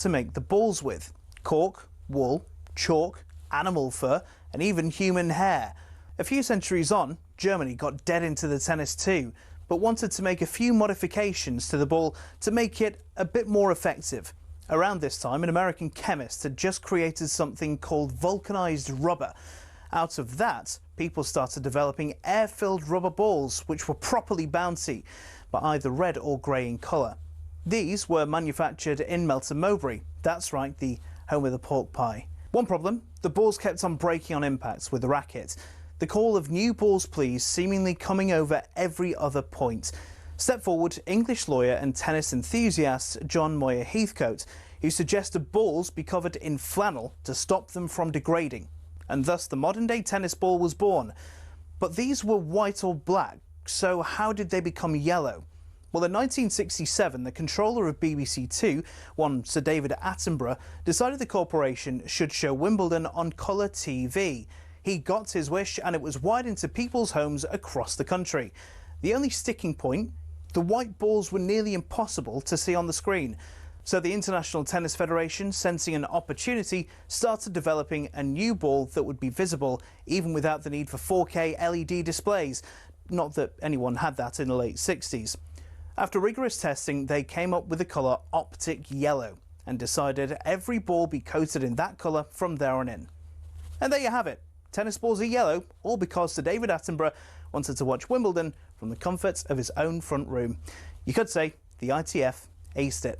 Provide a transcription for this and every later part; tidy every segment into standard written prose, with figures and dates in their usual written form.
to make the balls with: cork, wool, chalk, animal fur and even human hair. A few centuries on, Germany got dead into the tennis too, but wanted to make a few modifications to the ball to make it a bit more effective. Around this time, an American chemist had just created something called vulcanized rubber. Out of that, people started developing air-filled rubber balls, which were properly bouncy, but either red or grey in colour. These were manufactured in Melton Mowbray. That's right, the home of the pork pie. One problem, the balls kept on breaking on impact with the racket. The call of new balls please seemingly coming over every other point. Step forward English lawyer and tennis enthusiast John Moyer Heathcote, who suggested balls be covered in flannel to stop them from degrading. And thus the modern-day tennis ball was born. But these were white or black, so how did they become yellow? Well, in 1967, the controller of BBC Two, one Sir David Attenborough, decided the corporation should show Wimbledon on colour TV. He got his wish and it was wide into people's homes across the country. The only sticking point, the white balls were nearly impossible to see on the screen. So the International Tennis Federation, sensing an opportunity, started developing a new ball that would be visible even without the need for 4K LED displays. Not that anyone had that in the late 60s. After rigorous testing, they came up with the colour optic yellow and decided every ball be coated in that colour from there on in. And there you have it. Tennis balls are yellow, all because Sir David Attenborough wanted to watch Wimbledon from the comfort of his own front room. You could say the ITF aced it.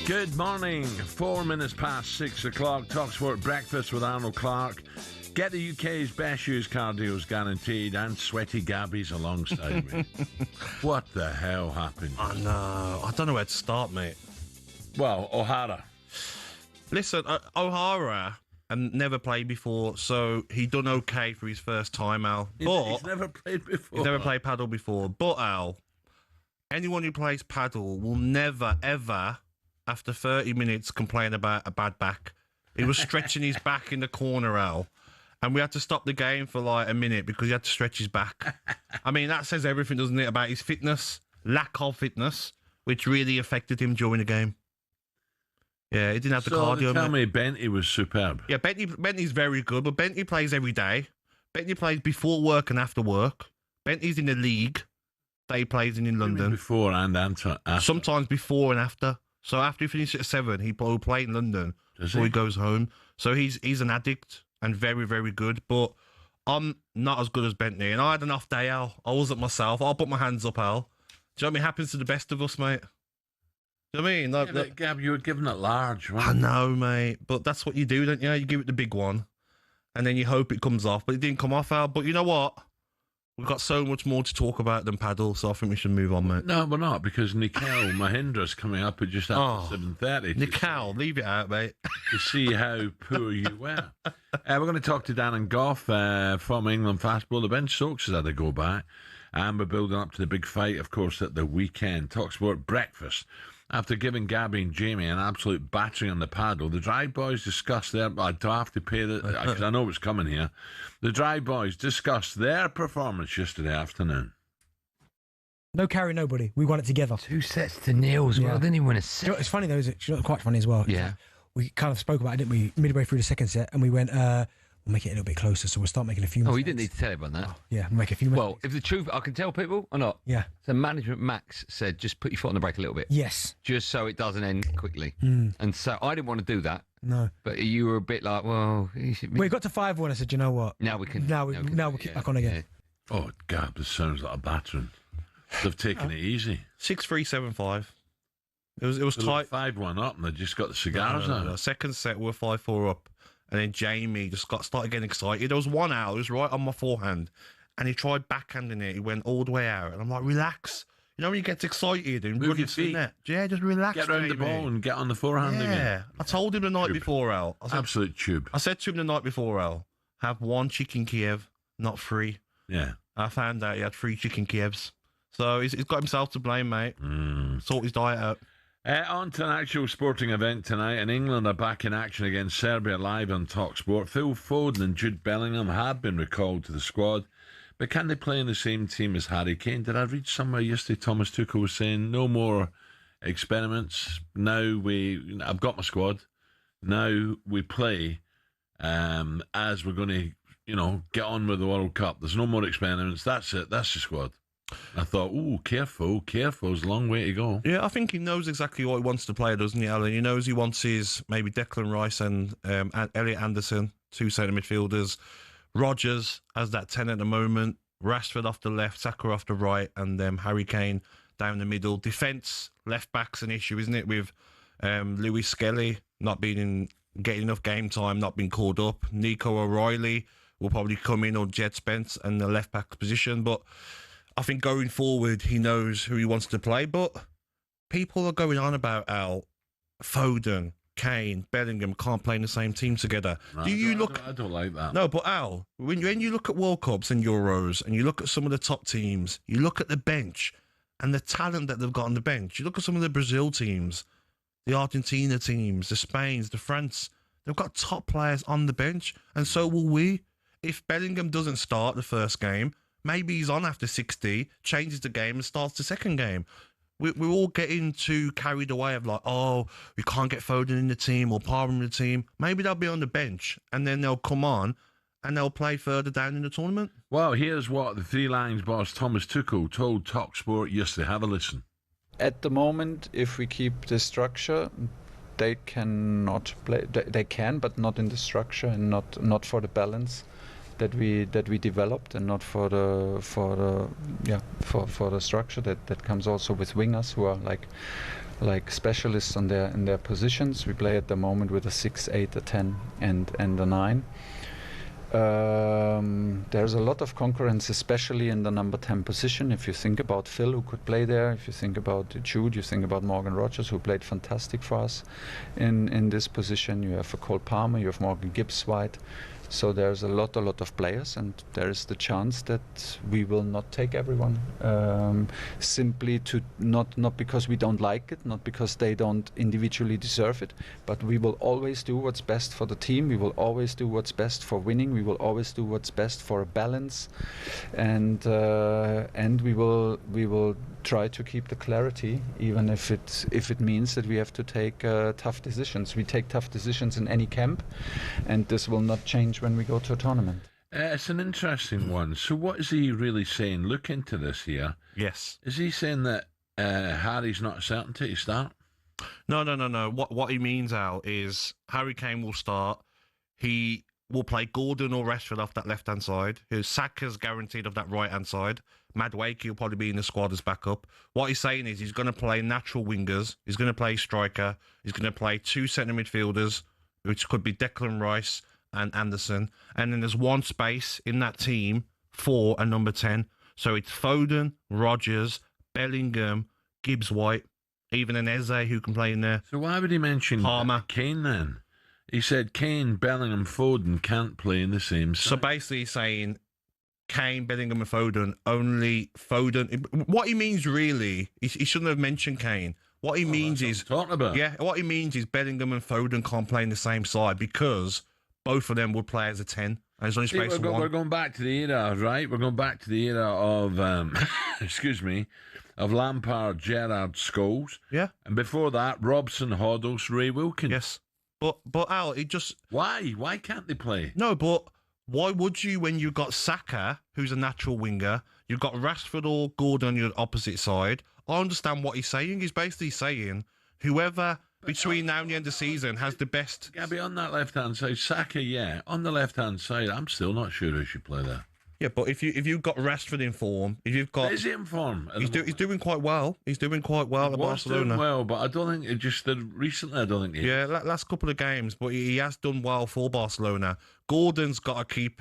Good morning, 4 minutes past 6 o'clock, talkSPORT Breakfast with Arnold Clark. Get the UK's best used car deals guaranteed, and Sweaty Gabby's alongside me. What the hell happened? I know. I don't know where to start, mate. Well, O'Hara. Listen, O'Hara never played before, so he done okay for his first time, Al. But He's never played before. He's never played paddle before. But, Al, anyone who plays paddle will never, ever, after 30 minutes, complain about a bad back. He was stretching his back in the corner, Al. And we had to stop the game for like a minute because he had to stretch his back. I mean, that says everything, doesn't it, about his fitness, lack of fitness, which really affected him during the game. Yeah, he didn't have the cardio. Tell me Bentley was superb. Yeah, Bentley's very good, but Bentley plays every day. Bentley plays before work and after work. Bentley's in the league that he plays in London. Before and after. Sometimes before and after. So after he finishes at 7, he will play in London before he goes home. So he's an addict and very, very good. But I'm not as good as Bentley. And I had an off day, Al. I wasn't myself. I'll put my hands up, Al. Do you know what I mean? Happens to the best of us, mate. Do you know what I mean? Like, Gab, you were giving it large, right? I know, mate. But that's what you do, don't you? You give it the big one. and then you hope it comes off, but it didn't come off, Al. But you know what? We've got so much more to talk about than paddle, so I think we should move on, mate. No, we're not, because Nikhil Mahindra's coming up at just after 7:30. Nikhil, leave it out, mate. To see how poor you were. We're going to talk to Dan and Goff from England Fastball. The Ben Stokes has had to go back, and we're building up to the big fight, of course, at the weekend. talkSPORT breakfast. After giving Gabby and Jamie an absolute battering on the paddle, the Drive Boys discussed their... I do have to pay the... because I know what's coming here. The Drive Boys discussed their performance yesterday afternoon. No carry, nobody. We won it together. 2-0 as well. Didn't even win a set. You know, it's funny though, is it? You know, quite funny as well. Yeah. We kind of spoke about it, didn't we? Midway through the second set, and we went, we'll make it a little bit closer, so we'll start making a few mistakes. Oh, you didn't need to tell everyone that. Yeah, we'll make a few mistakes. Well, if the truth, I can tell people or not. Yeah. So management Max said, just put your foot on the brake a little bit. Yes. Just so it doesn't end quickly. And so I didn't want to do that. No. But you were a bit like, well... We got to 5-1, I said, you know what? Now we can... Now we'll kick back on again. Yeah. Oh, Gab, this sounds like a battering. They've taken it easy. 6-3, 7-5. It was tight. 5-1 up, and they just got the cigars out. No. Second set, we're 5-4 up. And then Jamie just started getting excited. There was one out, it was right on my forehand. And he tried backhanding it. He went all the way out. And I'm like, relax. You know when you get excited and run into the net? Yeah, just relax. Get around the ball and get on the forehand again. Yeah. I told him the night before, Al. Absolute tube. I said to him the night before, Al, have one chicken Kiev, not 3. Yeah. I found out he had 3 chicken Kievs. So he's got himself to blame, mate. Sort his diet out. On to an actual sporting event tonight, and England are back in action against Serbia live on talkSPORT. Phil Foden and Jude Bellingham have been recalled to the squad, but can they play in the same team as Harry Kane? Did I read somewhere yesterday Thomas Tuchel was saying no more experiments? Now I've got my squad. Now we play as we're going to, get on with the World Cup. There's no more experiments. That's it. That's the squad. I thought, careful's a long way to go. Yeah, I think he knows exactly what he wants to play, doesn't he, Alan? He knows he wants his maybe Declan Rice and Elliot Anderson, 2 centre midfielders. Rodgers as that 10 at the moment. Rashford off the left, Saka off the right, and Harry Kane down the middle. Defence, left back's an issue, isn't it? With Lewis Skelly not getting enough game time, not being called up. Nico O'Reilly will probably come in, or Jed Spence in the left back position, but I think going forward, he knows who he wants to play, but people are going on about Al, Foden, Kane, Bellingham can't play in the same team together. No, I don't like that. No, but Al, when you look at World Cups and Euros, and you look at some of the top teams, you look at the bench and the talent that they've got on the bench. You look at some of the Brazil teams, the Argentina teams, the Spains, the France. They've got top players on the bench, and so will we. If Bellingham doesn't start the first game, maybe he's on after 60, changes the game and starts the second game. We're all getting too carried away of like, oh, we can't get Foden in the team or Palmer in the team. Maybe they'll be on the bench and then they'll come on and they'll play further down in the tournament. Well, here's what the Three Lions boss Thomas Tuchel told talkSPORT yesterday. Have a listen. At the moment, if we keep the structure, they cannot play. They can, but not in the structure and not for the balance that we developed, and not for the structure that comes also with wingers who are like specialists in their positions. We play at the moment with a 6, 8, a 10 and a 9. There's a lot of concurrence, especially in the number 10 position. If you think about Phil, who could play there, if you think about Jude, you think about Morgan Rogers, who played fantastic for us in this position. You have a Cole Palmer, you have Morgan Gibbs White. So there's a lot of players, and there is the chance that we will not take everyone, simply to not because we don't like it, not because they don't individually deserve it, but we will always do what's best for the team. We will always do what's best for winning. We will always do what's best for a balance, and we will try to keep the clarity, even if it means that we have to take tough decisions. We take tough decisions in any camp, and this will not change when we go to a tournament. It's an interesting one. So what is he really saying? Look into this here. Yes. Is he saying that Harry's not a certainty to start? No. What he means, Al, is Harry Kane will start. He will play Gordon or Rashford off that left-hand side. His Saka's guaranteed off that right-hand side. Madueke will probably be in the squad as backup. What he's saying is he's going to play natural wingers. He's going to play striker. He's going to play 2 centre midfielders, which could be Declan Rice and Anderson, and then there's one space in that team for a number 10. So it's Foden, Rodgers, Bellingham, Gibbs-White, even an Eze who can play in there. So why would he mention Palmer. Kane then? He said Kane, Bellingham, Foden can't play in the same side. So basically he's saying Kane, Bellingham and Foden, only Foden. What he means really, he shouldn't have mentioned Kane. What he means is... talking about. Yeah, what he means is Bellingham and Foden can't play in the same side because both of them would play as a 10. And there's only space for one. We're going back to the era, right? We're going back to the era of, excuse me, of Lampard, Gerrard, Scholes. Yeah. And before that, Robson, Hoddles, Ray Wilkins. Yes. But Al, it just... Why? Why can't they play? No, but why would you when you've got Saka, who's a natural winger, you've got Rashford or Gordon on your opposite side? I understand what he's saying. He's basically saying whoever between now and the end of the season has the best... Gabby, on that left-hand side, Saka, yeah. On the left-hand side, I'm still not sure who should play there. Yeah, but if you've got Rashford in form, if you've got... Is he in form? He's doing quite well. He's doing quite well at Barcelona. Doing well, but I don't think it just recently. I don't think he. Yeah, last couple of games, but he has done well for Barcelona. Gordon's got to keep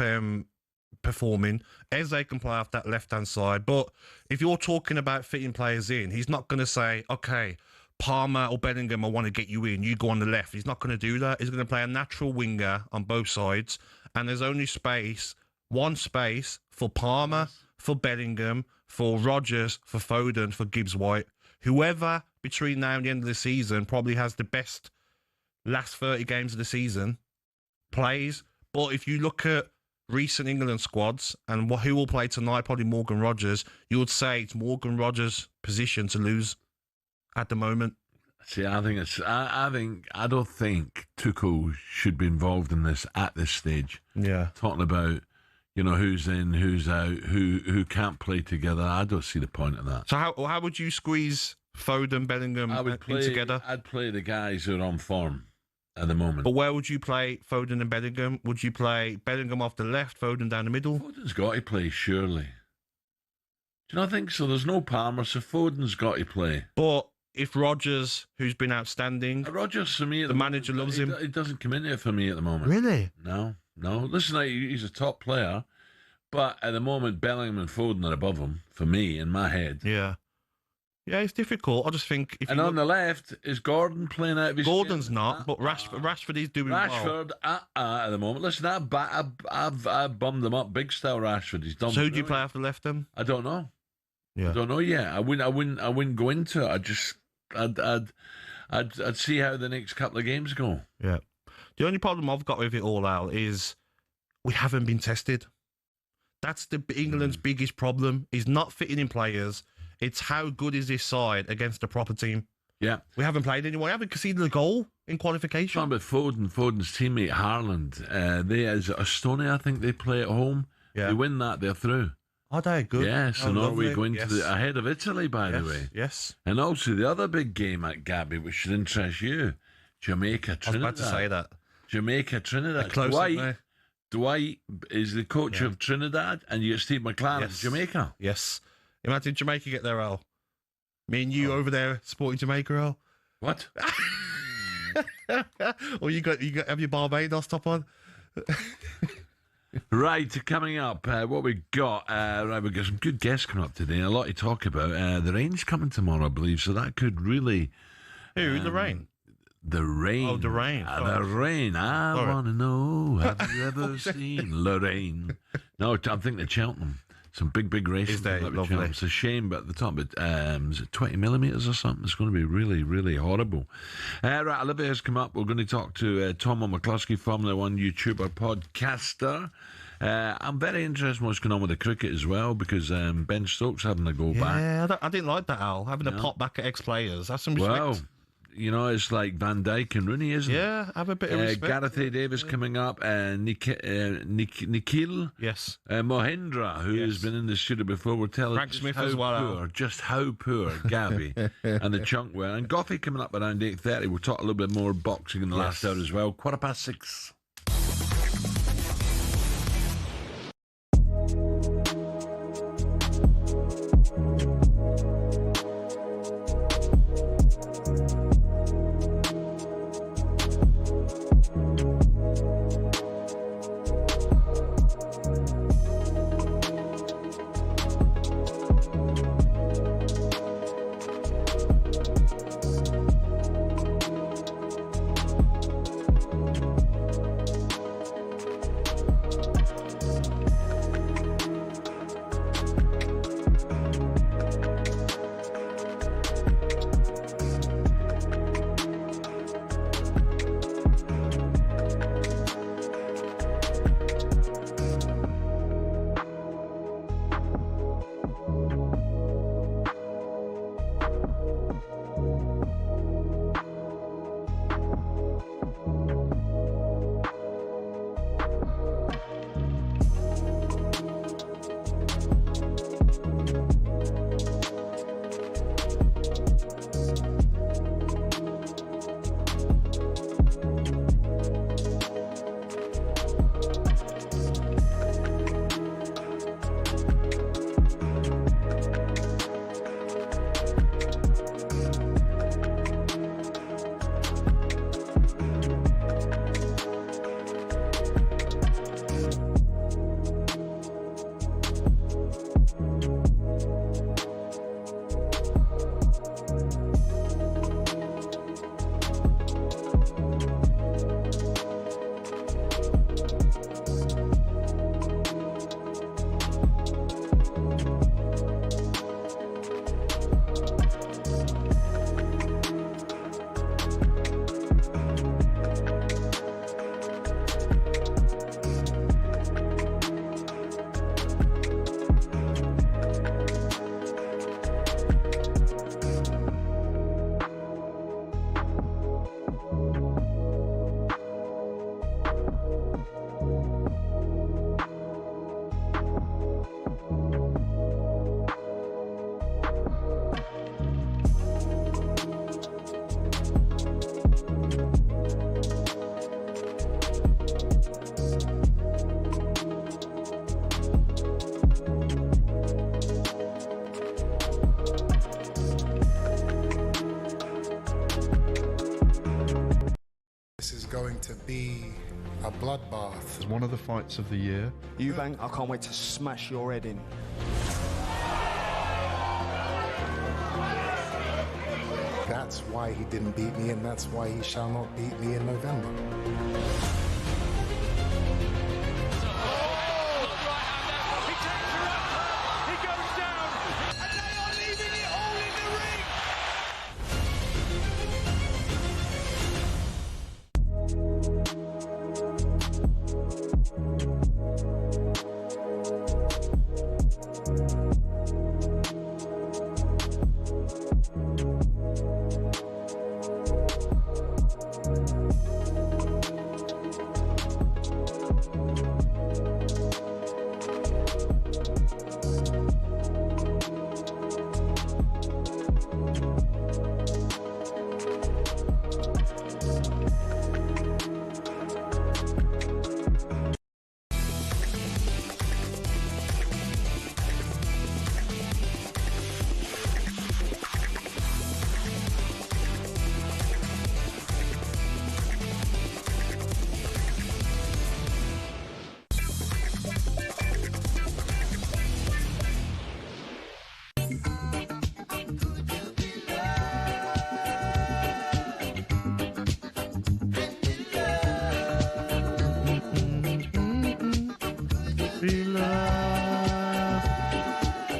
performing. Eze can play off that left-hand side, but if you're talking about fitting players in, he's not going to say, okay, Palmer or Bellingham, I want to get you in, you go on the left. He's not going to do that. He's going to play a natural winger on both sides, and there's only one space for Palmer, for Bellingham, for Rodgers, for Foden, for Gibbs-White. Whoever between now and the end of the season probably has the best last 30 games of the season plays. But if you look at recent England squads and who will play tonight, probably Morgan Rodgers, you would say it's Morgan Rodgers' position to lose at the moment. See, I don't think Tuchel should be involved in this at this stage. Yeah, talking about who's in, who's out, who can't play together. I don't see the point of that. So how would you squeeze Foden, Bellingham in together? I'd play the guys who are on form at the moment. But where would you play Foden and Bellingham? Would you play Bellingham off the left, Foden down the middle? Foden's got to play, surely. Do you not think so? There's no Palmer, so Foden's got to play. But if Rodgers, who's been outstanding... Rodgers, for me... The manager loves him. He doesn't come in here for me at the moment. Really? No. Listen, he's a top player, but at the moment, Bellingham and Foden are above him, for me, in my head. Yeah. Yeah, it's difficult. I just think... on the left, is Gordon playing out of his Gordon's skin? not, but Rashford is doing well. Rashford, at the moment. Listen, I've bummed him up big style, Rashford. He's done. So who do you play after left then? I don't know. Yeah. I don't know yet. I wouldn't go into it. I'd see how the next couple of games go. Yeah. The only problem I've got with it all, Al, is we haven't been tested. That's England's biggest problem, is not fitting in players. It's how good is this side against a proper team. Yeah. We haven't played anyone. We haven't conceded a goal in qualification. Talking about Foden's teammate, Haaland, they as Estonia, I think they play at home. Yeah. They win that, they're through. Are they good? Yes, and Norway going to ahead of Italy, by the way. Yes. And also the other big game at Gabby, which should interest you, Jamaica, Trinidad. I was about to say that. Jamaica, Trinidad. Dwight is the coach of Trinidad, and you get Steve McLaren of Jamaica. Yes. Imagine Jamaica get there, Al. Me and you over there supporting Jamaica, Al. What? Or you got have your Barbados top on? Right, coming up, what we got? We've got some good guests coming up today. A lot to talk about. The rain's coming tomorrow, I believe, so that could really. Who? The rain. The rain. Oh, the rain. The rain. I want to know, have you ever seen Lorraine? No, I'm thinking of Cheltenham. Some big races. Is that lovely? It's a shame, but at the top, is it 20 millimetres or something? It's going to be really, really horrible. Right, Olivia's come up. We're going to talk to Tom McCluskey, Formula One YouTuber, podcaster. I'm very interested in what's going on with the cricket as well, because Ben Stokes having to go back. Yeah, I didn't like that, Al. Having to pop back at ex-players. That's some respect. Well, it's like Van Dijk and Rooney, isn't it? Yeah, have a bit of respect. Gareth Davis coming up, Nikhil Mohindra, who has been in the studio before, will tell Frank us Smith as well, just how poor Gabby and the chunk were. And Goffy coming up around 8:30. We'll talk a little bit more boxing in the last hour as well. 6:15. one of the fights of the year. Eubank, I can't wait to smash your head in. That's why he didn't beat me, and that's why he shall not beat me in November.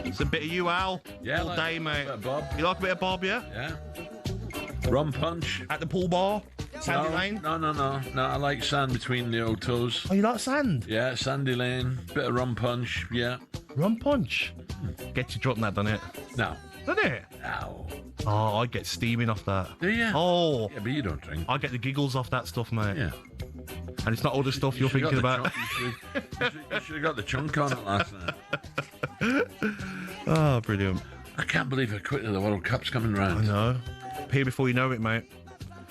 It's a bit of you, Al. Yeah, all like day, mate. a bit of Bob. You like a bit of Bob, yeah? Yeah. Rum punch. At the pool bar? Sandy no, Lane? No. I like sand between the old toes. Oh, you like sand? Yeah, Sandy Lane. Bit of rum punch. Yeah. Rum punch? Gets you drunk, that, doesn't it? No. Doesn't it? No. Oh, I get steaming off that. Do you? Oh. Yeah, but you don't drink. I get the giggles off that stuff, mate. Yeah. And it's not all the stuff you're thinking about. You should have got the chunk on it last night. Oh, brilliant. I can't believe how quickly the World Cup's coming round. I know. Here before you know it, mate.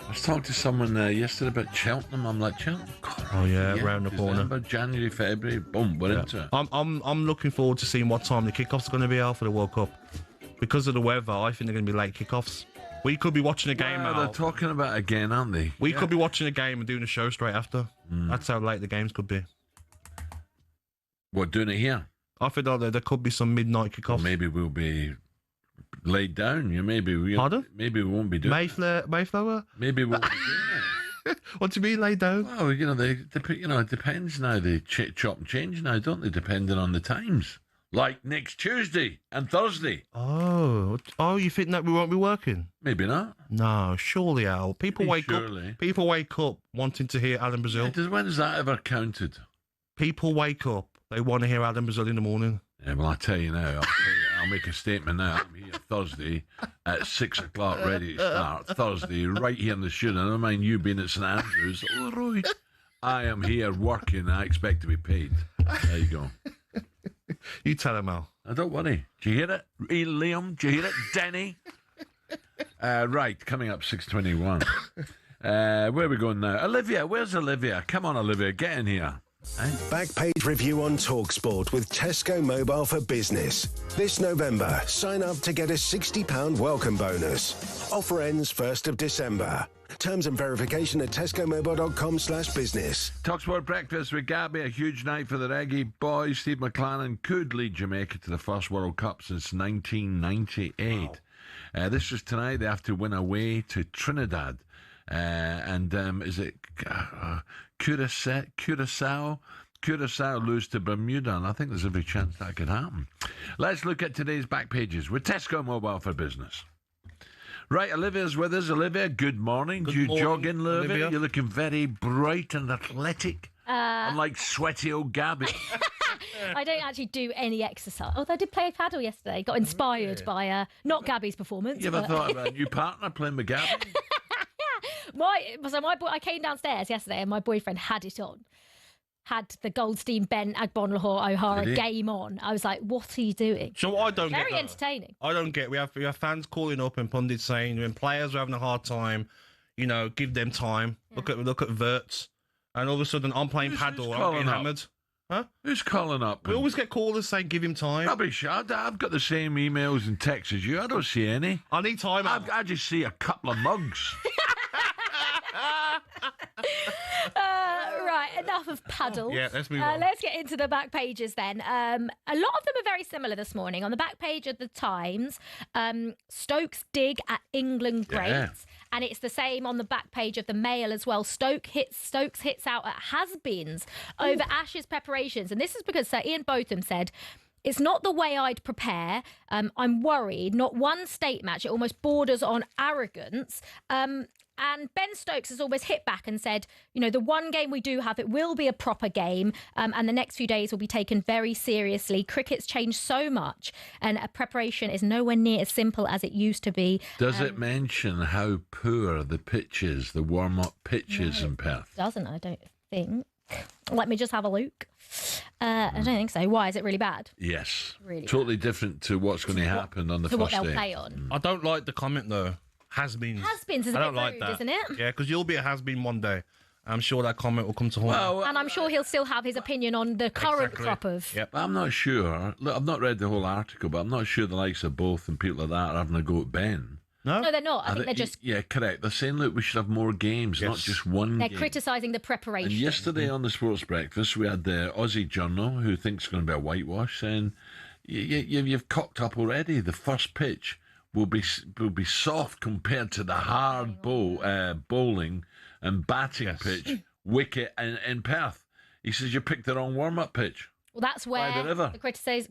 I was talking to someone yesterday about Cheltenham. I'm like, Cheltenham? God, Oh, yeah, round the corner. December, January, February, boom, we're into it. I'm looking forward to seeing what time the kickoffs are going to be out for the World Cup. Because of the weather, I think they're going to be late kickoffs. We could be watching a game Well, out. they're talking about it again, aren't they? We could be watching a game and doing a show straight after. That's how late the games could be. What, doing it here? I feel like there could be some midnight kickoffs. Well, maybe we'll be laid down. Maybe we won't be doing Mayflower? Maybe we won't be doing it. What do you mean laid down? Well, it depends now. They chop and change now, don't they? Depending on the times. Like next Tuesday and Thursday. Oh, you think that we won't be working? Maybe not. No, surely, Al. People wake up wanting to hear Alan Brazil. Yeah, when's that ever counted? People wake up, they want to hear Alan Brazil in the morning. Yeah, well, I tell you now, I'll make a statement now. I'm here Thursday at 6 o'clock, ready to start. Thursday, right here in the studio. I don't mind you being at St Andrews. Oh, Roy. I am here working. I expect to be paid. There you go. You tell him, Al. Don't worry. Do you hear it? Liam, do you hear it? Denny? Right, coming up 6:21. Where are we going now? Olivia, where's Olivia? Come on, Olivia, get in here. Back page review on talkSPORT with Tesco Mobile for Business. This November, sign up to get a £60 welcome bonus. Offer ends 1st of December. Terms and verification at tescomobile.com/business. talkSPORT Breakfast with Gabby. A huge night for the Reggae boys. Steve McLaren could lead Jamaica to the first World Cup since 1998. Wow. This is tonight. They have to win away to Trinidad. Is it Curacao? Curacao lose to Bermuda, and I think there's every chance that could happen. Let's look at today's back pages with Tesco Mobile for Business. Right, Olivia's with us. Olivia, good morning. Do you jog in, Olivia? You're looking very bright and athletic. Unlike sweaty old Gabby. I don't actually do any exercise. Although I did play paddle yesterday. Got inspired by not Gabby's performance. You ever thought about a new partner playing with Gabby? I came downstairs yesterday and my boyfriend had it on. Had the Goldstein-Ben Agbonlahor O'Hara game on. I was like, what are you doing? So I don't Very get entertaining. I don't get. We have fans calling up and pundits saying when players are having a hard time, give them time. Yeah. Look at Verts, and all of a sudden I'm playing paddle. I'm getting hammered. Huh? Who's calling up? We always get callers saying give him time. Rubbish. I've got the same emails and texts as you. I don't see any. I need time. I just see a couple of mugs. Right, enough of paddle. Yeah, let's move on. Let's get into the back pages then. A lot of them are very similar this morning. On the back page of the Times, Stokes dig at England greats. And it's the same on the back page of the Mail as well. Stokes hits out at has-beens over Ashes preparations. And this is because Sir Ian Botham said, "It's not the way I'd prepare. I'm worried. Not one state match. It almost borders on arrogance." And Ben Stokes has always hit back and said, the one game we do have, it will be a proper game. And the next few days will be taken very seriously. Cricket's changed so much and a preparation is nowhere near as simple as it used to be. Does it mention how poor the pitch is, the warm-up pitch is in Perth? Doesn't, I don't think. Let me just have a look. I don't think so. Why? Is it really bad? Yes. Really totally different to what's going to happen on the to first what they'll day. play on. I don't like the comment though. Has-beens. Has-beens is a I bit don't like rude, that. isn't it? Yeah, because you'll be a has-been one day. I'm sure that comment will come to haunt. And I'm sure he'll still have his opinion on the current crop of... Yep. I'm not sure. Look, I've not read the whole article, but I'm not sure the likes of both and people like that are having a go at Ben. No, they're not. I think they're just... Yeah, correct. They're saying, look, we should have more games, not just one They're game. criticising the preparation. And yesterday on the Sports Breakfast, we had the Aussie Journal, who thinks it's going to be a whitewash, saying, you've cocked up already. The first pitch will be soft compared to the hard bowling and batting pitch, wicket in Perth. He says you picked the wrong warm-up pitch. Well, that's where the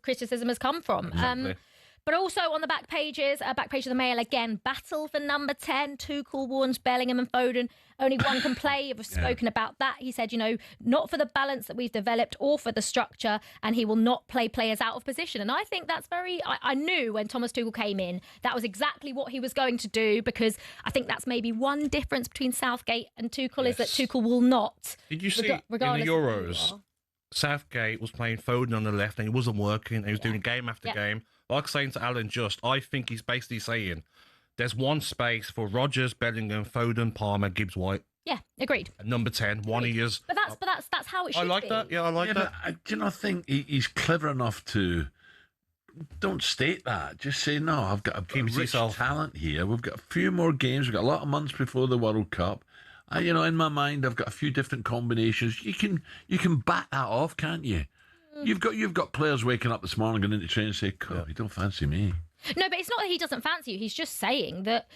criticism has come from. Exactly. But also on the back page of the Mail again, battle for number 10. Tuchel warns Bellingham and Foden. Only one can play. We've spoken about that. He said, not for the balance that we've developed or for the structure, and he will not play players out of position. And I think that's I knew when Thomas Tuchel came in, that was exactly what he was going to do, because I think that's maybe one difference between Southgate and Tuchel is that Tuchel will not. Did you see in the Euros, Southgate was playing Foden on the left and he wasn't working. He was doing game after game. Like saying to Alan I think he's basically saying there's one space for Rodgers, Bellingham, Foden, Palmer, Gibbs, White. Yeah, agreed. At number 10, one of yours. But that's how it should be. I like that. Yeah, I like that. But do you not think he's clever enough to... Don't state that. Just say, no, I've got a rich talent here. We've got a few more games. We've got a lot of months before the World Cup. In my mind, I've got a few different combinations. You can bat that off, can't you? You've got players waking up this morning going into training and say, "God, you don't fancy me." No, but it's not that he doesn't fancy you. He's just saying that,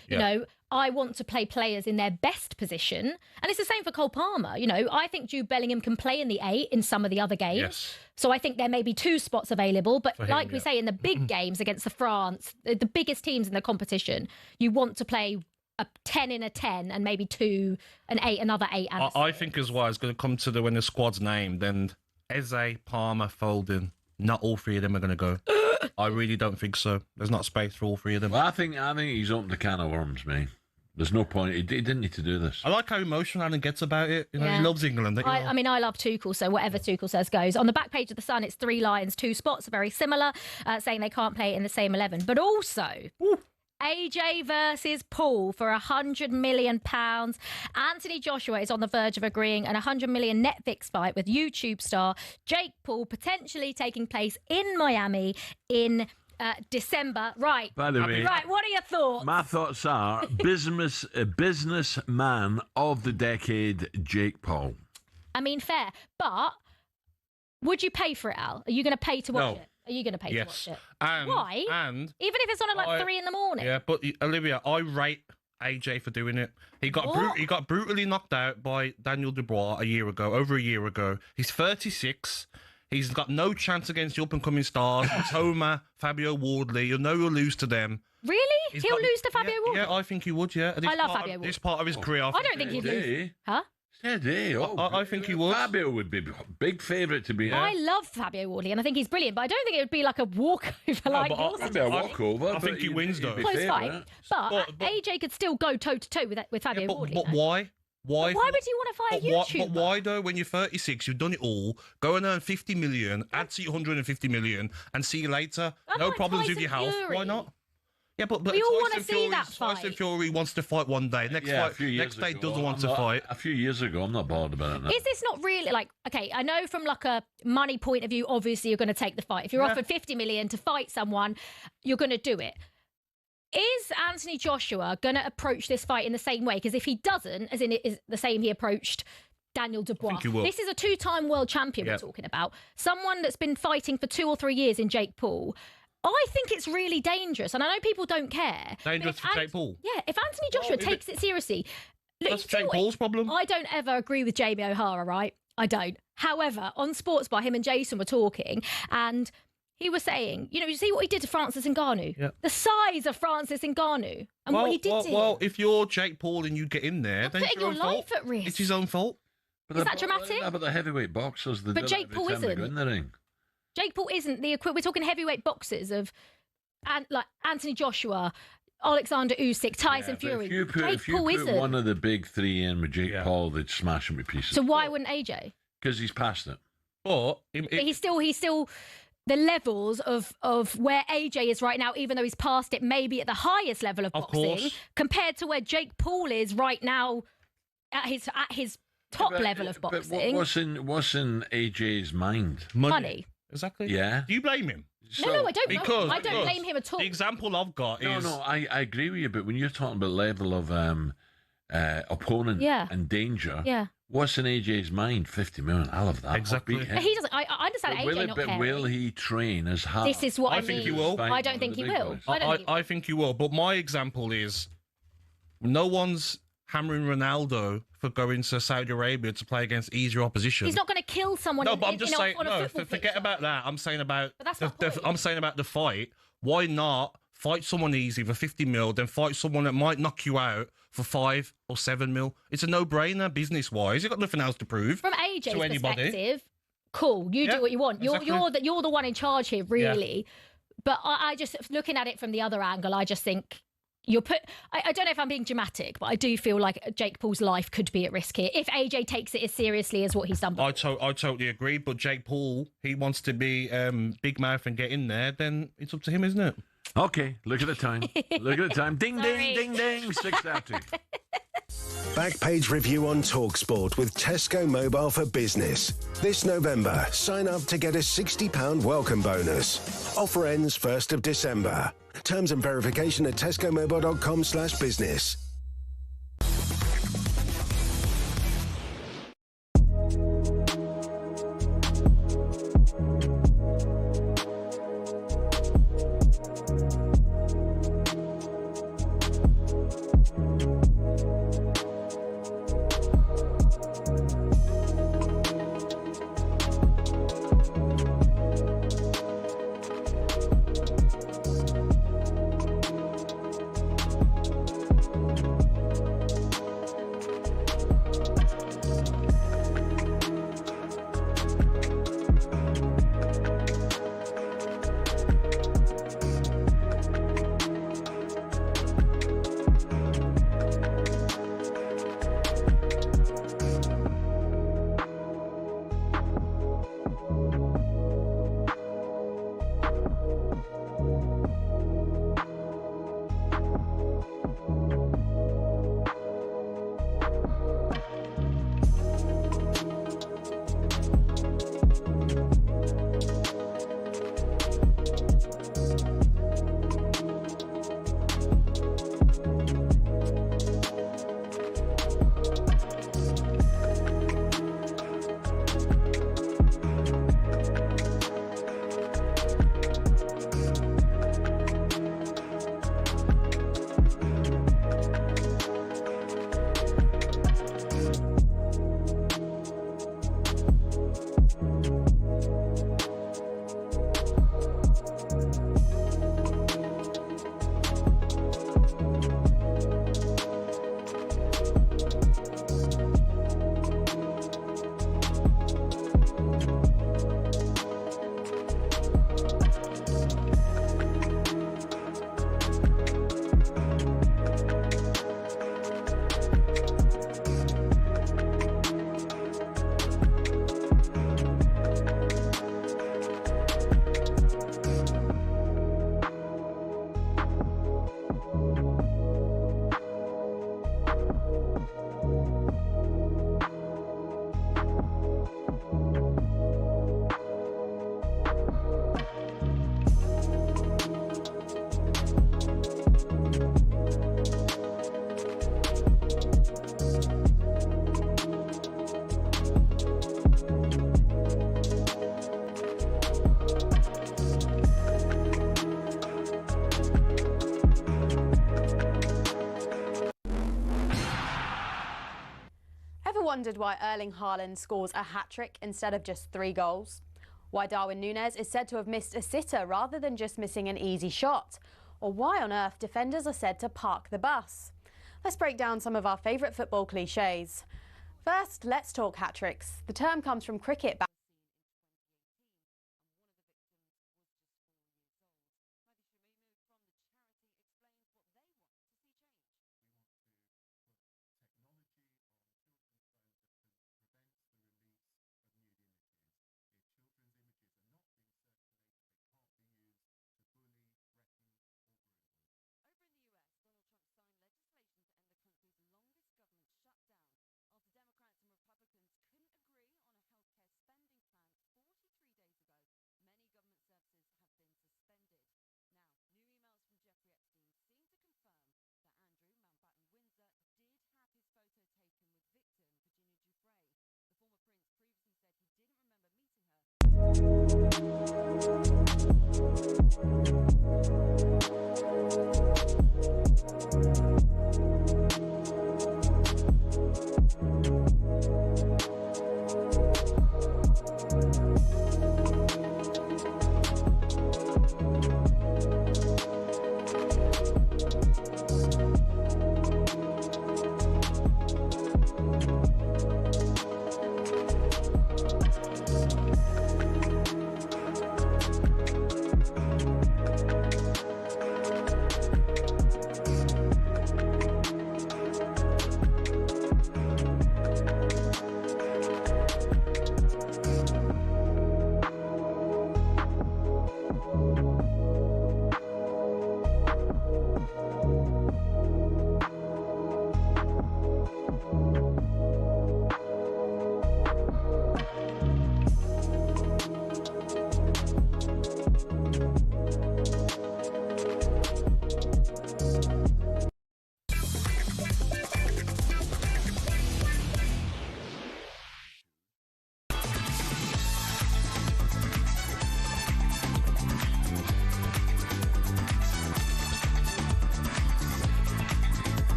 I want to play players in their best position. And it's the same for Cole Palmer. I think Jude Bellingham can play in the 8 in some of the other games. Yes. So I think there may be 2 spots available. But like we say, in the big games against the France, the biggest teams in the competition, you want to play a 10 in a 10 and maybe 2, an 8, another 8. And I think as well, it's going to come to when the squad's named, then Eze, Palmer, Foden, not all 3 of them are going to go. I really don't think so. There's not space for all 3 of them. Well, I think he's opened a can of worms, mate. There's no point. He didn't need to do this. I like how emotional Alan gets about it. He loves England. I mean, I love Tuchel, so whatever Tuchel says goes. On the back page of The Sun, it's 3 Lions, 2 spots, very similar, saying they can't play in the same 11. But also... AJ versus Paul for £100 million. Anthony Joshua is on the verge of agreeing an £100 million Netflix fight with YouTube star Jake Paul, potentially taking place in Miami in December. Right. By the way, right. What are your thoughts? My thoughts are businessman of the decade, Jake Paul. I mean, fair, but would you pay for it, Al? Are you going to pay to watch it? Are you going to pay to watch it? Why? And even if it's on at 3 in the morning. Yeah, but Olivia, I rate AJ for doing it. He got brutally knocked out by Daniel Dubois over a year ago. He's 36. He's got no chance against the up-and-coming stars. Toma, Fabio Wardley. He'll lose to them. Really? He'll lose to Fabio Wardley? Yeah, I think he would, I love Fabio Wardley. This part of his career. I don't think he'd lose. Huh? Steady. I think he would. Fabio would be a big favourite to be. I love Fabio Wardley and I think he's brilliant, but I don't think it would be like a walkover yours. Maybe a walkover. I think he wins though. Close fight. But AJ could still go toe to toe with Fabio Wardley. But why? Why would you want to fight a YouTuber? But why though? When you're 36, you've done it all. Go and earn 50 million, add to your 150 million, and see you later. No problems with your health. Why not? Yeah, but we all want to see that fight. Tyson Fury wants to fight one day. Next day doesn't want to fight. A few years ago, I'm not bothered about it now. Is this not really okay? I know from like a money point of view, obviously you're going to take the fight. If you're offered 50 million to fight someone, you're going to do it. Is Anthony Joshua going to approach this fight in the same way? Because if he doesn't, as in it is the same he approached Daniel Dubois. I think you will. This is a 2-time world champion we're talking about. Someone that's been fighting for 2 or 3 years in Jake Paul. I think it's really dangerous, and I know people don't care. Dangerous for Jake Paul? Yeah, if Anthony Joshua takes it seriously... Look, that's Jake Paul's problem. I don't ever agree with Jamie O'Hara, right? I don't. However, on Sports Bar, him and Jason were talking, and he was saying, you see what he did to Francis Ngannou? Yep. The size of Francis Ngannou and what he did to him. Well, if you're Jake Paul and you get in there, then it's your own fault. At risk. It's his own fault. Is that dramatic? But the heavyweight boxers, but Jake Paul isn't. In the ring. Jake Paul isn't the equivalent. We're talking heavyweight boxers of like Anthony Joshua, Alexander Usyk, Tyson Fury. If you put isn't. one of the big three in with Jake Paul, they'd smash him to pieces. So why wouldn't AJ? Because he's past it. But he's still the levels of where AJ is right now, even though he's past it, maybe at the highest level of boxing, compared to where Jake Paul is right now at his top level of boxing. But what's in AJ's mind? Money. Exactly. Yeah. Do you blame him? No, I don't. I don't blame him at all. The example I've got is... No, I agree with you, but when you're talking about level of opponent and danger, what's in AJ's mind? 50 million, I love that. Exactly. He doesn't. I understand AJ not caring. Will he train as hard? This is what I mean. think he will. I don't think he will. I think he will. But my example is, no one's hammering Ronaldo for going to Saudi Arabia to play against easier opposition. He's not going to kill someone. No, but I'm just saying. No, forget about that. I'm saying about. But that's not the point. I'm saying about the fight. Why not fight someone easy for 50 mil, then fight someone that might knock you out for 5 or 7 mil? It's a no-brainer business-wise. You've got nothing else to prove. From AJ's perspective, cool. You do what you want. You're the one in charge here, really. Yeah. But I just looking at it from the other angle, I just think. I don't know if I'm being dramatic, but I do feel like Jake Paul's life could be at risk here if AJ takes it as seriously as what he's done before. I totally agree, but Jake Paul, he wants to be big mouth and get in there, then it's up to him, isn't it? Okay, look at the time. Look at the time. Ding, ding, ding, ding, 6:30. Backpage review on talkSPORT with Tesco Mobile for Business. This November, sign up to get a £60 welcome bonus. Offer ends 1st of December. Terms and verification at tescomobile.com/business. wondered why Erling Haaland scores a hat-trick instead of just 3 goals? Why Darwin Núñez is said to have missed a sitter rather than just missing an easy shot? Or why on earth defenders are said to park the bus? Let's break down some of our favourite football cliches. First, let's talk hat-tricks. The term comes from cricket.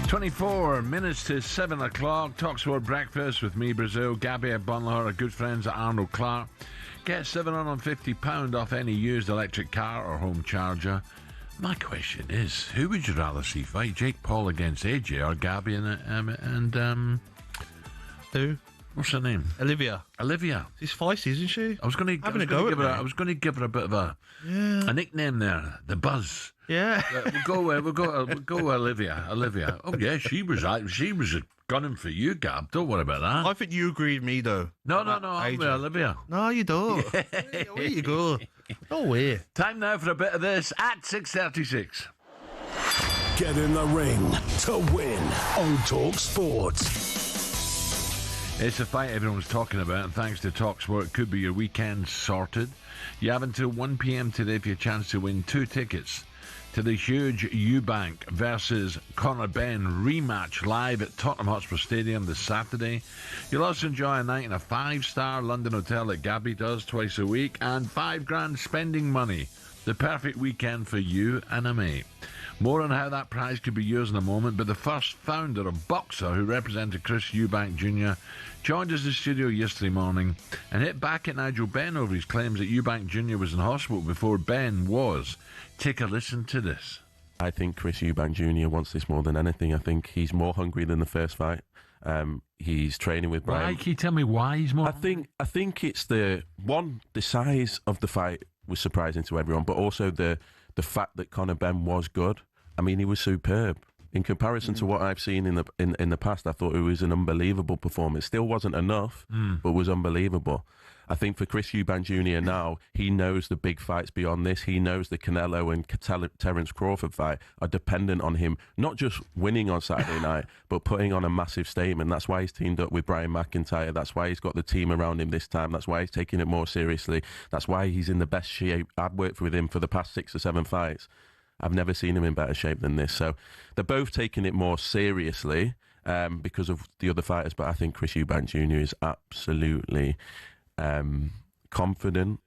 Twenty-four minutes to 7 o'clock. talkSPORT breakfast with me, Brazil Gabby Agbonlahor, our good friends at Arnold Clark. Get £750 off any used electric car or home charger. My question is, who would you rather see fight, Jake Paul against AJ or Gabby and who? What's her name? Olivia. She's feisty, isn't she? I was going to give her a bit of a nickname there, the Buzz. Yeah. We'll go Olivia. Oh yeah, she was gunning for you, Gab. Don't worry about that. I think you agreed with me though. No, I'm with Olivia. No, you don't. Where you go? No way. Time now for a bit of this at 6:36. Get in the ring to win on talkSPORT. It's a fight everyone's talking about, and thanks to talkSPORT, it could be your weekend sorted. You have until 1 p.m. today for your chance to win 2 tickets to the huge Eubank versus Ben rematch live at Tottenham Hotspur Stadium this Saturday. You'll also enjoy a night in a 5-star London hotel that Gabby does twice a week, and £5,000 spending money. The perfect weekend for you and a mate. More on how that prize could be yours in a moment, but the first founder of Boxer, who represented Chris Eubank Jr., joined us in the studio yesterday morning and hit back at Nigel Benn over his claims that Eubank Jr. was in hospital before Ben was. Take a listen to this. I think Chris Eubank Jr. wants this more than anything. I think he's more hungry than the first fight. He's training with Brian. Why? Can you tell me why he's more? I think it's the size of the fight was surprising to everyone, but also the fact that Conor Ben was good. I mean, he was superb. In comparison to what I've seen in the past, I thought it was an unbelievable performance. Still wasn't enough, but was unbelievable. I think for Chris Eubank Jr. now, he knows the big fights beyond this. He knows the Canelo and Terence Crawford fight are dependent on him, not just winning on Saturday night, but putting on a massive statement. That's why he's teamed up with Brian McIntyre. That's why he's got the team around him this time. That's why he's taking it more seriously. That's why he's in the best shape. I've worked with him for the past 6 or 7 fights. I've never seen him in better shape than this. So they're both taking it more seriously because of the other fighters, but I think Chris Eubank Jr. is absolutely confident.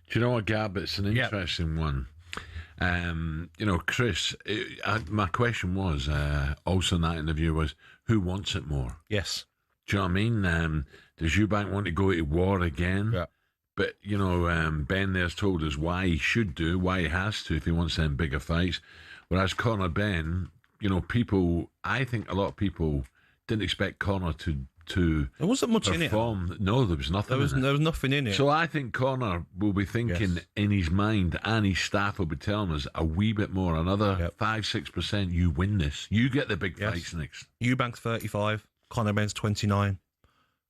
Do you know what, Gab? It's an interesting one. Chris, my question was also in that interview was, who wants it more? Yes. Do you know what I mean? Does Eubank want to go to war again? Yeah. But, Ben there's told us why he should do, why he has to if he wants them bigger fights. Whereas Conor Ben, I think a lot of people didn't expect Conor to there wasn't much perform. in it. No, there was nothing in it. There was nothing in it. So I think Conor will be thinking in his mind, and his staff will be telling us a wee bit more, another 5-6%, you win this. You get the big fights next. Eubank's 35, Conor Ben's 29.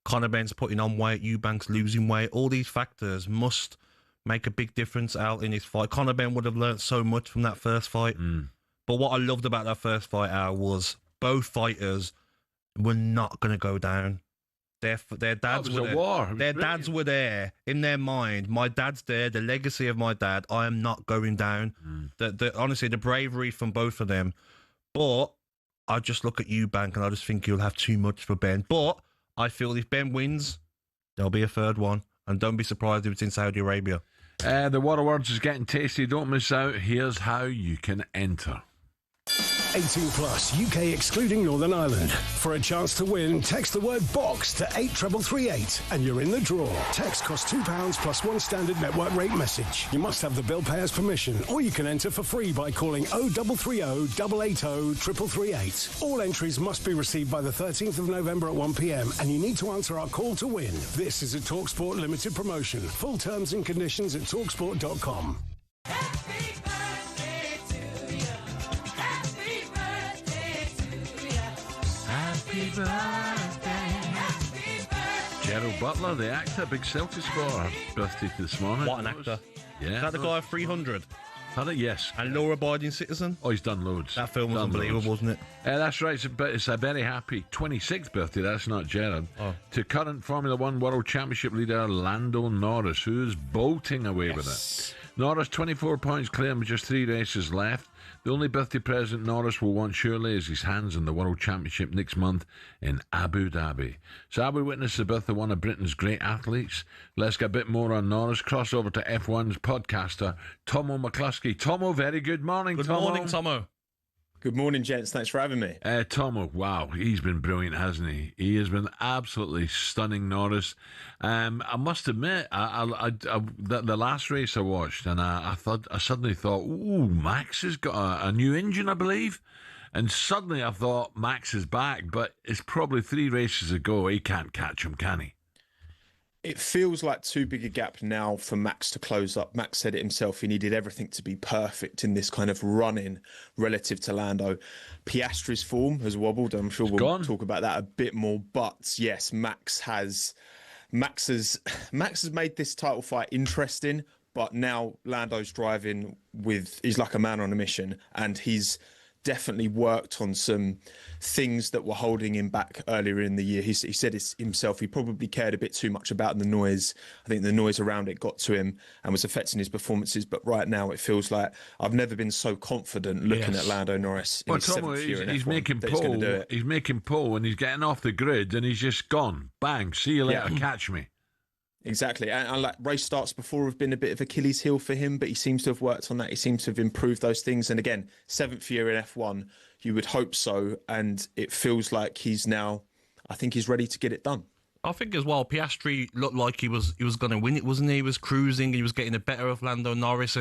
Conor Ben's putting on weight, Eubank's losing weight. All these factors must make a big difference out in his fight. Conor Ben would have learnt so much from that first fight. But what I loved about that first fight, Al, was both fighters were not going to go down. Their dads were there. War. Their dads were there in their mind. My dad's there. The legacy of my dad. I am not going down. Honestly, the bravery from both of them. But I just look at Eubank and I just think you'll have too much for Ben. But I feel if Ben wins, there'll be a third one. And don't be surprised if it's in Saudi Arabia. The Water Words is getting tasty. Don't miss out. Here's how you can enter. 18 plus, UK excluding Northern Ireland. For a chance to win, text the word BOX to 83338 and you're in the draw. Text costs £2 plus one standard network rate message. You must have the bill payer's permission, or you can enter for free by calling 0330 880 3338. All entries must be received by the 13th of November at 1 p.m. and you need to answer our call to win. This is a talkSPORT limited promotion. Full terms and conditions at talksport.com. Gerald Butler, the actor, big Celtic supporter, birthday this morning. What an actor. Yeah. Is that the guy of 300? Had it? Yes. And law-abiding citizen? Oh, he's done loads. That film was unbelievable, wasn't it? That's right. It's a very happy 26th birthday. That's not Gerard. To current Formula One World Championship leader Lando Norris, who's bolting away with it. Norris, 24 points clear with just 3 races left. The only birthday present Norris will want surely is his hands on the World Championship next month in Abu Dhabi. So have we witnessed the birth of one of Britain's great athletes? Let's get a bit more on Norris. Cross over to F1's podcaster, Tomo McCluskey. Tomo, very good morning, Good Tomo. morning, Tomo. Good morning, gents. Thanks for having me. Tomo, wow, he's been brilliant, hasn't he? He has been absolutely stunning, Norris. I must admit, the last race I watched, and I suddenly thought, ooh, Max has got a new engine, I believe. And suddenly I thought, Max is back, but it's probably 3 races ago. He can't catch him, can he? It feels like too big a gap now for Max to close up. Max said it himself. He needed everything to be perfect in this kind of run-in relative to Lando. Piastri's form has wobbled. I'm sure we'll talk about that a bit more. But yes, Max has made this title fight interesting. But now Lando's driving he's like a man on a mission, and he's definitely worked on some things that were holding him back earlier in the year. He said it himself, he probably cared a bit too much about the noise. I think the noise around it got to him and was affecting his performances. But right now it feels like I've never been so confident looking at Lando Norris in his 7th year in he's F1 making that he's going to do it. He's making pole and he's getting off the grid and he's just gone. Bang, see you later, catch me. Exactly. And like race starts before have been a bit of Achilles heel for him, but he seems to have worked on that. He seems to have improved those things. And again, 7th year in F1, you would hope so. And it feels like I think he's ready to get it done. I think as well, Piastri looked like he was going to win it, wasn't he? He was cruising, he was getting the better of Lando Norris.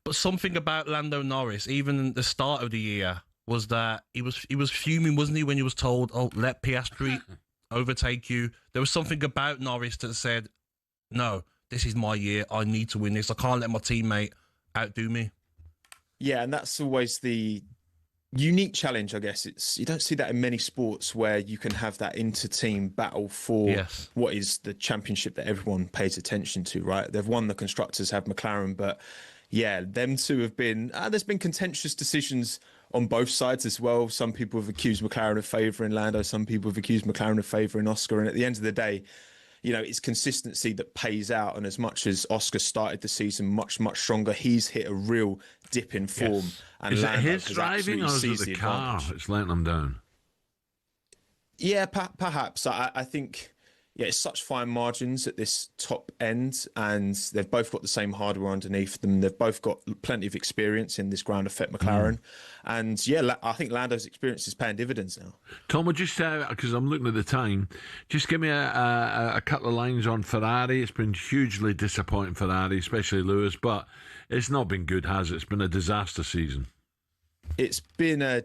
But something about Lando Norris, even at the start of the year, was that he was fuming, wasn't he, when he was told, oh, let Piastri overtake you. There was something about Norris that said, no, this is my year. I need to win this. I can't let my teammate outdo me. Yeah, and that's always the unique challenge, I guess. You don't see that in many sports where you can have that inter-team battle for what is the championship that everyone pays attention to, right? They've won the constructors, have McLaren, but yeah, them two have been... there's been contentious decisions on both sides as well. Some people have accused McLaren of favouring Lando. Some people have accused McLaren of favouring Oscar. And at the end of the day, it's consistency that pays out. And as much as Oscar started the season much, much stronger, he's hit a real dip in form. Yes. And is Lando it his driving or is it the car that's letting him down? Yeah, perhaps. I think yeah, it's such fine margins at this top end, and they've both got the same hardware underneath them. They've both got plenty of experience in this ground effect McLaren. And yeah, I think Lando's experience is paying dividends now. Tom, would you say, because I'm looking at the time, just give me a couple of lines on Ferrari. It's been hugely disappointing, Ferrari, especially Lewis, but it's not been good, has it? It's been a disaster season. It's been a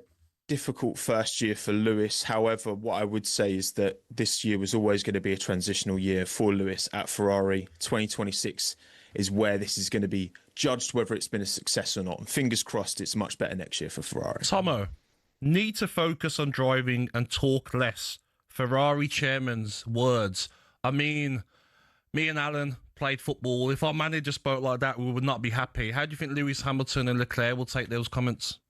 difficult first year for Lewis. However, what I would say is that this year was always going to be a transitional year for Lewis at Ferrari. 2026 is where this is going to be judged whether it's been a success or not. And fingers crossed it's much better next year for Ferrari. Tomo, need to focus on driving and talk less. Ferrari chairman's words. I mean, me and Alan played football. If our manager spoke like that, we would not be happy. How do you think Lewis Hamilton and Leclerc will take those comments?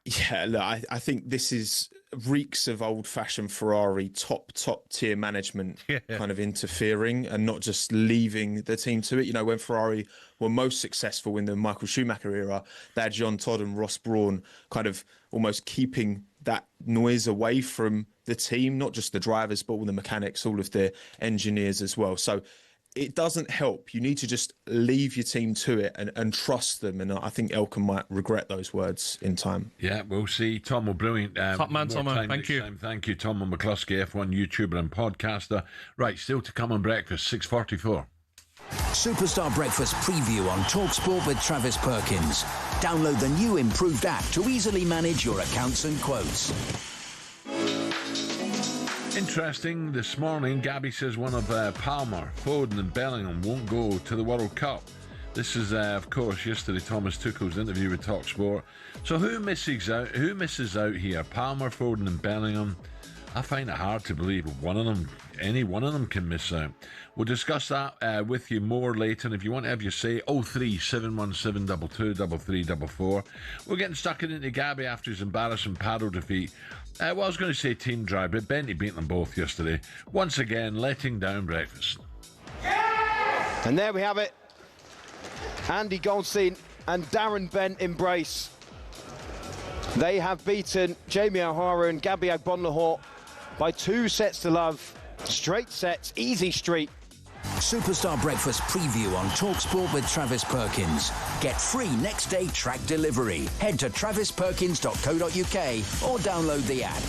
Yeah, look, I think this is reeks of old-fashioned Ferrari, top tier management kind of interfering and not just leaving the team to it. You know, when Ferrari were most successful in the Michael Schumacher era, they had John Todd and Ross Brawn kind of almost keeping that noise away from the team, not just the drivers, but all the mechanics, all of the engineers as well. So it doesn't help. You need to just leave your team to it and trust them. And I think Elkan might regret those words in time. Yeah, we'll see. Tom, brilliant. Top man, Tom. Thank you. Thank you, Tom McCluskey, F1 YouTuber and podcaster. Right, still to come on breakfast, 6:44. Superstar Breakfast preview on talkSPORT with Travis Perkins. Download the new improved app to easily manage your accounts and quotes. Interesting, this morning, Gabby says one of Palmer, Foden and Bellingham won't go to the World Cup. This is, of course, yesterday Thomas Tuchel's interview with talkSPORT. So who misses out here? Palmer, Foden and Bellingham? I find it hard to believe any one of them can miss out. We'll discuss that with you more later. And if you want to have your say, 03717 223344. We're getting stuck into Gabby after his embarrassing paddle defeat. Well, I was going to say team dry, but Benty beat them both yesterday. Once again, letting down breakfast. And there we have it. Andy Goldstein and Darren Bent embrace. They have beaten Jamie O'Hara and Gabby Agbonlahor by 2 sets to love. Straight sets, easy street. Superstar Breakfast preview on talkSPORT with Travis Perkins. Get free next day track delivery. Head to travisperkins.co.uk or download the app.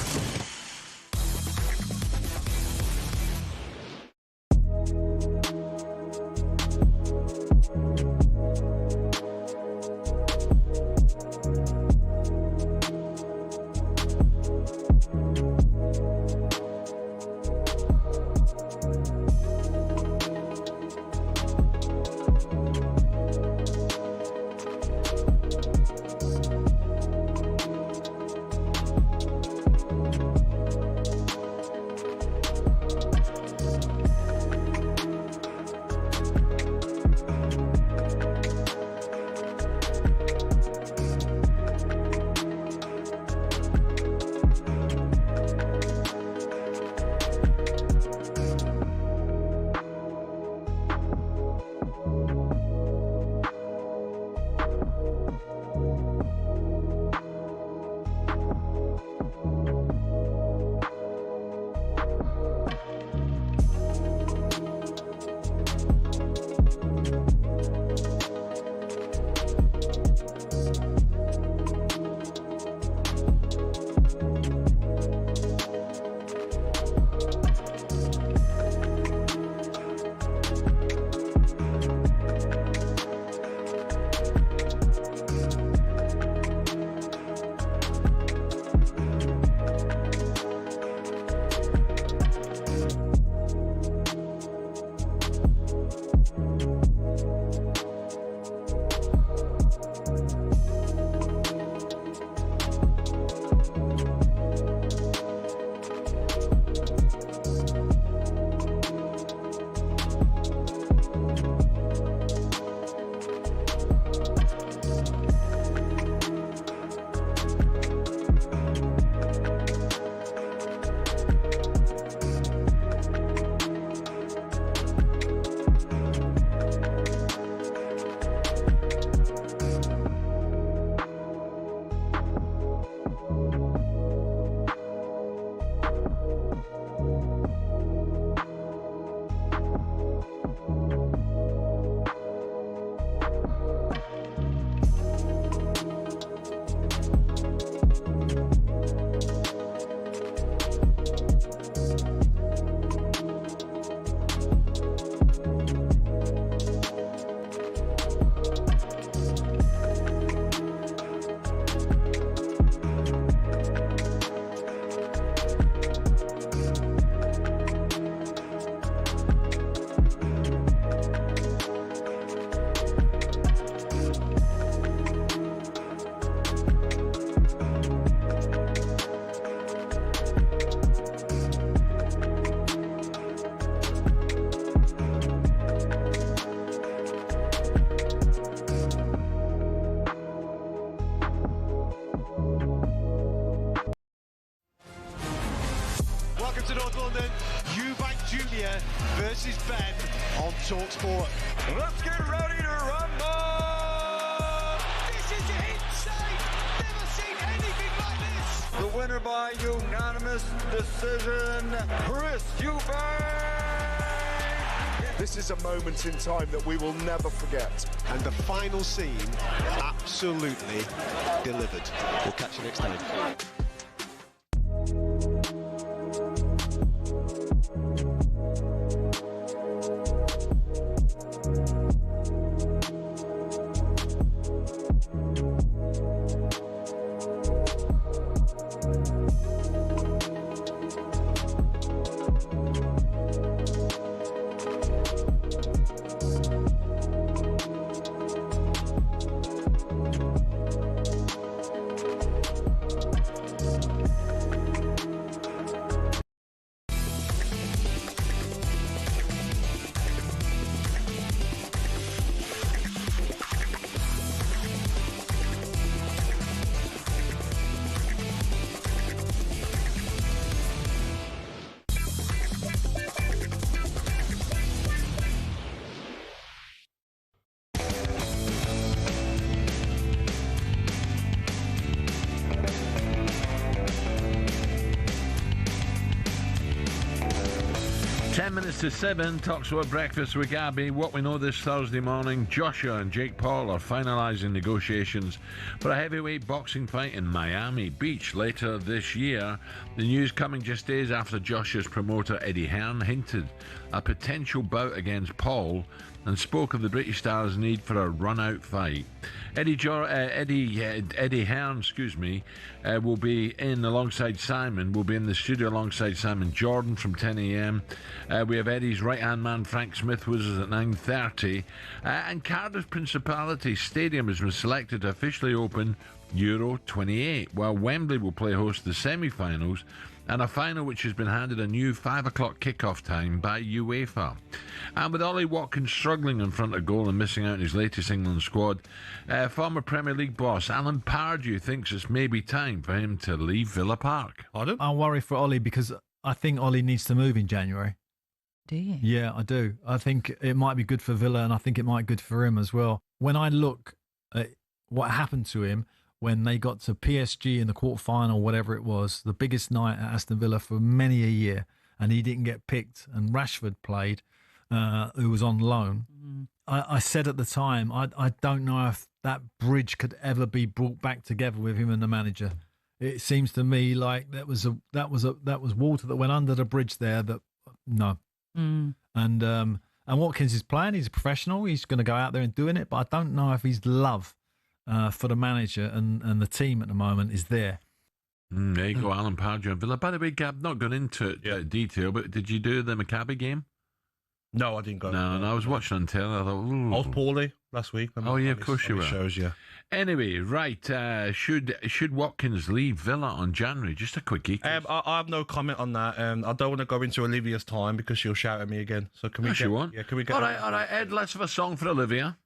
This is Ben on talkSPORT. Let's get ready to rumble! This is insane! Never seen anything like this! The winner by unanimous decision, Chris Eubank! This is a moment in time that we will never forget. And the final scene absolutely delivered. We'll catch you next time. 10 minutes to 7, talkSPORT Breakfast with Gabby. What we know this Thursday morning, Joshua and Jake Paul are finalising negotiations for a heavyweight boxing fight in Miami Beach later this year. The news coming just days after Joshua's promoter Eddie Hearn hinted a potential bout against Paul and spoke of the British star's need for a run-out fight. Eddie Hearn, will be in alongside Simon. Will be in the studio alongside Simon Jordan from 10 a.m. We have Eddie's right-hand man Frank Smith with us at 9:30. And Cardiff Principality Stadium has been selected to officially open Euro 28, while Wembley will play host to the semi-finals and a final which has been handed a new 5 o'clock kick-off time by UEFA. And with Ollie Watkins struggling in front of goal and missing out in his latest England squad, former Premier League boss Alan Pardew thinks it's maybe time for him to leave Villa Park. I worry for Ollie because I think Ollie needs to move in January. Do you? Yeah, I do. I think it might be good for Villa and I think it might be good for him as well. When I look at what happened to him when they got to PSG in the quarterfinal, whatever it was, the biggest night at Aston Villa for many a year, and he didn't get picked, and Rashford played, who was on loan. I said at the time, I don't know if that bridge could ever be brought back together with him and the manager. It seems to me like that was water that went under the bridge there. And Watkins is playing. He's a professional. He's going to go out there and doing it. But I don't know if his love for the manager and the team at the moment is there. There you go, Alan Pardew and Villa. By the way, Gab, not going into detail, but did you do the Maccabi game? No, I didn't go. No, I was watching on telly. I thought, ooh. I was poorly last week. Oh, yeah, of course you were. Shows, yeah. Anyway, right, should Watkins leave Villa on January? Just a quickie. I have no comment on that. I don't want to go into Olivia's time because she'll shout at me again. So can we she won't. Yeah, can we get... All right, Ed, let's have a song for Olivia.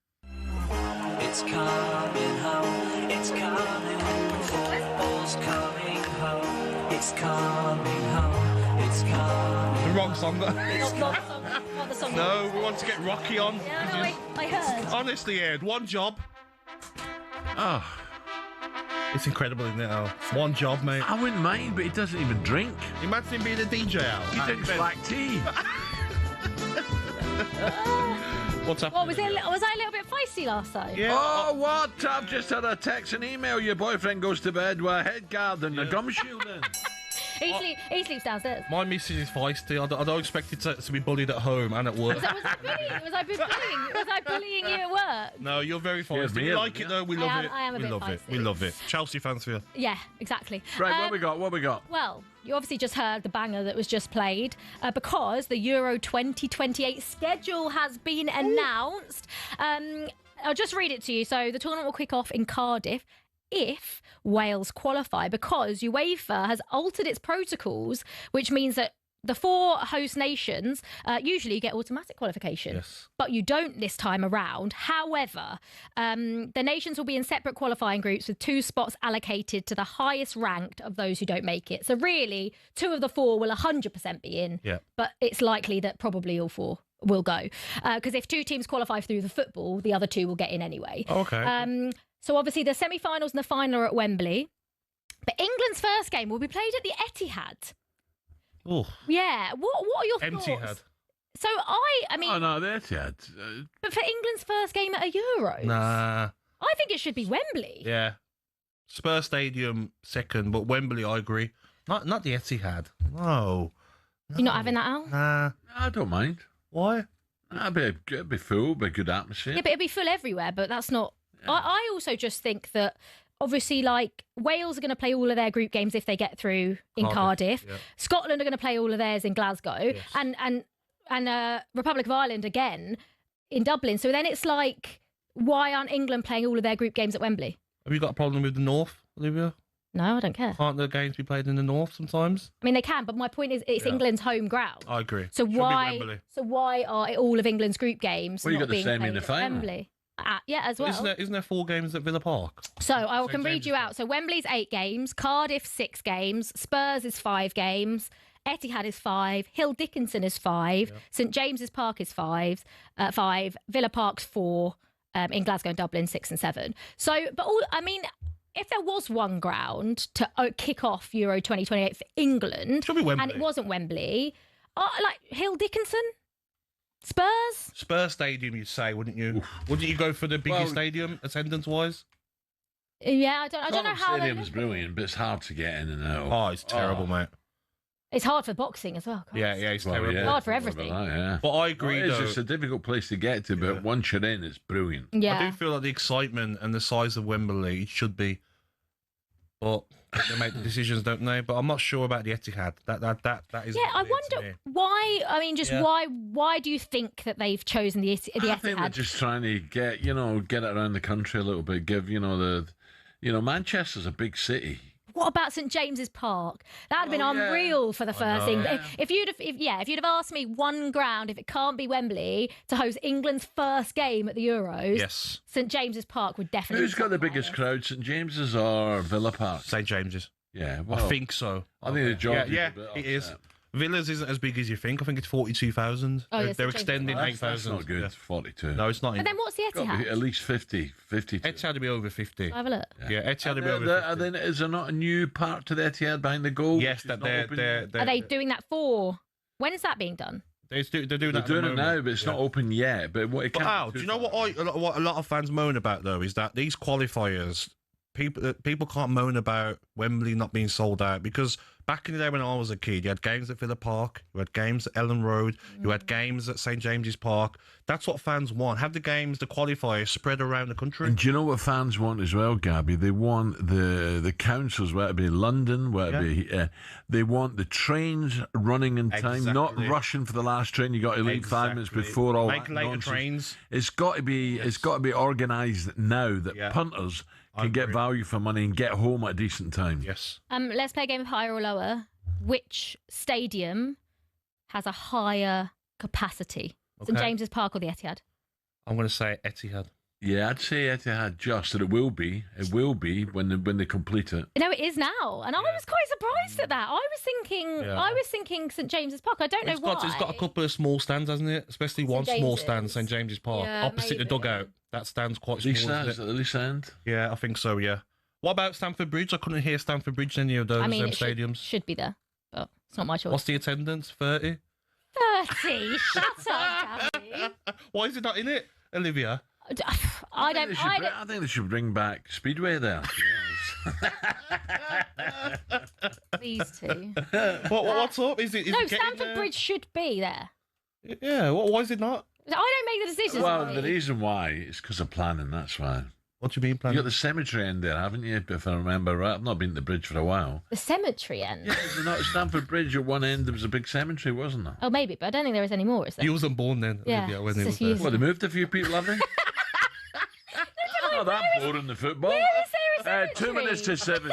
It's coming home, it's coming home, football's coming home, it's coming home, it's coming. The wrong song, though. Not the song. No, we want to get Rocky on. Yeah, no, I heard. Honestly, Ed, one job. Oh. It's incredible, isn't it, Al? One job, mate. I wouldn't mind, but he doesn't even drink. Imagine him being a DJ, Al. He drinks black tea. What's happening? Was I a little bit feisty last night? Yeah. Oh, what? I've just had a text and email. Your boyfriend goes to bed with a head guard and a gum shield in. He sleeps downstairs. My missus is feisty. I don't expect it to be bullied at home and at work. Was I bullying you at work? No, you're very feisty. We like it, though. We love it. I am a bit feisty. We love it. Chelsea fans for you. Yeah, exactly. Right, what we got? Well, you obviously just heard the banger that was just played because the Euro 2028 schedule has been announced. I'll just read it to you. So the tournament will kick off in Cardiff if Wales qualify, because UEFA has altered its protocols, which means that the 4 host nations usually get automatic qualification. Yes. But you don't this time around. However, the nations will be in separate qualifying groups with 2 spots allocated to the highest ranked of those who don't make it. So really, 2 of the 4 will 100% be in. Yeah. But it's likely that probably all 4 will go. Because if 2 teams qualify through the football, the other 2 will get in anyway. Okay. So obviously the semi-finals and the final are at Wembley. But England's first game will be played at the Etihad. Oh. Yeah. What are your thoughts? Etihad. So I mean... Oh, no, the Etihad. But for England's first game at a Euros? Nah. I think it should be Wembley. Yeah. Spurs Stadium second, but Wembley, I agree. Not the Etihad. No. You're not having that, Al? Nah. I don't mind. Why? It'd be full, be a good atmosphere. Yeah, but it'll be full everywhere, but that's not... Yeah. I also just think that, obviously, like, Wales are going to play all of their group games if they get through in Cardiff. Yeah. Scotland are going to play all of theirs in Glasgow. Yes. And Republic of Ireland, again, in Dublin. So then it's like, why aren't England playing all of their group games at Wembley? Have you got a problem with the North, Olivia? No, I don't care. Can't the games be played in the North sometimes? I mean, they can, but my point is it's England's home ground. I agree. So why are all of England's group games well, not being played in the at final. Wembley? Yeah, as well. Isn't there 4 games at Villa Park? So I can read you out. So Wembley's 8 games, Cardiff 6 games, Spurs is 5 games, Etihad is 5, Hill Dickinson is 5, St James's Park is 5, Villa Park's 4, in Glasgow and Dublin 6 and 7. So, but if there was one ground to kick off Euro 2028 for England, and it wasn't Wembley, like Hill Dickinson. Spurs Stadium, you'd say, wouldn't you? Oof. Wouldn't you go for the biggest stadium, attendance-wise? Yeah, I don't know how. Stadium's brilliant, but it's hard to get in and out. Oh, it's terrible, mate. It's hard for boxing as well. Yeah, it's terrible. It's hard for everything. That, But I agree, though. It's a difficult place to get to, but once you're in, it's brilliant. Yeah. I do feel like the excitement and the size of Wembley should be, but they make the decisions, don't they? But I'm not sure about the Etihad. That is. Yeah, I wonder why. I mean, why do you think that they've chosen the Etihad? I think they're just trying to get it around the country a little bit. Give Manchester's a big city. What about St James's Park? That'd have been unreal for the first thing. Yeah. If you'd have asked me one ground, if it can't be Wembley, to host England's first game at the Euros, St James's Park would definitely. Who's got the biggest crowd, St James's or Villa Park? St James's. Yeah, I think so. I think the job. Yeah, it is. Villa's isn't as big as you think. I think it's 42,000. Oh, they're extending 8,000. That's not good. 42. No, it's not. But then what's the Etihad? At least 50. Etihad to be over 50. Have a look. Yeah, Etihad to be over 50. And then is there not a new part to the Etihad behind the goal? Yes, that they're. Are they doing that for? When is that being done? They're doing it now, but it's not open yet. But what? Do you know what a lot of fans moan about though is that these qualifiers, people can't moan about Wembley not being sold out because back in the day when I was a kid, you had games at Villa Park, you had games at Ellen Road, you had games at St James's Park. That's what fans want. Have the games, the qualifiers, spread around the country. And do you know what fans want as well, Gabby? They want the councils, whether it be London, whether it be... they want the trains running in time, not rushing for the last train. You got to leave 5 minutes before all Make that later nonsense. trains. It's got to be organised now that punters can get value for money and get home at a decent time. Yes. Let's play a game of higher or lower. Which stadium has a higher capacity? St James's Park or the Etihad? I'm going to say Etihad. Yeah, I'd say Etihad just, and it will be when they complete it. No, it is now, and I was quite surprised at that. I was thinking St James's Park. I don't know why. It's got a couple of small stands, hasn't it? Especially one small stand, St James's Park, opposite the dugout. That stand's quite small. Is that the Lee Stand? Yeah, I think so. Yeah. What about Stamford Bridge? I couldn't hear Stamford Bridge in any of those stadiums. Should be there, but it's not my choice. What's the attendance? 30. 30. Shut up, Gabby. Why is it not in it, Olivia? I think they should bring back Speedway there. These two. What's up? Is Stamford Bridge should be there. Yeah. Why is it not? I don't make the decisions. Well, the reason why is because of planning. That's why. What do you mean planning? You got the cemetery end there, haven't you? If I remember right, I've not been to the bridge for a while. The cemetery end. Yeah, there's not Stamford Bridge at one end. There was a big cemetery, wasn't there? Oh, maybe, but I don't think there is any more. Is there? You wasn't born then. Yeah. Olivia, when it was there. Well, they moved a few people, have they? Not that boring, the football. Where is there a cemetery? 2 minutes to 7.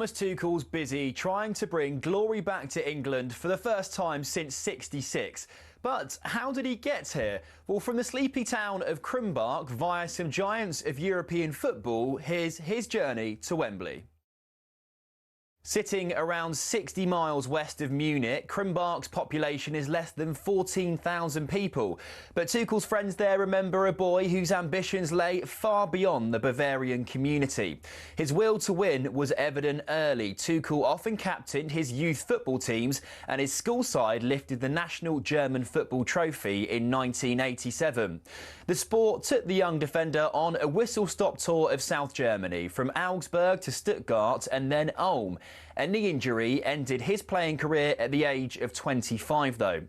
Thomas Tuchel's busy trying to bring glory back to England for the first time since '66. But how did he get here? Well, from the sleepy town of Krumbach via some giants of European football, here's his journey to Wembley. Sitting around 60 miles west of Munich, Krumbach's population is less than 14,000 people. But Tuchel's friends there remember a boy whose ambitions lay far beyond the Bavarian community. His will to win was evident early. Tuchel often captained his youth football teams, and his school side lifted the national German football trophy in 1987. The sport took the young defender on a whistle-stop tour of South Germany, from Augsburg to Stuttgart and then Ulm. A knee injury ended his playing career at the age of 25, though.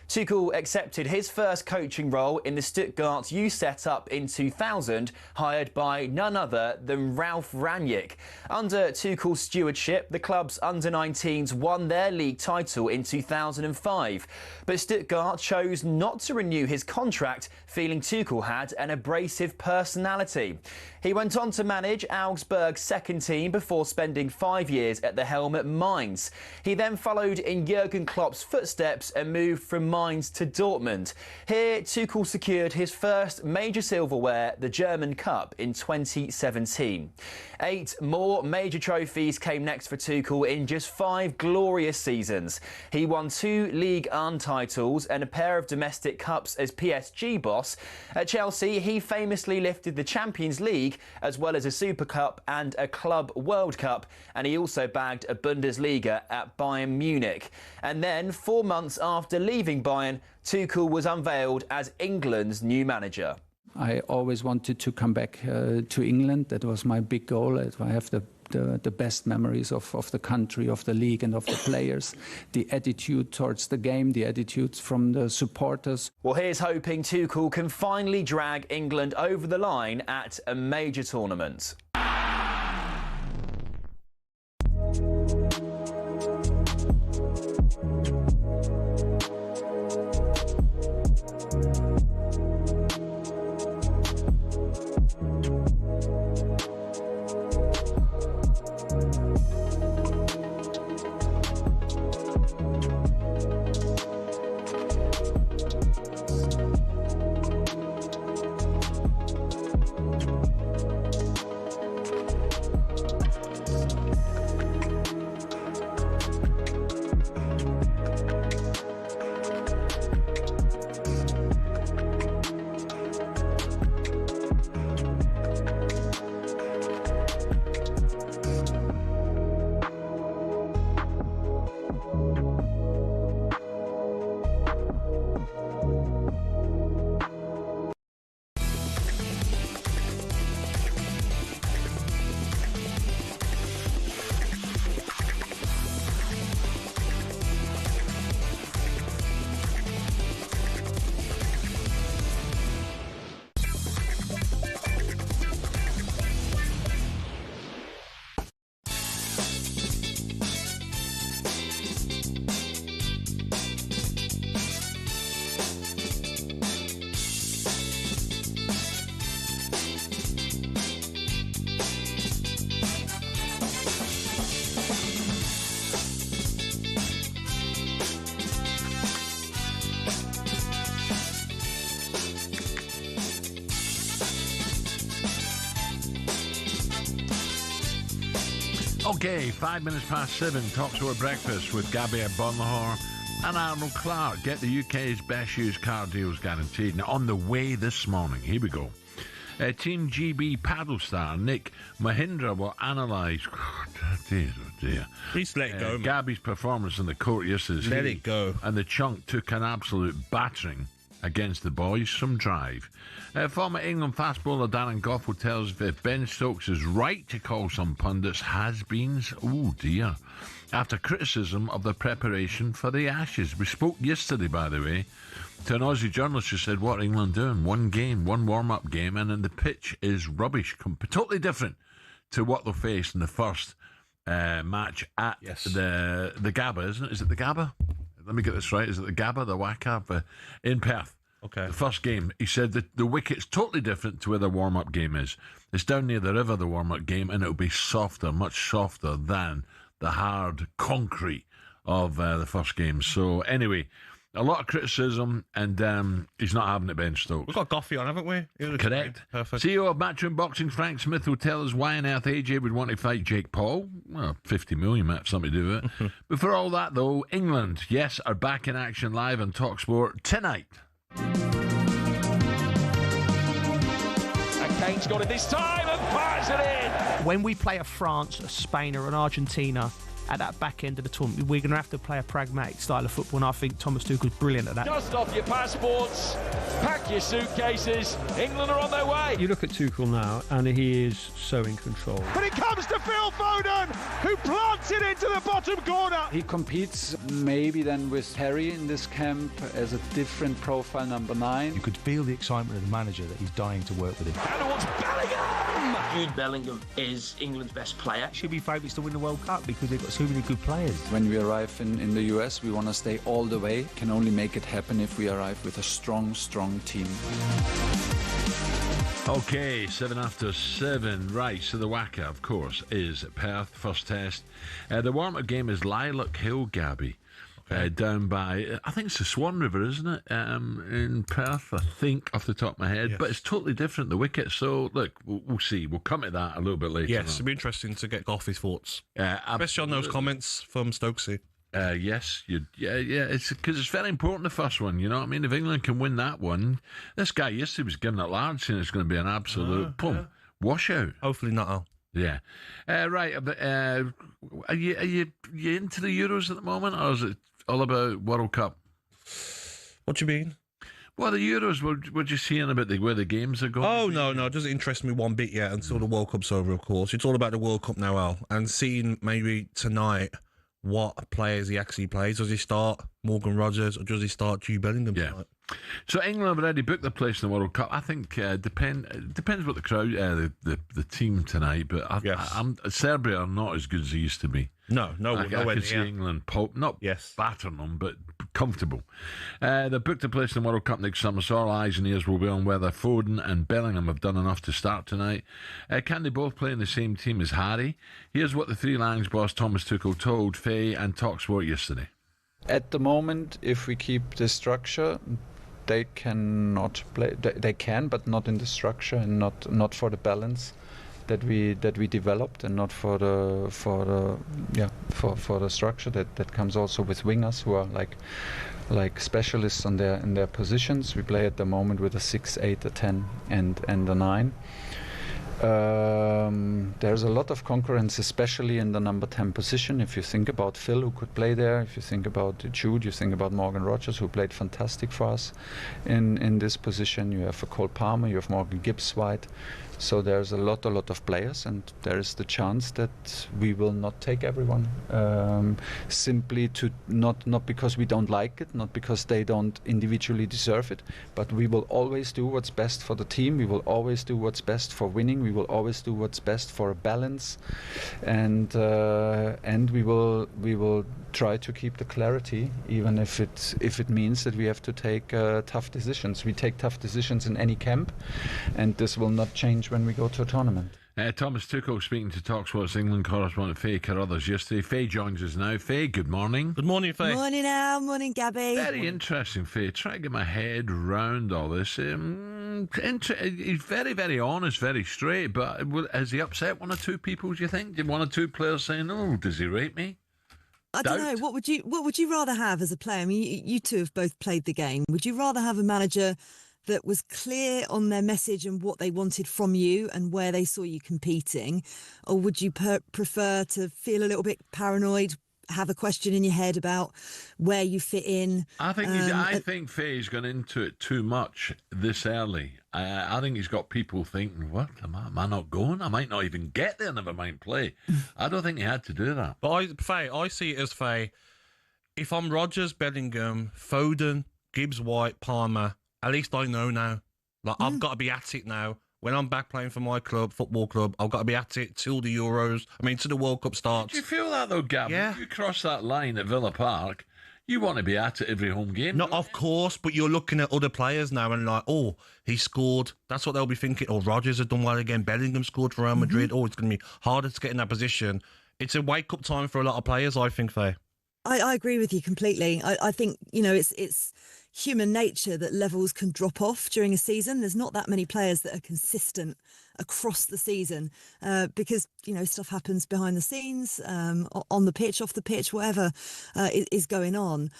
Tuchel accepted his first coaching role in the Stuttgart youth setup in 2000, hired by none other than Ralf Rangnick. Under Tuchel's stewardship, the club's under-19s won their league title in 2005. But Stuttgart chose not to renew his contract, feeling Tuchel had an abrasive personality. He went on to manage Augsburg's second team before spending 5 years at the helm at Mainz. He then followed in Jurgen Klopp's footsteps and moved from Mainz to Dortmund. Here, Tuchel secured his first major silverware, the German Cup, in 2017. 8 more major trophies came next for Tuchel in just 5 glorious seasons. He won 2 Ligue 1 titles and a pair of domestic cups as PSG boss. At Chelsea, he famously lifted the Champions League as well as a Super Cup and a Club World Cup, and he also bagged a Bundesliga at Bayern Munich. And then, 4 months after leaving Bayern, Tuchel was unveiled as England's new manager. I always wanted to come back to England. That was my big goal. I have the best memories of the country, of the league and of the players, the attitude towards the game, the attitudes from the supporters. Well, here's hoping Tuchel can finally drag England over the line at a major tournament. Okay, 5 minutes past 7, talkSPORT Breakfast with Gabby Agbonlahor and Arnold Clark. Get the UK's best used car deals guaranteed. Now, on the way this morning, here we go. Team GB paddle star Nick Mahindra will analyse... Oh dear. Please let it go, man. Gabby's performance on the court yesterday. Let it go. And the chunk took an absolute battering against the boys. Some drive. Former England fast bowler Darren Goffy tells us if Ben Stokes is right to call some pundits has-beens, oh dear, after criticism of the preparation for the Ashes. We spoke yesterday, by the way, to an Aussie journalist who said, what are England doing? One game, one warm-up game, and then the pitch is rubbish. Totally different to what they'll face in the first match at the Gabba, isn't it? Is it the Gabba? Let me get this right. Is it the Gabba, the Waka in Perth? The first game, he said that the wicket's totally different to where the warm-up game is. It's down near the river, the warm-up game, and it'll be softer, much softer than the hard concrete of the first game. So anyway, a lot of criticism, and he's not having it, Ben Stokes. We've got Goffy on, haven't we? Correct. Perfect. CEO of Matchroom Boxing, Frank Smith, will tell us why on earth AJ would want to fight Jake Paul. Well, 50 million might have something to do with it. Before all that, though, England, yes, are back in action live on talkSPORT tonight. And Kane's got it this time and fires it in. When we play a France, a Spain or an Argentina at that back end of the tournament, we're going to have to play a pragmatic style of football, and I think Thomas Tuchel's brilliant at that. Dust off your passports, pack your suitcases. England are on their way. You look at Tuchel now, and he is so in control. But it comes to Phil Foden, who plants it into the bottom corner. He competes maybe then with Harry in this camp as a different profile, number 9. You could feel the excitement of the manager that he's dying to work with him. And towards Bellingham. Jude Bellingham is England's best player. Should be favourites to win the World Cup because they've got so many good players. When we arrive in the US, we want to stay all the way. Can only make it happen if we arrive with a strong, strong team. Okay, 7 after 7. Right, so the whacker, of course, is Perth, first test. The warm-up game is Lilac Hill, Gabby. Down by, I think it's the Swan River, isn't it? In Perth, I think, off the top of my head. Yes. But it's totally different, the wicket. So, look, we'll see. We'll come to that a little bit later. Yes, it'll be interesting to get Goffy's thoughts. Especially on those comments from Stokesy. Yes, it's because it's very important, the first one, you know what I mean? If England can win that one, this guy yesterday was giving it large, saying it's going to be an absolute washout. Hopefully not, Al. Yeah. Right, are you into the Euros at the moment, or is it all about World Cup? What do you mean? Well, the Euros, what you seeing about where the games are going? Oh, no, it doesn't interest me one bit yet until the World Cup's over, of course. It's all about the World Cup now, Al. And seeing maybe tonight what players he actually plays. Does he start Morgan Rogers or does he start Jude Bellingham tonight? So England have already booked their place in the World Cup. I think depends what the crowd, the team tonight. But Serbia are not as good as they used to be. No, I could see England not battering them, but comfortable. They booked a place in the World Cup next summer, so all eyes and ears will be on whether Foden and Bellingham have done enough to start tonight. Can they both play in the same team as Harry? Here's what the Three Lions boss Thomas Tuchel told Faye and talkSPORT yesterday. At the moment, if we keep the structure, they cannot play. They can, but not in the structure and not for the balance that we developed, and not for the structure that comes also with wingers who are like specialists in their positions. We play at the moment with a 6, 8, a 10, and a 9. There's a lot of concurrence, especially in the number 10 position. If you think about Phil, who could play there, if you think about Jude, you think about Morgan Rogers, who played fantastic for us in this position. You have Cole Palmer, you have Morgan Gibbs-White. So there's a lot of players, and there is the chance that we will not take everyone, simply to not because we don't like it, not because they don't individually deserve it, but we will always do what's best for the team. We will always do what's best for winning. We will always do what's best for a balance, and we will try to keep the clarity, even if it means that we have to take tough decisions. We take tough decisions in any camp, and this will not change when we go to a tournament. Thomas Tuchel speaking to talkSPORT's England correspondent Faye Carruthers yesterday. Faye joins us now. Faye, good morning. Good morning, Faye. Morning, Al. Morning, Gabby. Very interesting, Faye. Try to get my head round all this. He's very, very honest, very straight, but has he upset one or two people, do you think? Did one or two players saying, oh, does he rate me? I don't know. What would you rather have as a player? I mean, you two have both played the game. Would you rather have a manager that was clear on their message and what they wanted from you and where they saw you competing, or would you prefer to feel a little bit paranoid, have a question in your head about where you fit in? I think Faye's gone into it too much this early. I think he's got people thinking, what, am I not going? I might not even get there, never mind play. I don't think he had to do that. But I see it as, Faye, if I'm Rogers, Bellingham, Foden, Gibbs-White, Palmer, at least I know now. I've got to be at it now. When I'm back playing for my club, football club, I've got to be at it till the Euros. I mean, till the World Cup starts. Do you feel that, though, Gab? Yeah. If you cross that line at Villa Park, You want to be at it every home game. Not of course, but you're looking at other players now and like, oh, he scored. That's what they'll be thinking. Oh, Rodgers has done well again. Bellingham scored for Real Madrid. Oh, it's going to be harder to get in that position. It's a wake-up time for a lot of players, I think, Faye. I agree with you completely. I think, it's human nature that levels can drop off during a season. There's not that many players that are consistent across the season because, stuff happens behind the scenes, on the pitch, off the pitch, whatever is going on.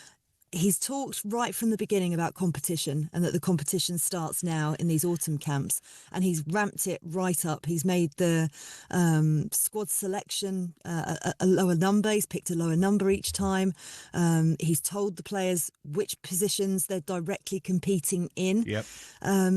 He's talked right from the beginning about competition and that the competition starts now in these autumn camps, and he's ramped it right up. He's made the squad selection a lower number. He's picked a lower number each time. He's told the players which positions they're directly competing in,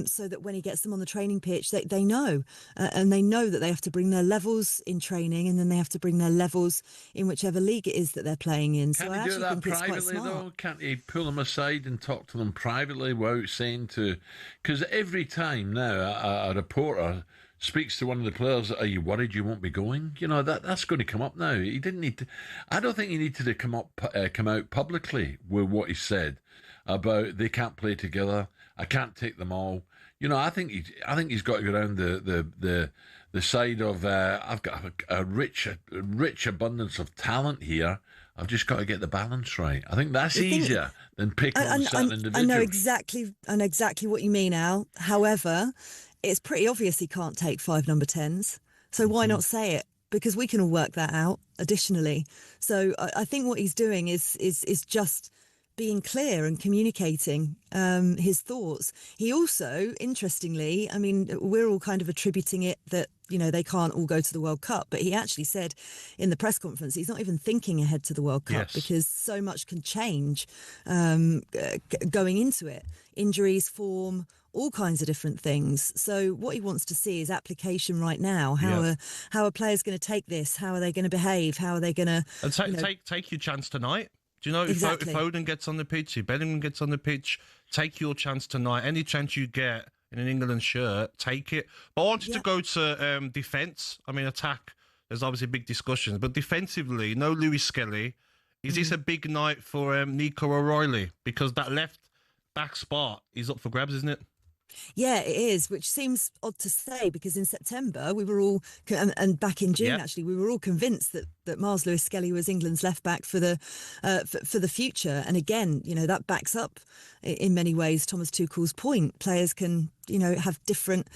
so that when he gets them on the training pitch, they know. And they know that they have to bring their levels in training, and then they have to bring their levels in whichever league it is that they're playing in. Can he do that privately, though? Can't he pull them aside and talk to them privately without saying to... Because every time now a reporter speaks to one of the players, are you worried you won't be going? That's going to come up now. He didn't need to... I don't think he needed to come out publicly with what he said about they can't play together, I can't take them all. I think he's got to go down the side of I've got a rich abundance of talent here. I've just got to get the balance right. I think that's easier than pick on certain individuals. I know exactly what you mean, Al. However, it's pretty obvious he can't take 5 number 10s. So why not say it? Because we can all work that out additionally. So I think what he's doing is just being clear and communicating his thoughts. He also, interestingly, we're all kind of attributing it that, they can't all go to the World Cup, but he actually said in the press conference he's not even thinking ahead to the World Cup because so much can change going into it. Injuries, form, all kinds of different things. So what he wants to see is application right now. How are players going to take this? How are they going to behave? How are they going to... And take your chance tonight. Do you know, if Foden gets on the pitch, if Bellingham gets on the pitch, take your chance tonight. Any chance you get in an England shirt, take it. But I wanted to go to defence. Attack, there's obviously big discussions. But defensively, no Lewis Skelly. Is this a big night for Nico O'Reilly? Because that left back spot is up for grabs, isn't it? Yeah, it is, which seems odd to say because in September we were all, and back in June actually, we were all convinced that Miles Lewis Skelly was England's left back for the future. And again, that backs up in many ways Thomas Tuchel's point. Players can have different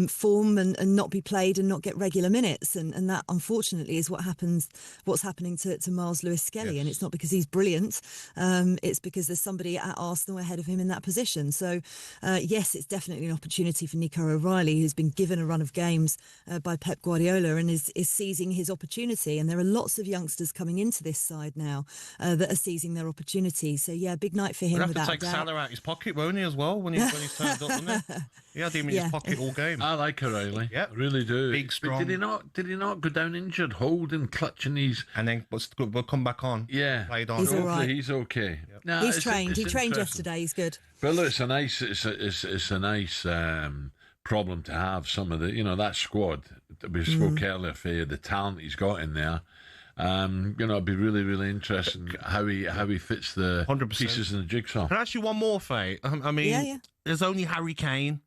form and not be played and not get regular minutes, and that unfortunately is what's happening to Miles Lewis Skelly. And it's not because he's brilliant, it's because there's somebody at Arsenal ahead of him in that position. So yes, it's definitely an opportunity for Nico O'Reilly, who's been given a run of games by Pep Guardiola and is seizing his opportunity. And there are lots of youngsters coming into this side now that are seizing their opportunity. So yeah, big night for him. We'll have to take Salah out his pocket, won't he, as well, when he's turned up, won't he? He had him in his pocket all game. I like O'Reilly. I really do. Big, strong. But did he not go down injured, holding, clutching his... And then we'll come back on. Yeah. Played on. He's all right. He's okay. Yep. No, he's trained. He trained yesterday. He's good. But look, it's a nice problem to have. Some of the, that squad that we spoke earlier, for the talent he's got in there. It'd be really, really interesting how he fits the 100%. Pieces in the jigsaw. Can I ask you one more, Faye? There's only Harry Kane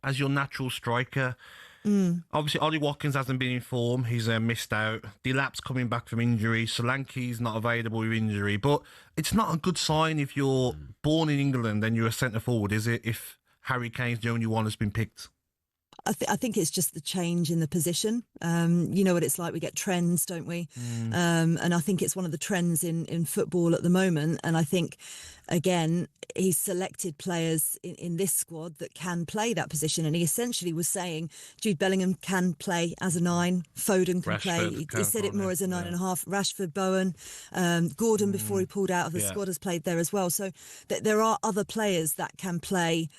as your natural striker. Obviously, Ollie Watkins hasn't been in form. He's missed out. Delap's coming back from injury. Solanke's not available with injury. But it's not a good sign if you're born in England and you're a centre forward, is it? If Harry Kane's the only one that's been picked. I think it's just the change in the position. You know what it's like. We get trends, don't we? And I think it's one of the trends in football at the moment. And I think, again, he's selected players in this squad that can play that position. And he essentially was saying Jude Bellingham can play as a 9, Foden can play. He said it more as a 9.5. Rashford, Bowen, Gordon before he pulled out of the squad has played there as well. So there are other players that can play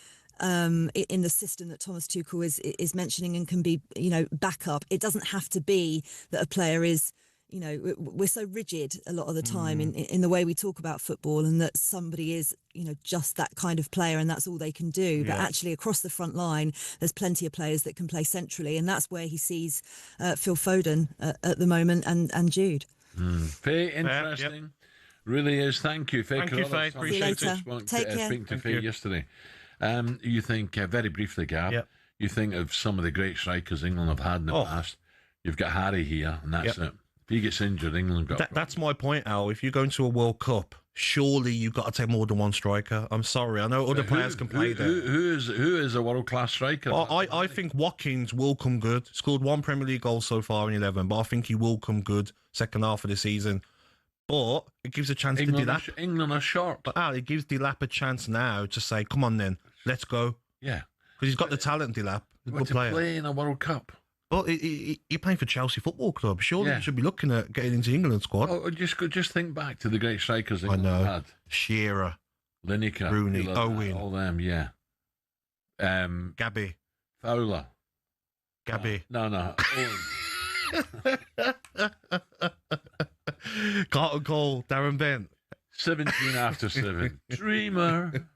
in the system that Thomas Tuchel is mentioning and can be, backup. It doesn't have to be that a player is, we're so rigid a lot of the time in the way we talk about football, and that somebody is, just that kind of player and that's all they can do. But actually across the front line, there's plenty of players that can play centrally, and that's where he sees Phil Foden at the moment and Jude. Very interesting. Really is. Thank you, Faye. Thank you, Faye. Appreciate it. Take care. Speaking to Faye yesterday. You think, very briefly, Gab, you think of some of the great strikers England have had in the past. You've got Harry here, and that's it. If he gets injured, England got... That's my point, Al. If you go into a World Cup, surely you've got to take more than one striker. I'm sorry. I know other players can play there. Who is a world-class striker? I think Watkins will come good. Scored 1 Premier League goal so far in 11, but I think he will come good second half of the season. But it gives a chance to Delap. England are short. But Al, it gives Delap a chance now to say, come on then, let's go. Yeah. Because he's got the talent, Delap. He's a good player. Play in a World Cup. Well, you're playing for Chelsea Football Club. Surely you should be looking at getting into England squad. Oh, just think back to the great strikers England had. Shearer, Lineker, Rooney, Owen, all them, yeah. Gabby, Fowler, Gabby. No. Carlton Cole, Darren Bent. 17 after 7. Dreamer.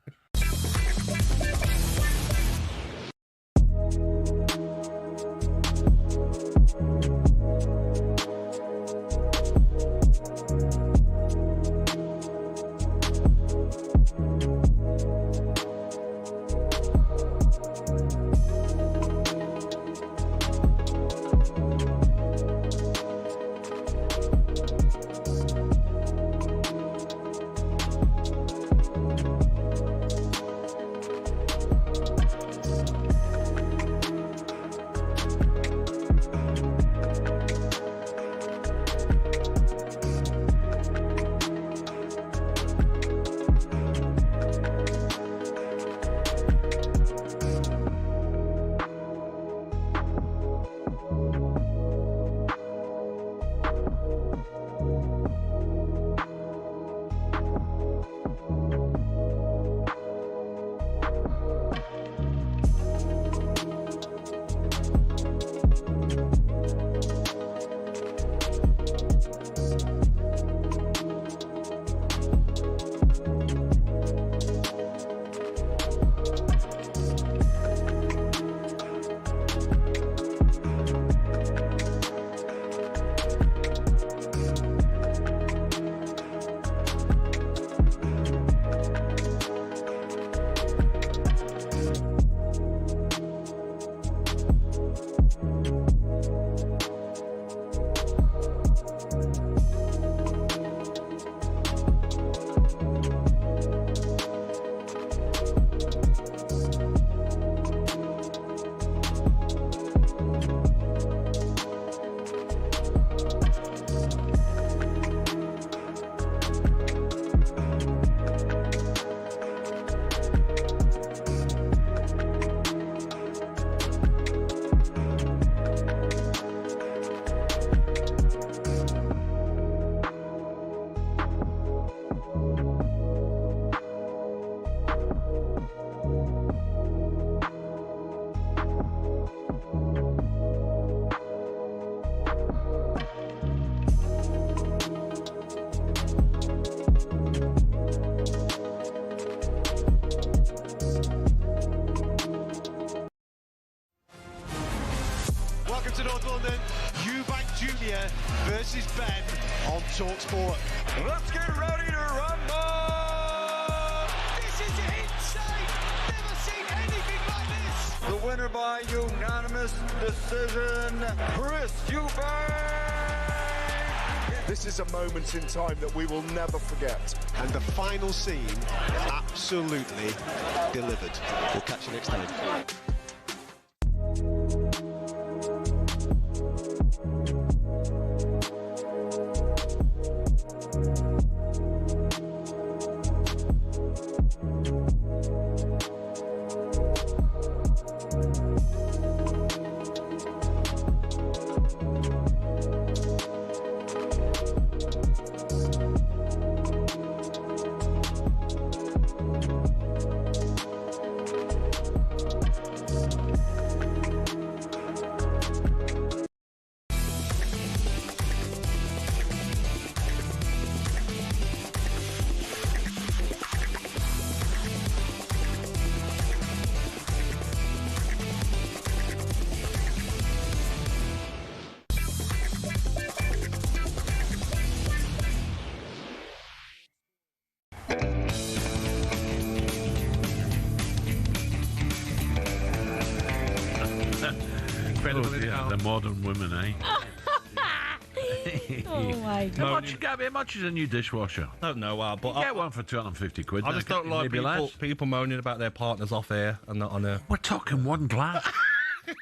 to North London, Eubank Jr. versus Ben on talkSPORT. Let's get ready to rumble! This is insane! Never seen anything like this! The winner by unanimous decision, Chris Eubank! This is a moment in time that we will never forget. And the final scene absolutely delivered. We'll catch you next time. incredible. The modern woman, eh? Oh my God. How much is a new dishwasher? I don't know, but you get one for 250 quid. I just don't like people moaning about their partners off air and not on air. We're talking one glass.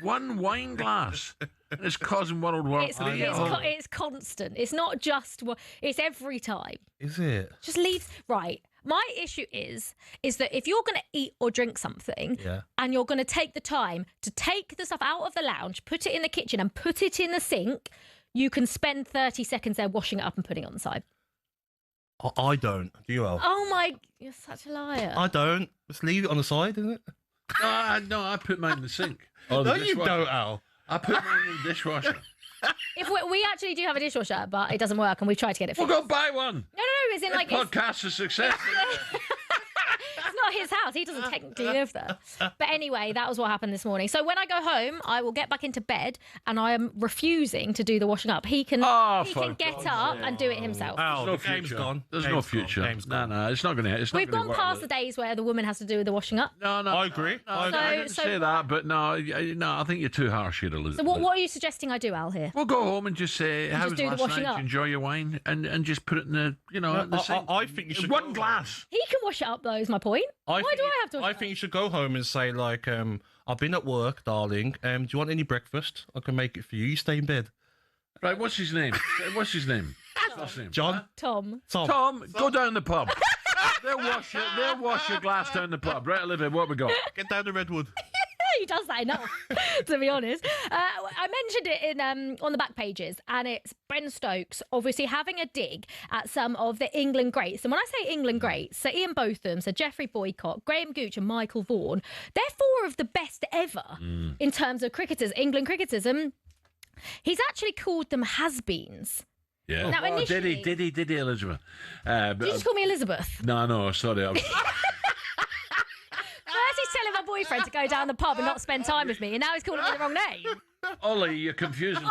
One wine glass. It's causing world war. It's constant. It's not just. It's every time. Is it? Just leaves. Right. My issue is that if you're going to eat or drink something, and you're going to take the time to take the stuff out of the lounge, put it in the kitchen, and put it in the sink, you can spend 30 seconds there washing it up and putting it on the side. I don't. Do you, Al? Oh my! You're such a liar. I don't. Just leave it on the side, isn't it? No, I put mine in the sink. No, you don't, Al. I put mine in the dishwasher. If we actually do have a dishwasher, but it doesn't work, and we've tried to get it fixed. We'll go buy one. No, as in this like podcast is success. It's not his house. He doesn't technically live there. But anyway, that was what happened this morning. So when I go home, I will get back into bed, and I am refusing to do the washing up. He can get up and do it himself. Oh, the game's gone. There's no future. No, it's not going to. We've gone past the days where the woman has to do the washing up. No, I agree. I didn't say that, but no, I think you're too harsh here, Elizabeth. So what are you suggesting I do, Al, here? We'll go home and just say, how was do the last washing night? up? Enjoy your wine and just put it in the, in the sink. I think you should one glass. He can wash it up, though, is my point. Why do I have to wash I think you should go home and say, like, I've been at work, darling. Do you want any breakfast? I can make it for you. You stay in bed. Right, what's his name? What's his name? Last name? John? Tom, go down the pub. They'll wash your glass down the pub. Right, Olivia, what we got? Get down to Redwood. He does that enough, to be honest. I mentioned it in on the back pages, and it's Ben Stokes obviously having a dig at some of the England greats. And when I say England greats, so Ian Botham, so Geoffrey Boycott, Graham Guch and Michael Vaughan, they're four of the best ever in terms of England cricketers. He's actually called them has-beens. Yeah. Now, initially, did he, Elizabeth? Did you just call me Elizabeth? No, sorry. First he's telling my boyfriend to go down the pub and not spend time with me, and now he's calling me the wrong name. Ollie, you're confusing me.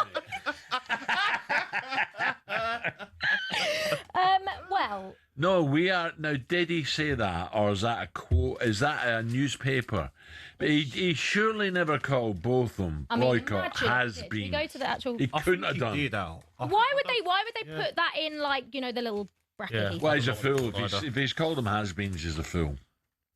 Well... No, we are... Now, did he say that, or is that a quote? Is that a newspaper? But he surely never called Botham Boycott has-been. You go to the actual... He couldn't have done. Why would they put that in, like, the little bracket? Yeah. Well, he's a fool. If he's called them has-beens, he's a fool.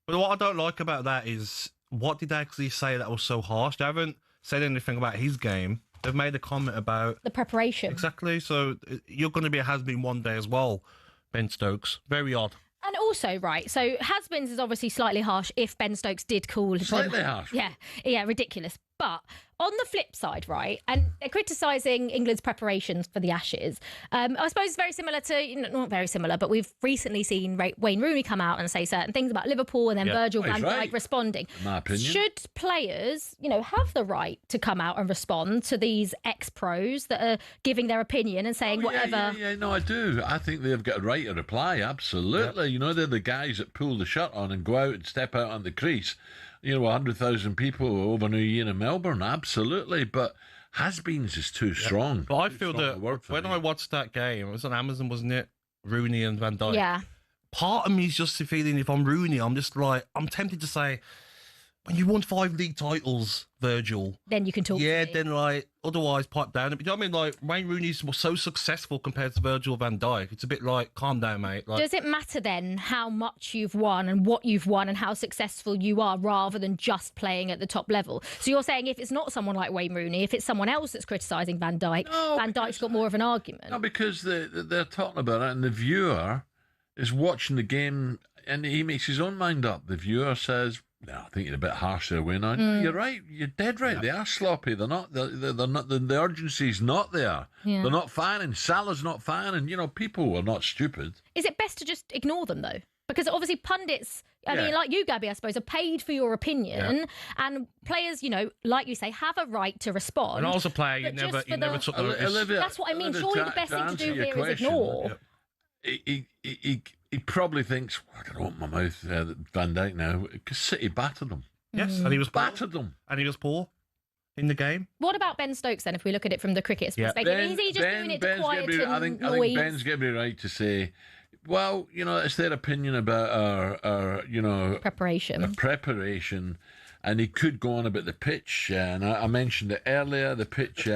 But what I don't like about that is, what did they actually say that was so harsh? They haven't said anything about his game. They've made a comment about... the preparation. Exactly. So you're going to be a has-been one day as well, Ben Stokes. Very odd. And also, right, so has-beens is obviously slightly harsh if Ben Stokes did call... Slightly harsh? Yeah, ridiculous. But on the flip side, right, and they're criticising England's preparations for the Ashes. I suppose it's very similar to, not very similar, but we've recently seen Wayne Rooney come out and say certain things about Liverpool, and then Virgil van Dijk responding. In my opinion. Should players, have the right to come out and respond to these ex-pros that are giving their opinion and saying whatever? Yeah, no, I do. I think they've got a right to reply, absolutely. Yep. They're the guys that pull the shirt on and go out and step out on the crease. 100,000 people over New Year in Melbourne, absolutely. But has-beens is too strong. But I feel that when I watched that game, it was on Amazon, wasn't it? Rooney and Van Dijk. Yeah. Part of me is just feeling, if I'm Rooney, I'm just like, I'm tempted to say, when you won 5 league titles, Virgil. Then you can talk. Yeah, then otherwise pipe down. You know what I mean? Like, Wayne Rooney's was so successful compared to Virgil van Dijk. It's a bit like, calm down, mate. Does it matter then how much you've won and what you've won and how successful you are, rather than just playing at the top level? So you're saying if it's not someone like Wayne Rooney, if it's someone else that's criticising Van Dijk, Van Dijk's got more of an argument? No, because they're talking about it, and the viewer is watching the game, and he makes his own mind up. The viewer says, "No, I think you're a bit harsh there, Wayne." You're right. You're dead right. They are sloppy. They're not. They're not. The urgency's not there. Yeah. They're not firing. Salah's not firing. People are not stupid. Is it best to just ignore them though? Because obviously pundits, I mean, like you, Gabby, I suppose, are paid for your opinion, and players, like you say, have a right to respond. And I was a player, you never took the risk. That's what I mean. Surely the best thing to do here is ignore. He probably thinks, I don't open my mouth, Van Dijk now, because City battered them. Yes, and he was battered them. And he was poor in the game. What about Ben Stokes then, if we look at it from the cricket's perspective? Is he just doing it to quieten noise? I think Ben's got to be right to say, well, it's their opinion about our preparation. and he could go on about the pitch. And I mentioned it earlier. The pitch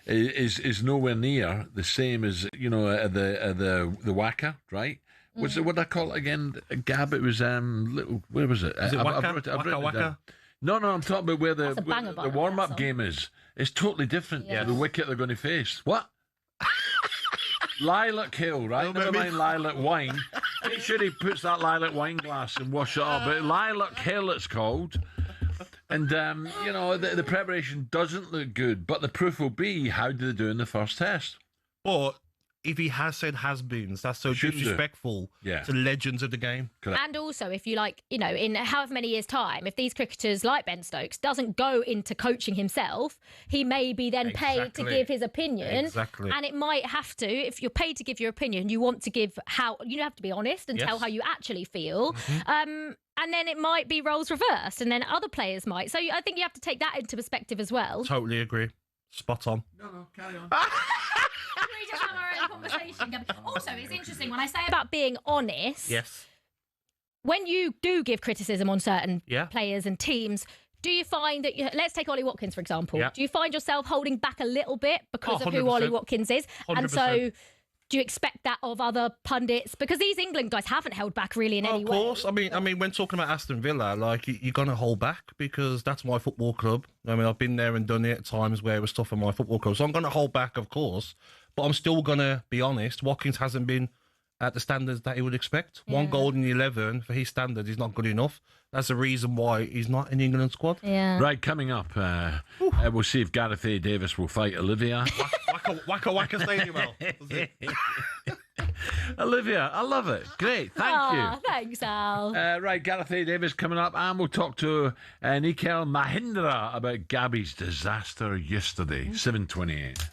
is nowhere near the same as the Waka, right? What's it? What I call it again? Gab. It was little. Where was it? Is it Waka? Waka? No, I'm talking about where the warm-up game is. It's totally different to the wicket they're going to face. What? Lilac Hill, right? Never mind Lilac Wine. Make sure he puts that lilac wine glass and wash it up. But Lilac Hill, it's called. And, the preparation doesn't look good. But the proof will be, how did they do in the first test? But if he has said has-beens, that's so disrespectful to legends of the game. Correct. And also, if you like, in however many years' time, if these cricketers like Ben Stokes doesn't go into coaching himself, he may be then paid to give his opinion. Exactly. And it might have to, if you're paid to give your opinion, you want to give you have to be honest and tell how you actually feel. And then it might be roles reversed, and then other players might. So I think you have to take that into perspective as well. Totally agree. Spot on. No, carry on. We just have our own conversation. Also, it's interesting when I say about being honest. Yes. When you do give criticism on certain Yeah. players and teams, do you find that let's take Ollie Watkins, for example. Yeah. Do you find yourself holding back a little bit because of who 100%. Ollie Watkins is? 100%. And so do you expect that of other pundits? Because these England guys haven't held back really in any way. Of course. I mean, when talking about Aston Villa, like, you're going to hold back because that's my football club. I mean, I've been there and done it at times where it was tough for my football club. So I'm going to hold back, of course. But I'm still going to be honest. Watkins hasn't been at the standards that he would expect. One goal in 11 for his standards is not good enough. That's the reason why he's not in the England squad. Yeah. Right, coming up, we'll see if Gareth A. Davis will fight Olivia. Waka Stadium. Olivia, I love it. Great, thank you. Thanks, Al. Right, Gareth A. Davis coming up, and we'll talk to Nikhil Mahindra about Gabby's disaster yesterday. 7:28.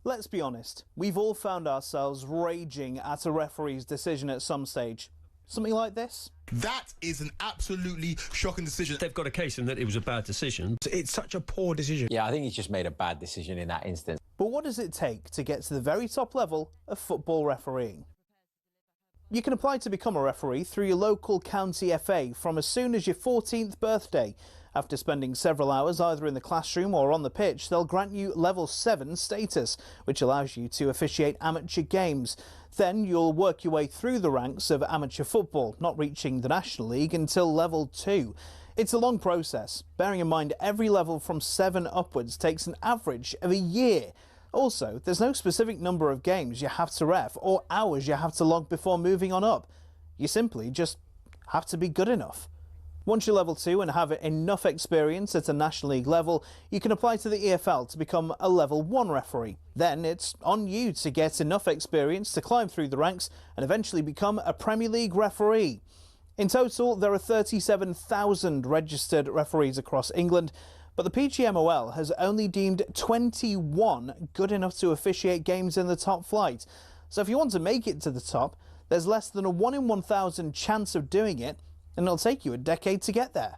Let's be honest, we've all found ourselves raging at a referee's decision at some stage. Something like this? That is an absolutely shocking decision. They've got a case in that it was a bad decision. It's such a poor decision. Yeah, I think he's just made a bad decision in that instance. But what does it take to get to the very top level of football refereeing? You can apply to become a referee through your local county FA from as soon as your 14th birthday. After spending several hours either in the classroom or on the pitch, they'll grant you level 7 status, which allows you to officiate amateur games. Then you'll work your way through the ranks of amateur football, not reaching the National League until level 2. It's a long process, bearing in mind every level from 7 upwards takes an average of a year. Also, there's no specific number of games you have to ref or hours you have to log before moving on up. You simply just have to be good enough. Once you're level 2 and have enough experience at a National League level, you can apply to the EFL to become a level 1 referee. Then it's on you to get enough experience to climb through the ranks and eventually become a Premier League referee. In total, there are 37,000 registered referees across England, but the PGMOL has only deemed 21 good enough to officiate games in the top flight. So if you want to make it to the top, there's less than a 1 in 1,000 chance of doing it, and it'll take you a decade to get there.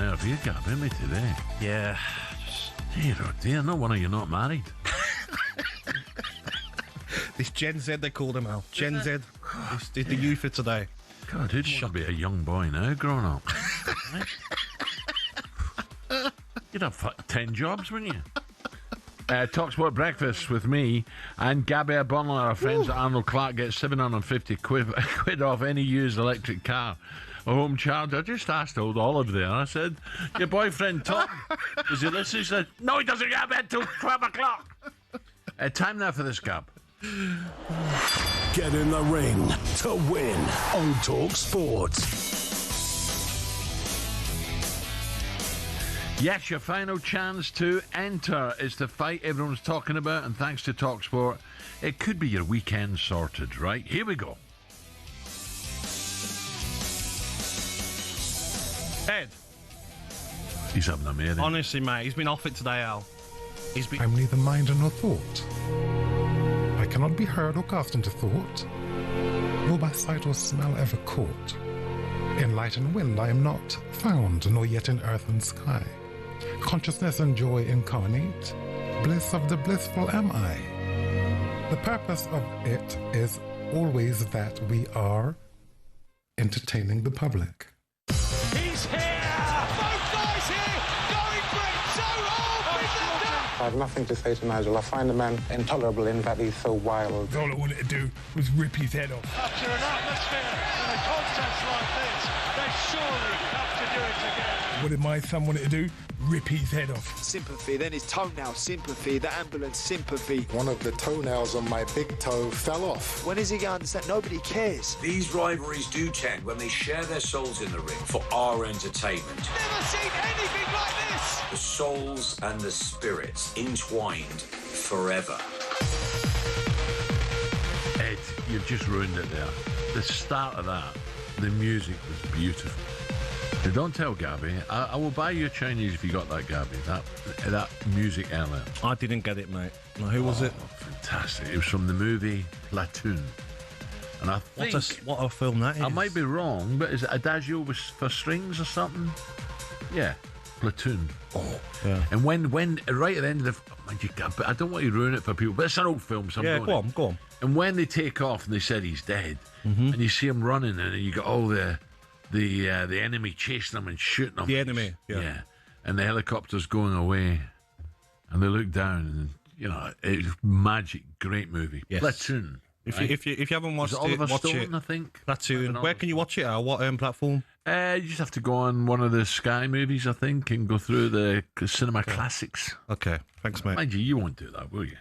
Have you got me today? Yeah. Dear, oh dear, no wonder you're not married. This Gen Z, they called him out. Gen Z. It's the youth of today. God, it should be a young boy now, grown up. You'd have 10 jobs, wouldn't you? talkSPORT Breakfast with me and Gabby Agbonlahor. Our friends at Arnold Clark get 750 quid off any used electric car. A home charge. I just asked old Olive there. I said, your boyfriend Tom, does he listen? He said, no, he doesn't get to bed till 12 o'clock. Time now for this, Gab. Get in the ring to win on talkSPORT. Yes, your final chance to enter is the fight everyone's talking about, and thanks to talkSPORT, it could be your weekend sorted, right? Here we go. Ed. He's having a mare. Honestly, mate, he's been off it today, Al. I'm neither mind nor thought. I cannot be heard or cast into thought, nor by sight or smell ever caught. In light and wind I am not found, nor yet in earth and sky. Consciousness and joy incarnate, bliss of the blissful am I. The purpose of it is always that we are entertaining the public. He's here! Both guys here! Going for it! So hard! I have nothing to say to Nigel. I find the man intolerable in that he's so wild. All I wanted to do was rip his head off. After an atmosphere in a contest like this, they surely have to do it again. What did my son want to do? Rip his head off. Sympathy, then his toenail sympathy, the ambulance sympathy. One of the toenails on my big toe fell off. When is he going to understand? Nobody cares. These rivalries do tend when they share their souls in the ring for our entertainment. Never seen anything like this! The souls and the spirits entwined forever. Ed, you've just ruined it there. The start of that, the music was beautiful. Don't tell Gabby. I will buy you a Chinese if you got that, Gabby. That music element. I didn't get it, mate. Now, who was it? Fantastic. It was from the movie Platoon. And I think... What a film that is. I might be wrong, but is it Adagio for strings or something? Yeah. Platoon. Oh. Yeah. And when right at the end of the... I don't want you to ruin it for people, but it's an old film, so I'm going go on. And when they take off and they said he's dead, and you see him running, and you got all the enemy chasing him and shooting him. The enemy, yeah. And the helicopter's going away, and they look down, and it's magic, great movie. Yes. Platoon. If you haven't watched it, watch Stone, it. I think. Platoon. Where can you watch it? What platform? You just have to go on one of the Sky movies, I think, and go through the cinema classics. Okay, thanks, mate. Mind you won't do that, will you?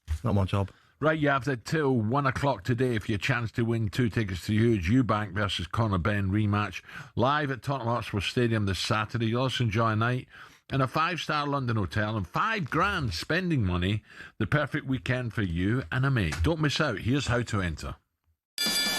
It's not my job. Right, you have that till 1 o'clock today for your chance to win 2 tickets to the huge Eubank versus Ben rematch live at Tottenham Hotspur Stadium this Saturday. You'll also enjoy a night in a 5-star London hotel and $5,000 spending money. The perfect weekend for you and a mate. Don't miss out. Here's how to enter.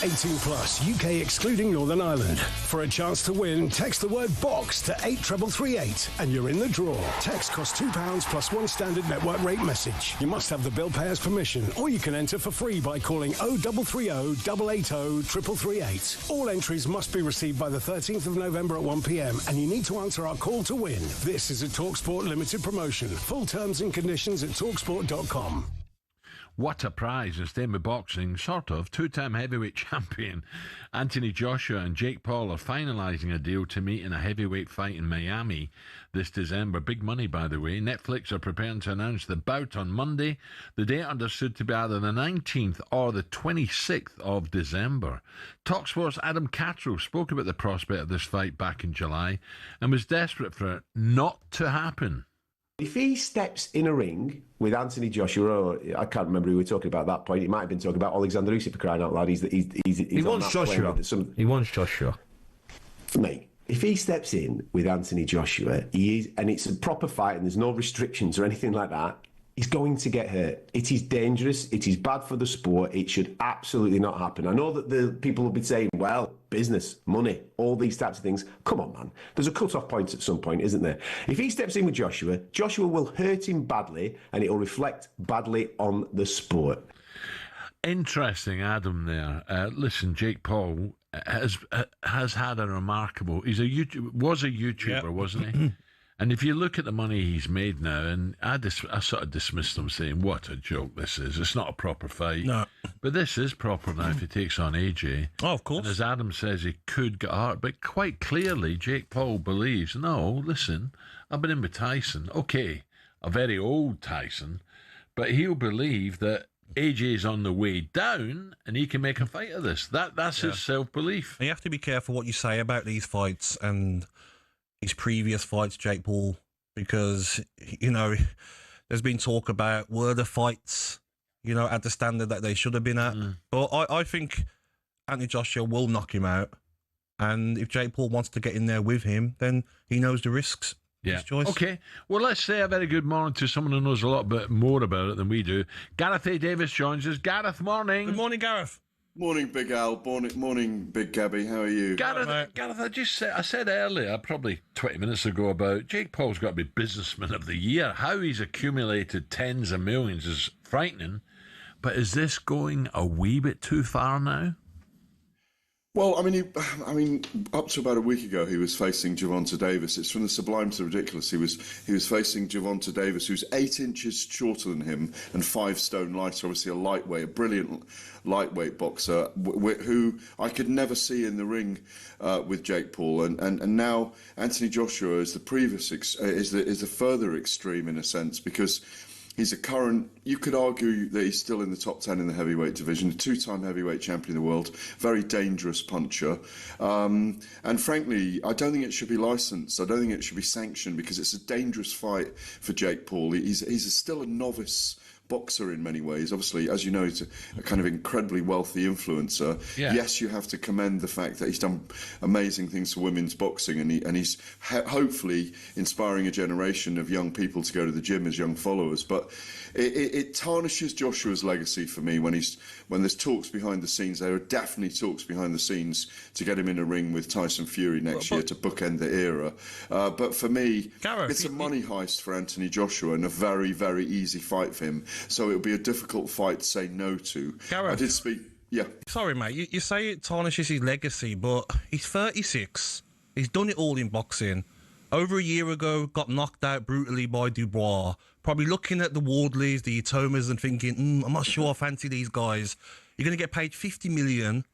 18 plus, UK excluding Northern Ireland. For a chance to win, text the word BOX to 83338 and you're in the draw. Text costs £2 plus 1 standard network rate message. You must have the bill payer's permission, or you can enter for free by calling 0330 880 3338. All entries must be received by the 13th of November at 1 p.m. and you need to answer our call to win. This is a talkSPORT limited promotion. Full terms and conditions at talksport.com. What a prize. And staying with boxing, sort of. 2-time heavyweight champion Anthony Joshua and Jake Paul are finalising a deal to meet in a heavyweight fight in Miami this December. Big money, by the way. Netflix are preparing to announce the bout on Monday. The date understood to be either the 19th or the 26th of December. talkSPORT's Adam Cattrall spoke about the prospect of this fight back in July and was desperate for it not to happen. If he steps in a ring with Anthony Joshua, or I can't remember who we were talking about at that point, he might have been talking about Alexander Usyk, for crying out loud. He wants Joshua. He wants Joshua. Mate, if he steps in with Anthony Joshua, and it's a proper fight and there's no restrictions or anything like that, he's going to get hurt. It is dangerous. It is bad for the sport. It should absolutely not happen. I know that the people will be saying, well, business, money, all these types of things. Come on, man. There's a cut-off point at some point, isn't there? If he steps in with Joshua, Joshua will hurt him badly and it will reflect badly on the sport. Interesting, Adam, there. Listen, Jake Paul has had a remarkable... was a YouTuber, wasn't he? And if you look at the money he's made now, and I sort of dismissed him saying, what a joke this is. It's not a proper fight. No. But this is proper now if he takes on AJ. Oh, of course. And as Adam says, he could get hurt. But quite clearly, Jake Paul believes, no, listen, I've been in with Tyson. Okay, a very old Tyson. But he'll believe that AJ's on the way down and he can make a fight of this. That's his self-belief. You have to be careful what you say about these fights and... his previous fights, Jake Paul, because, there's been talk about were the fights, at the standard that they should have been at. But I think Anthony Joshua will knock him out. And if Jake Paul wants to get in there with him, then he knows the risks. Yeah. Okay. Well, let's say a very good morning to someone who knows a lot bit more about it than we do. Gareth A. Davis joins us. Gareth, morning. Good morning, Gareth. Morning, Big Al. Morning, Big Gabby. How are you? Gareth, I said earlier, probably 20 minutes ago, about Jake Paul's got to be Businessman of the Year. How he's accumulated tens of millions is frightening. But is this going a wee bit too far now? Well, I mean, up to about a week ago, he was facing Gervonta Davis. It's from the sublime to the ridiculous. He was facing Gervonta Davis, who's 8 inches shorter than him and 5 stone lighter. Obviously, a brilliant lightweight boxer who I could never see in the ring with Jake Paul. And now Anthony Joshua is the further extreme in a sense, because he's you could argue that he's still in the top 10 in the heavyweight division, a 2-time heavyweight champion of the world, very dangerous puncher. And frankly, I don't think it should be licensed. I don't think it should be sanctioned because it's a dangerous fight for Jake Paul. He's still a novice boxer in many ways. Obviously, as you know, he's a kind of incredibly wealthy influencer. Yeah. Yes, you have to commend the fact that he's done amazing things for women's boxing, and he's hopefully inspiring a generation of young people to go to the gym as young followers. But it tarnishes Joshua's legacy for me when there's talks behind the scenes. There are definitely talks behind the scenes to get him in a ring with Tyson Fury next year to bookend the era. But for me, Gareth, it's a money heist for Anthony Joshua and a very, very easy fight for him. So it'll be a difficult fight to say no to. Gareth, I did speak. Yeah. Sorry, mate. You say it tarnishes his legacy, but he's 36. He's done it all in boxing. Over a year ago, got knocked out brutally by Dubois. Probably looking at the Wardleys, the Itomas, and thinking, I'm not sure I fancy these guys. You're going to get paid $50 million,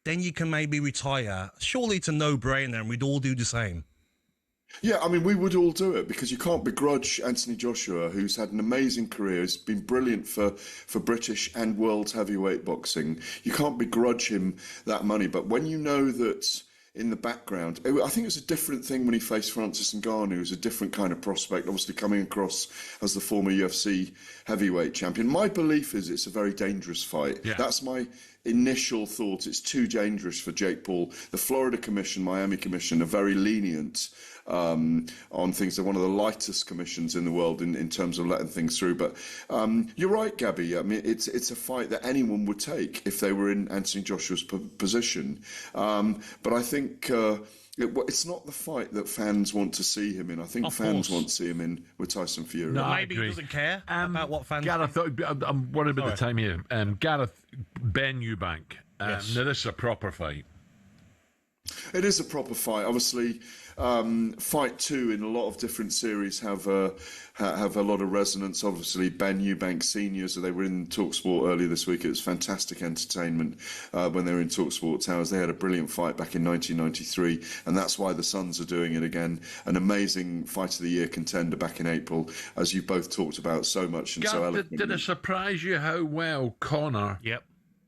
then you can maybe retire. Surely it's a no-brainer, and we'd all do the same. Yeah, I mean, we would all do it because you can't begrudge Anthony Joshua, who's had an amazing career, has been brilliant for British and world heavyweight boxing. You can't begrudge him that money. But when you know that in the background, I think it was a different thing when he faced Francis Ngannou, who's a different kind of prospect, obviously coming across as the former UFC heavyweight champion. My belief is it's a very dangerous fight. Yeah. That's my initial thought. It's too dangerous for Jake Paul. The Florida Commission, Miami Commission are very lenient on things. They're one of the lightest commissions in the world in terms of letting things through. But you're right, Gabby. I mean, it's a fight that anyone would take if they were in Anthony Joshua's position. But I think it's not the fight that fans want to see him in. I think fans want to see him in with Tyson Fury. No, maybe he doesn't care about what fans... Gareth, I'm worried about the time here. Gareth, Ben Eubank. Yes. Now, this is a proper fight. It is a proper fight. Obviously, Fight 2 in a lot of different series have a lot of resonance. Obviously, Ben Eubank Seniors, they were in talkSPORT earlier this week. It was fantastic entertainment when they were in talkSPORT Towers. They had a brilliant fight back in 1993, and that's why the Suns are doing it again. An amazing Fight of the Year contender back in April, as you both talked about so much and so eloquently. Did it surprise you how well Conor,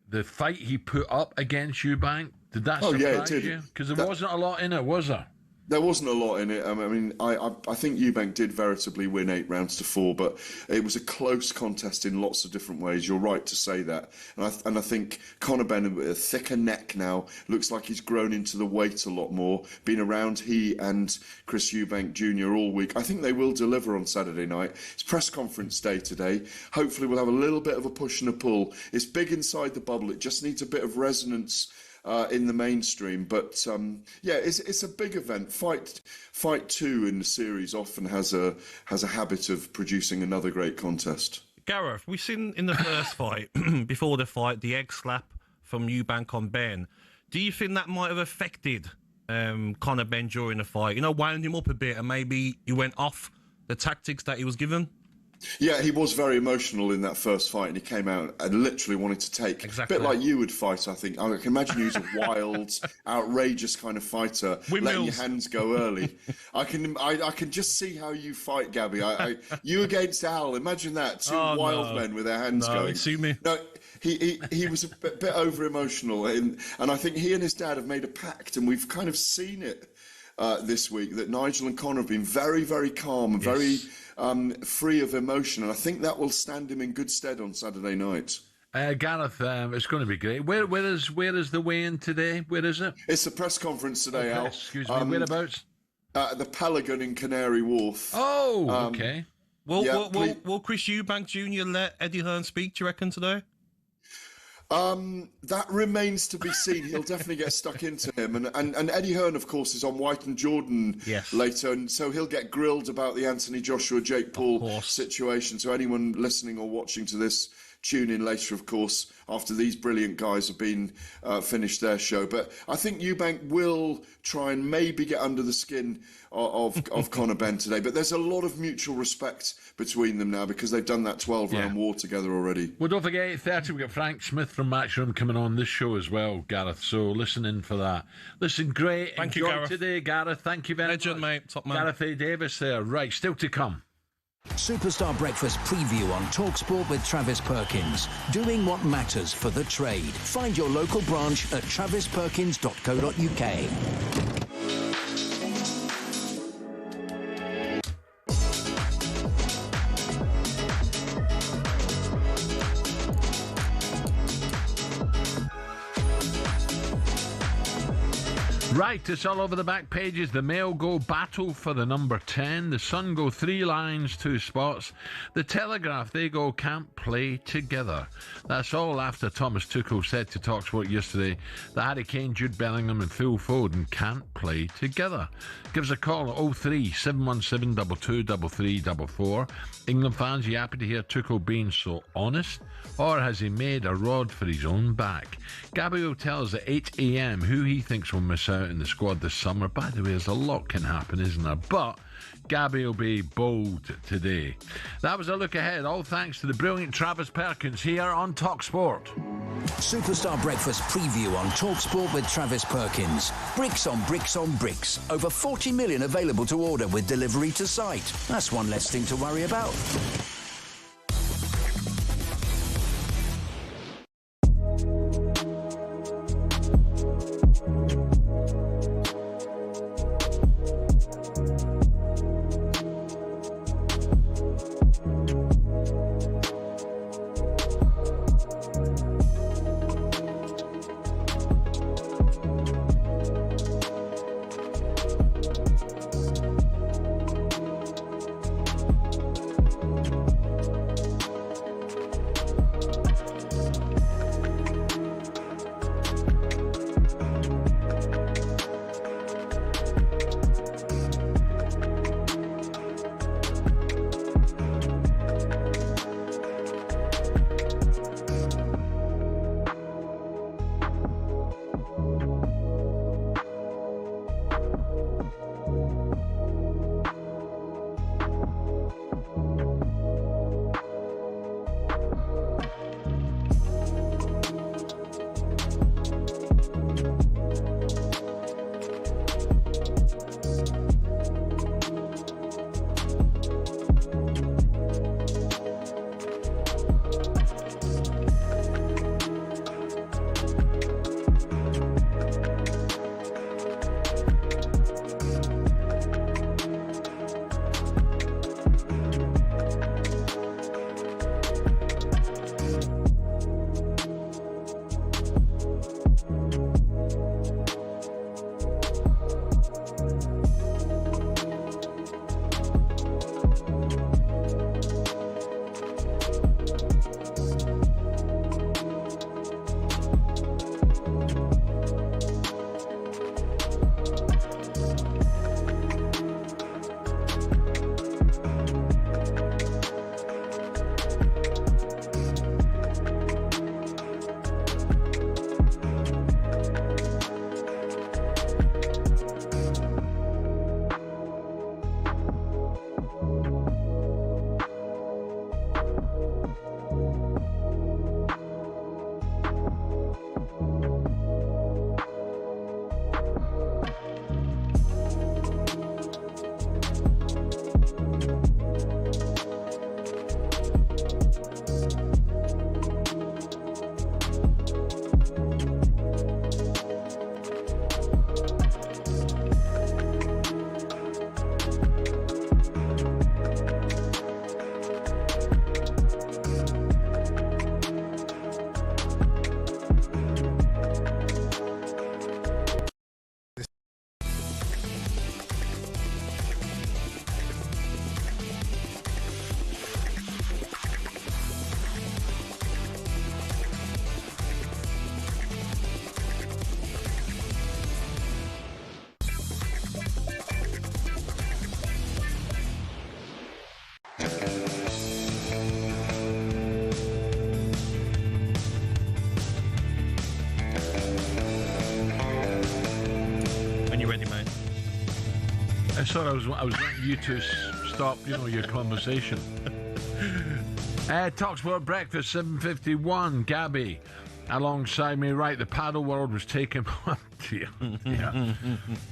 the fight he put up against Eubank, did that surprise you? Because there wasn't a lot in it, was there? There wasn't a lot in it. I mean, I think Eubank did veritably win 8 rounds to 4, but it was a close contest in lots of different ways. You're right to say that. And I think Conor Ben, with a thicker neck now, looks like he's grown into the weight a lot more. Been around he and Chris Eubank Jr. all week. I think they will deliver on Saturday night. It's press conference day today. Hopefully we'll have a little bit of a push and a pull. It's big inside the bubble. It just needs a bit of resonance in the mainstream, but it's a big event. Fight 2 in the series often has a habit of producing another great contest. Gareth, we've seen in the first fight, before the fight, the egg slap from Eubank on Ben. Do you think that might have affected Conor Ben during the fight? You know, wound him up a bit, and maybe he went off the tactics that he was given? Yeah, he was very emotional in that first fight, and he came out and literally wanted to take. Exactly. A bit like you would fight, I think. I can imagine you as a wild, outrageous kind of fighter, letting your hands go early. I can just see how you fight, Gabby. You against Al, imagine that. Two wild men with their hands going. Sue me. No, he was a bit over-emotional, and I think he and his dad have made a pact, and we've kind of seen it this week, that Nigel and Conor have been very, very calm and very free of emotion, and I think that will stand him in good stead on Saturday night. Gareth, it's going to be great. Where is the weigh-in today? Where is it? It's the press conference today, Al. Excuse me, whereabouts? The Pelican in Canary Wharf. Oh, okay. Will Chris Eubank Jr. let Eddie Hearn speak, do you reckon, today? That remains to be seen. He'll definitely get stuck into him. And Eddie Hearn, of course, is on White and Jordan later, and so he'll get grilled about the Anthony Joshua, Jake Paul situation. So anyone listening or watching to this, tune in later, of course, after these brilliant guys have been finished their show. But I think Eubank will try and maybe get under the skin of Conor Ben today. But there's a lot of mutual respect between them now because they've done that 12-round war together already. Well, don't forget, 8:30, we've got Frank Smith from Matchroom coming on this show as well, Gareth. So listen in for that. Listen, great. Thank you, Gareth. Today, Gareth. Thank you very much. Mate. Top man. Gareth A. Davis there. Right, still to come. Superstar Breakfast preview on talkSPORT with Travis Perkins. Doing what matters for the trade. Find your local branch at travisperkins.co.uk. Right, it's all over the back pages. The Mail go battle for the number 10. The Sun go 3 lines, 2 spots. The Telegraph, they go can't play together. That's all after Thomas Tuchel said to talkSPORT yesterday that Harry Kane, Jude Bellingham and Phil Foden can't play together. Give us a call at 03 717 223344. England fans, you happy to hear Tuchel being so honest? Or has he made a rod for his own back? Gabby will tell us at 8 a.m. who he thinks will miss out in the squad this summer. By the way, there's a lot can happen, isn't there? But Gabby will be bold today. That was a look ahead, all thanks to the brilliant Travis Perkins here on talkSPORT. Superstar Breakfast preview on talkSPORT with Travis Perkins. Bricks on bricks on bricks. Over 40 million available to order with delivery to site. That's one less thing to worry about. Sorry, I was wanting you to stop, your conversation. talkSPORT Breakfast, 7:51. Gabby, alongside me. Right, the paddle world was taken... Oh, dear. Yeah.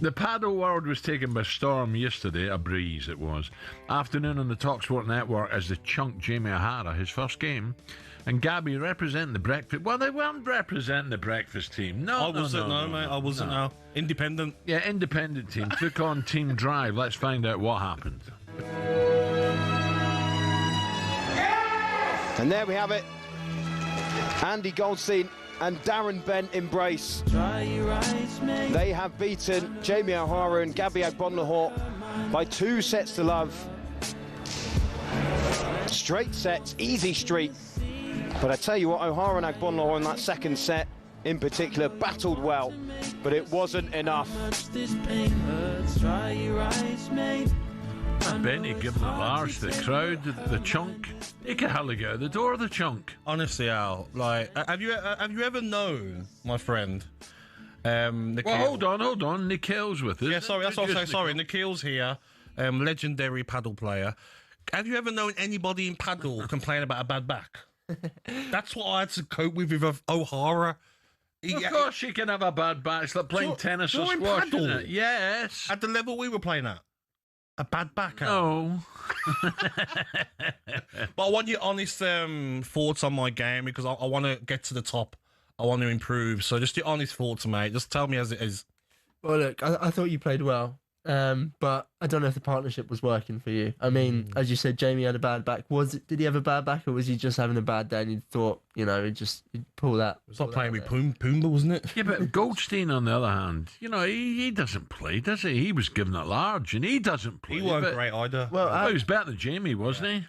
The paddle world was taken by storm yesterday. A breeze it was. Afternoon on the talkSPORT network as the chunk Jamie O'Hara, his first game. And Gabby representing the breakfast... Well, they weren't representing the breakfast team. No, I wasn't, mate. I wasn't, no. Independent. Yeah, independent team. Took on Team Drive. Let's find out what happened. And there we have it. Andy Goldstein and Darren Bent embrace. They have beaten Jamie O'Hara and Gabby Agbonlahor by 2 sets to love. Straight sets, easy streak. But I tell you what, O'Hara and Agbonlahor in that second set in particular battled well, but it wasn't enough. Benny giving a large to the crowd, the chunk. He can hardly get out the door, the chunk. Honestly, Al, like, have you ever known my friend? Well, hold on. Nikhil's with us. Yeah, sorry, that's what I'm saying. Sorry, Nikhil's here, legendary paddle player. Have you ever known anybody in paddle complain about a bad back? That's what I had to cope with O'Hara. Of course, she can have a bad back. It's like playing tennis or squash, isn't it? Yes. At the level we were playing at. A bad back. No. But I want your honest thoughts on my game because I want to get to the top. I want to improve. So just your honest thoughts, mate. Just tell me as it is. Well, look, I thought you played well. But I don't know if the partnership was working for you. I mean, as you said, Jamie had a bad back. Did he have a bad back, or was he just having a bad day and you thought, he'd pull that? Stop playing with Pumbaa, wasn't it? Yeah, but Goldstein, on the other hand, he doesn't play, does he? He was given at large, and he doesn't play. He weren't great either. Well, he was better than Jamie, wasn't he?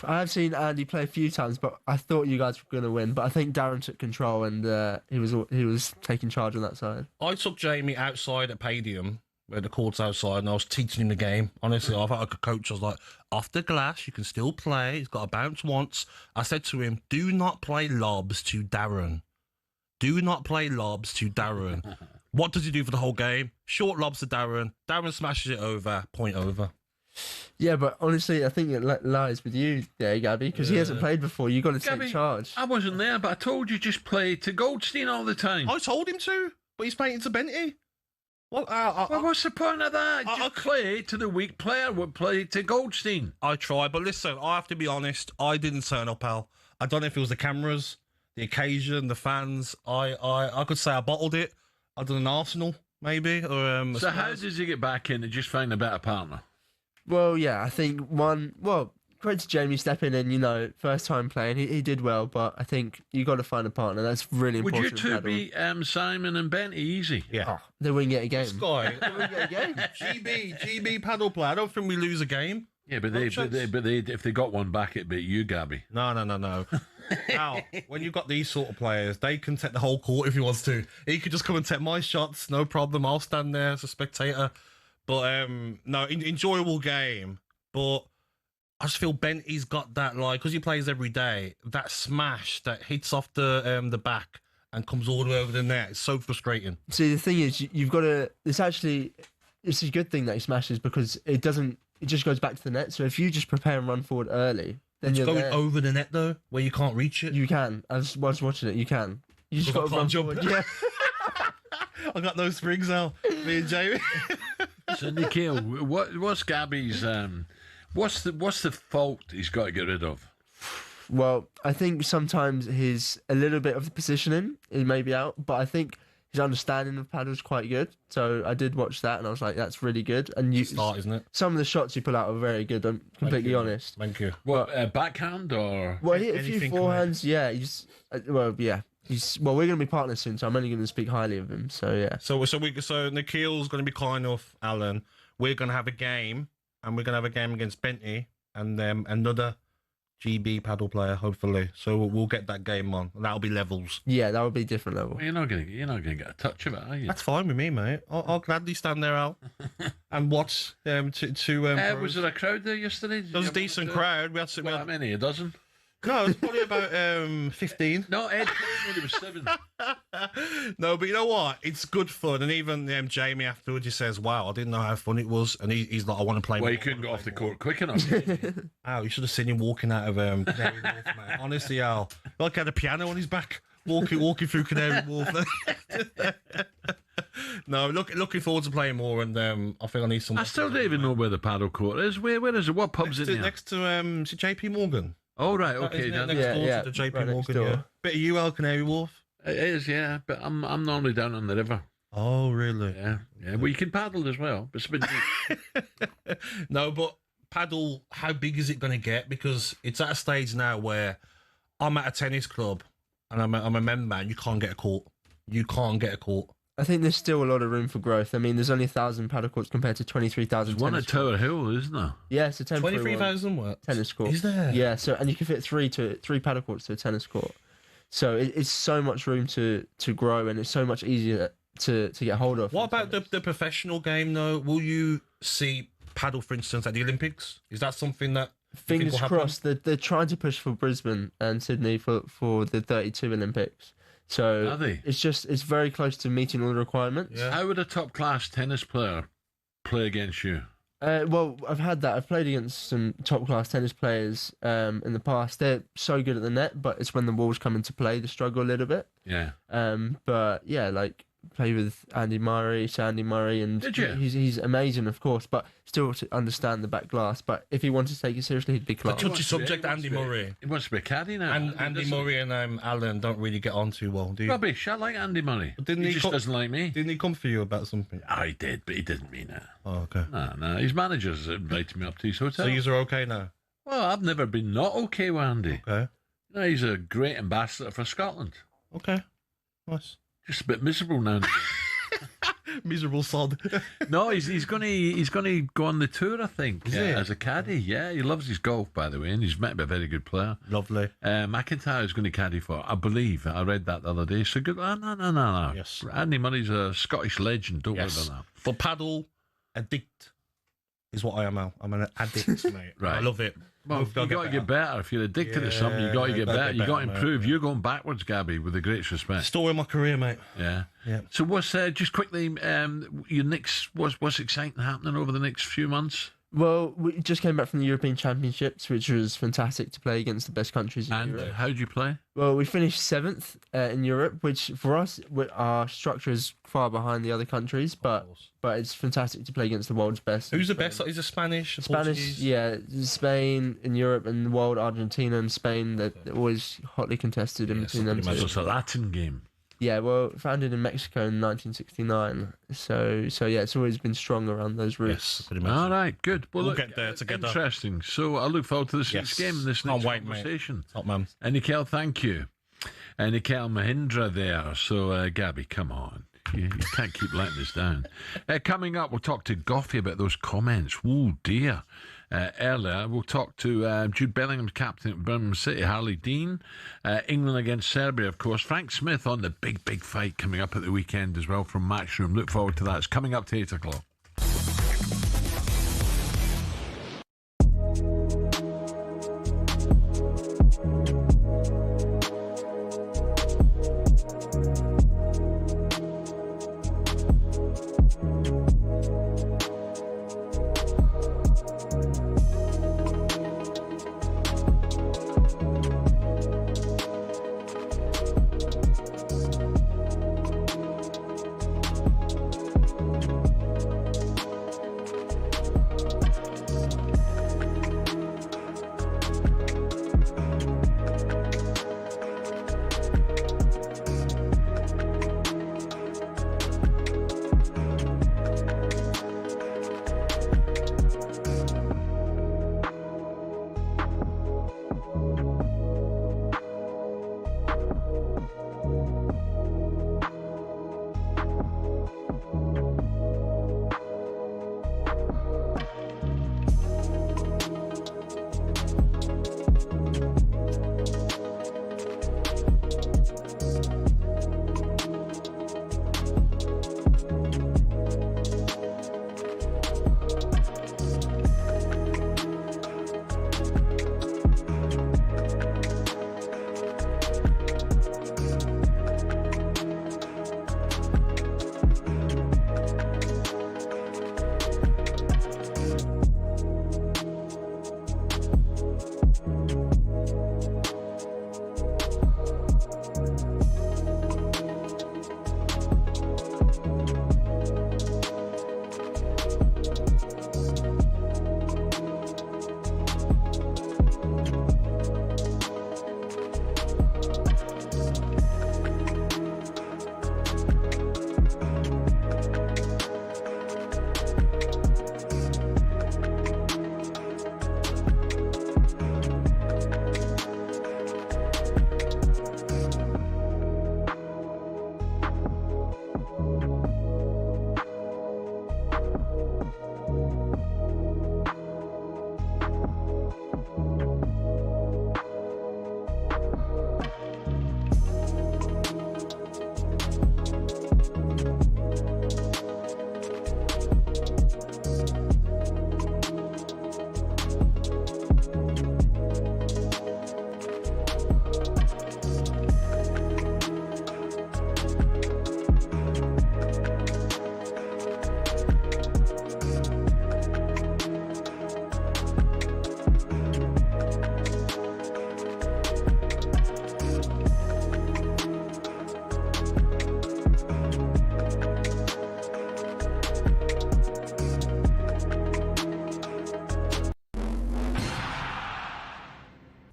I have seen Andy play a few times, but I thought you guys were going to win. But I think Darren took control, and he was taking charge on that side. I took Jamie outside at Padium, where the court's outside, and I was teaching him the game. Honestly, I felt like a coach. I was like, off the glass, you can still play. He's got to bounce once. I said to him, do not play lobs to Darren. Do not play lobs to Darren. What does he do for the whole game? Short lobs to Darren. Darren smashes it over. Point over. Yeah, but honestly, I think it lies with you there, Gabby, because he hasn't played before. You've got to take charge. I wasn't there, but I told you just play to Goldstein all the time. I told him to, but he's playing to Benty. Well, what's the point of that? Just play to the weak player. Would play to Goldstein. I tried, but listen, I have to be honest. I didn't turn up, Al. I don't know if it was the cameras, the occasion, the fans. I could say I bottled it. I done an Arsenal, maybe. Or so how does he get back in and just find a better partner? Well, yeah, I think credit to Jamie stepping in, first time playing. He did well, but I think you got to find a partner. That's really important. Would you two be Simon and Benty easy? Yeah. They wouldn't get a game. Sky, they wouldn't get a game. GB paddle player. I don't think we lose a game. Yeah, but if they got one back, it'd be you, Gabby. No. Al, when you've got these sort of players, they can take the whole court if he wants to. He could just come and take my shots, no problem. I'll stand there as a spectator. But no, enjoyable game. But I just feel Benty's got that, because he plays every day, that smash that hits off the back and comes all the way over the net. It's so frustrating. See, the thing is, you've got to. It's a good thing that he smashes because it just goes back to the net. So if you just prepare and run forward early, then you're going over the net though, where you can't reach it. You can. I was watching it. You can. You just got to run forward. Yeah. I got those springs, Al. Me and Jamie. So Nikhil, what's Gabby's? What's the fault he's got to get rid of? Well, I think sometimes a little bit of the positioning is maybe out, but I think his understanding of paddle is quite good. So I did watch that, and I was like, "That's really good." And start, isn't it? Some of the shots you pull out are very good. I'm completely honest. Thank you. What, backhand or? Well, he hit a few forehands. Yeah, yeah. We're going to be partners soon, so I'm only going to speak highly of him. So yeah. So Nikhil's going to be kind of Alan. We're going to have a game, and we're going to have a game against Benty and another GB paddle player, hopefully. So we'll get that game on. That'll be levels. Yeah, that would be different level. Well, you're not going to get a touch of it, are you? That's fine with me, mate. I'll gladly stand there, Al, and watch. Was there a crowd there yesterday? There was a decent crowd. We had how many? A dozen? No, it's probably about 15. No, Ed told me there was 7. No, but you know what? It's good fun. And even Jamie afterwards, he says, wow, I didn't know how fun it was. And he's like, I want to play more. Well, he couldn't get off the court quick enough. Al, you should have seen him walking out of Canary Wharf, mate. Honestly, Al. Like he had a piano on his back, walking through Canary Wharf. No, looking forward to playing more, and I think I need some. I still don't even know where the paddle court is. Where is it? What pub's it next to JP Morgan. Oh, right, okay. Next door to the JP Morgan, yeah. Bit of UL Canary Wharf. It is, yeah, but I'm normally down on the river. Oh, really? Yeah. Well, you can paddle as well, but it's a bit deep. No, but paddle, how big is it going to get? Because it's at a stage now where I'm at a tennis club and I'm a men man. You can't get a court. You can't get a court. I think there's still a lot of room for growth. I mean, there's only 1,000 paddle courts compared to 23,000. One at Tower Hill, isn't there? Yeah, it's a 23,000 what? Tennis court. Is there? Yeah, so and you can fit three paddle courts to a tennis court. So it's so much room to grow, and it's so much easier to get hold of. What about the professional game though? Will you see paddle, for instance, at the Olympics? Is that something that fingers crossed? They're trying to push for Brisbane and Sydney for the 32 Olympics. So it's very close to meeting all the requirements. Yeah. How would a top class tennis player play against you? Well, I've had that. I've played against some top class tennis players in the past. They're so good at the net, but it's when the walls come into play they struggle a little bit. Yeah. But yeah, like play with Sandy Murray, and did you? He's amazing, of course, but still to understand the back glass. But if he wanted to take it seriously, he'd be class. A touchy subject, Andy Murray. He wants to be a caddy now. And Andy Murray and Alan don't really get on too well, do you? Rubbish. I like Andy Murray. He just doesn't like me. Didn't he come for you about something? I did, but he didn't mean it. Oh, okay. No. His managers invited me up to his hotel. So you're okay now? Well, I've never been not okay with Andy. Okay. No, he's a great ambassador for Scotland. Okay. Nice. Just a bit miserable now and again. Miserable sod. No, he's going to go on the tour, I think, as a caddy. Yeah, he loves his golf, by the way, and he's met to be a very good player. Lovely. McIntyre is going to caddy for, I believe. I read that the other day. So good. No. Yes. Andy Murray's a Scottish legend. Don't worry about that. For paddle, addict is what I am now. I'm an addict, mate. Right. I love it. Well, you got to get better. If you're addicted to something, you got to get better. You got to improve. You're going backwards, Gabby, with the greatest respect. Story of my career, mate. Yeah. So what's just quickly your next? What's exciting happening over the next few months? Well, we just came back from the European Championships, which was fantastic to play against the best countries in Europe. And how did you play? Well, we finished 7th in Europe, which for us, our structure is far behind the other countries, but it's fantastic to play against the world's best. Who's the best? Is it Spanish? Spanish, yeah. Spain in Europe and the world, Argentina and Spain, they're always hotly contested in between them two. So it's a Latin game. Yeah, well, founded in Mexico in 1969. So yeah, it's always been strong around those roots. Yes, pretty much. All right, good. Well, We'll get there together. Interesting. So I look forward to this next game and this next conversation. Mate. Top man. And Nikhil, thank you. And Nikhil Mahindra there. So, Gabby, come on. You can't keep letting us down. Coming up, we'll talk to Goffy about those comments. Oh, dear. Earlier, we'll talk to Jude Bellingham, captain at Birmingham City, Harley Dean, England against Serbia, of course. Frank Smith on the big fight coming up at the weekend as well from Matchroom. Look forward to that. It's coming up to 8 o'clock.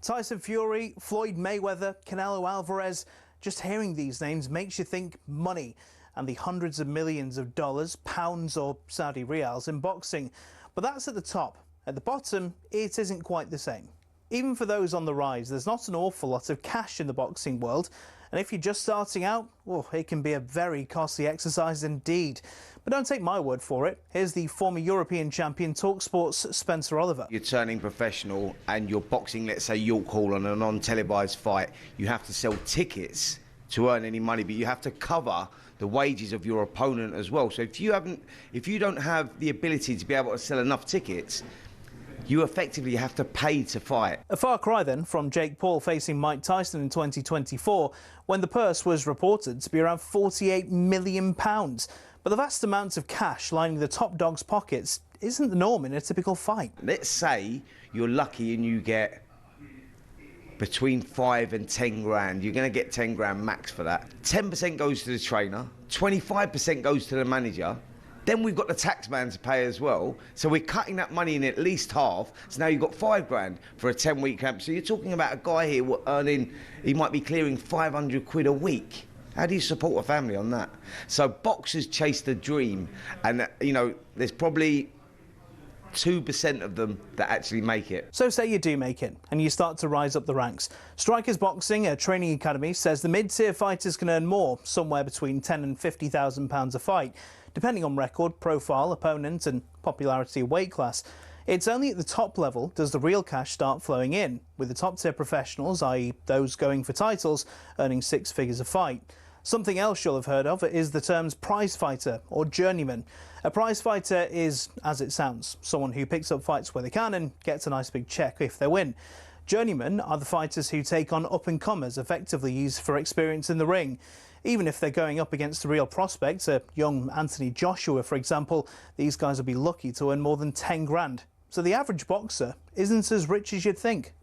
Tyson Fury, Floyd Mayweather, Canelo Alvarez. Just hearing these names makes you think money and the hundreds of millions of dollars, pounds or Saudi riyals in boxing. But that's at the top. At the bottom, it isn't quite the same. Even for those on the rise, there's not an awful lot of cash in the boxing world. And if you're just starting out, well, it can be a very costly exercise indeed. But don't take my word for it. Here's the former European champion talkSPORT's Spencer Oliver. You're turning professional and you're boxing, let's say, York Hall on a non-televised fight. You have to sell tickets to earn any money, but you have to cover the wages of your opponent as well. So if you don't have the ability to be able to sell enough tickets, you effectively have to pay to fight. A far cry then from Jake Paul facing Mike Tyson in 2024, when the purse was reported to be around £48 million. But the vast amounts of cash lining the top dog's pockets isn't the norm in a typical fight. Let's say you're lucky and you get between 5 and 10 grand. You're going to get 10 grand max for that. 10% goes to the trainer, 25% goes to the manager. Then we've got the tax man to pay as well. So we're cutting that money in at least half. So now you've got 5 grand for a 10-week camp. So you're talking about a guy here earning, he might be clearing 500 quid a week. How do you support a family on that? So boxers chase the dream. And, you know, there's probably 2% of them that actually make it. So say you do make it and you start to rise up the ranks. Strikers Boxing, a training academy, says the mid-tier fighters can earn more, somewhere between £10,000 and £50,000 a fight, depending on record, profile, opponent and popularity of weight class. It's only at the top level does the real cash start flowing in, with the top-tier professionals, i.e. those going for titles, earning 6 figures a fight. Something else you'll have heard of is the terms prize fighter or journeyman. A prize fighter is, as it sounds, someone who picks up fights where they can and gets a nice big check if they win. Journeymen are the fighters who take on up-and-comers, effectively used for experience in the ring. Even if they're going up against a real prospect, a young Anthony Joshua, for example, these guys will be lucky to earn more than 10 grand. So the average boxer isn't as rich as you'd think.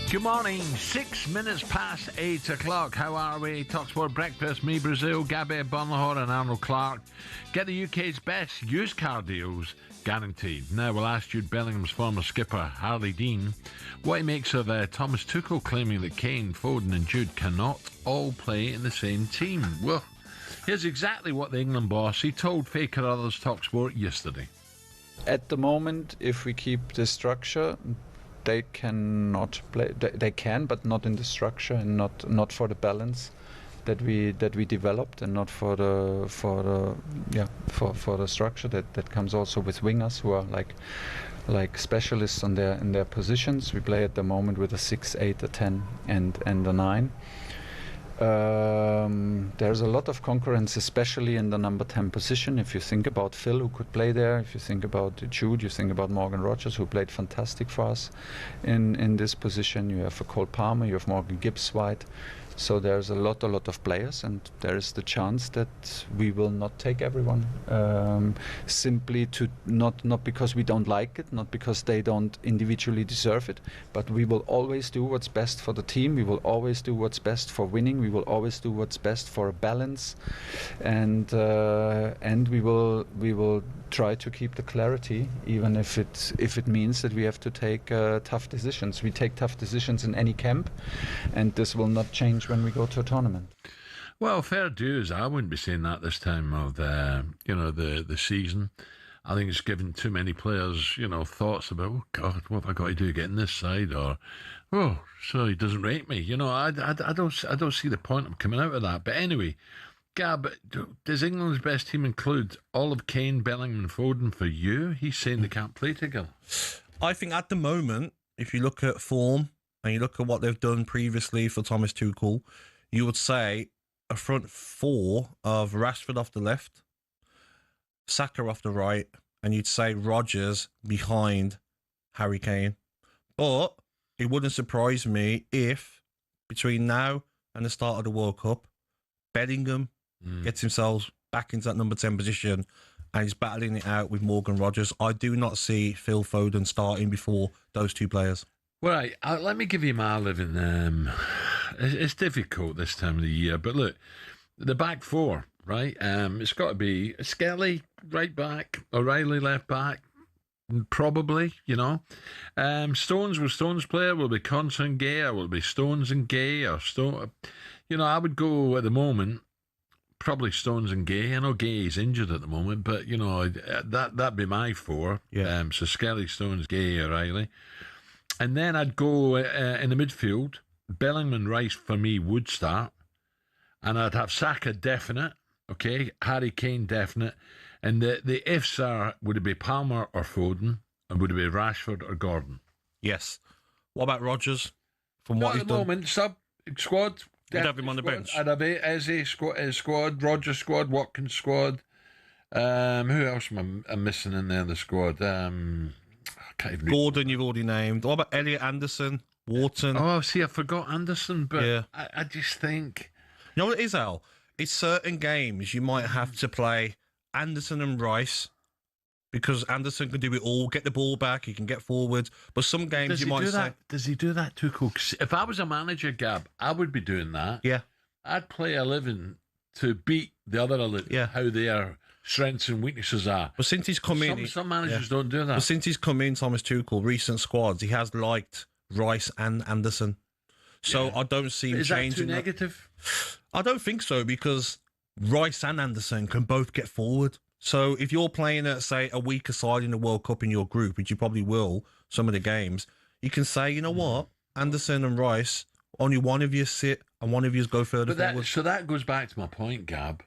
Good morning, 6 minutes past 8 o'clock. How are we? talkSPORT Breakfast, me, Brazil, Gabby Agbonlahor and Arnold Clark. Get the UK's best used car deals, guaranteed. Now we'll ask Jude Bellingham's former skipper, Harley Dean, what he makes of Thomas Tuchel claiming that Kane, Foden and Jude cannot all play in the same team. Well, here's exactly what the England boss, he told Faker Others talkSPORT yesterday. At the moment, if we keep the structure, they cannot play. They can, but not in the structure and not for the balance that we developed, and not for the structure that comes also with wingers who are like specialists in their positions. We play at the moment with a 6, 8, a 10, and a 9. There's a lot of concurrence, especially in the number 10 position. If you think about Phil, who could play there, if you think about Jude, you think about Morgan Rogers, who played fantastic for us in this position. You have Cole Palmer, you have Morgan Gibbs-White, So there's a lot of players, and there is the chance that we will not take everyone. Simply to not because we don't like it, not because they don't individually deserve it, but we will always do what's best for the team. We will always do what's best for winning. We will always do what's best for a balance, and we will try to keep the clarity, even if it means that we have to take tough decisions. We take tough decisions in any camp, and this will not change when we go to a tournament. Well, fair dues. I wouldn't be saying that this time of the season. I think it's given too many players, thoughts about, oh God, what have I got to do getting this side, or oh, so he doesn't rate me. I don't see the point of coming out of that. But anyway, Gab, does England's best team include all of Kane, Bellingham, and Foden for you? He's saying they can't play together. I think at the moment, if you look at form and you look at what they've done previously for Thomas Tuchel, you would say a front four of Rashford off the left, Saka off the right, and you'd say Rodgers behind Harry Kane. But it wouldn't surprise me if, between now and the start of the World Cup, Bellingham gets himself back into that number 10 position and he's battling it out with Morgan Rodgers. I do not see Phil Foden starting before those two players. Right, let me give you my living. It's difficult this time of the year, but look, the back four, right? It's got to be Skelly right back, O'Reilly left back, probably. Stones will Stones play, will be Conser and Gay, or will be Stones and Gay, or Stone. I would go at the moment probably Stones and Gay. I know Gay is injured at the moment, but that'd be my four. Yeah. So Skelly, Stones, Gay, O'Reilly. And then I'd go in the midfield. Bellingham and Rice for me would start. And I'd have Saka definite. Okay. Harry Kane definite. And the ifs are, would it be Palmer or Foden? And would it be Rashford or Gordon? Yes. What about Rodgers? From what he's done? At the moment, squad. You'd have him on the bench. I'd have Eze squad, Rodgers squad, Watkins squad. Who else am I missing in there, the squad? Gordon, you've already named. What about Elliot Anderson, Wharton? Oh, see, I forgot Anderson, but yeah. I just think... You know what it is, Al? It's certain games you might have to play Anderson and Rice because Anderson can do it all, get the ball back, he can get forward. But some games you might say... Does he do that, Tuchel? If I was a manager, Gab, I would be doing that. Yeah. I'd play 11 to beat the other 11, how they are... strengths and weaknesses are. But since he's come in... Some managers don't do that. But since he's come in, Thomas Tuchel, recent squads, he has liked Rice and Anderson. So I don't see him changing. Is that too negative? I don't think so, because Rice and Anderson can both get forward. So if you're playing at, say, a weaker side in the World Cup in your group, which you probably will, some of the games, you can say, you know what, Anderson and Rice, only one of you sit and one of you go further forward. So that goes back to my point, Gab.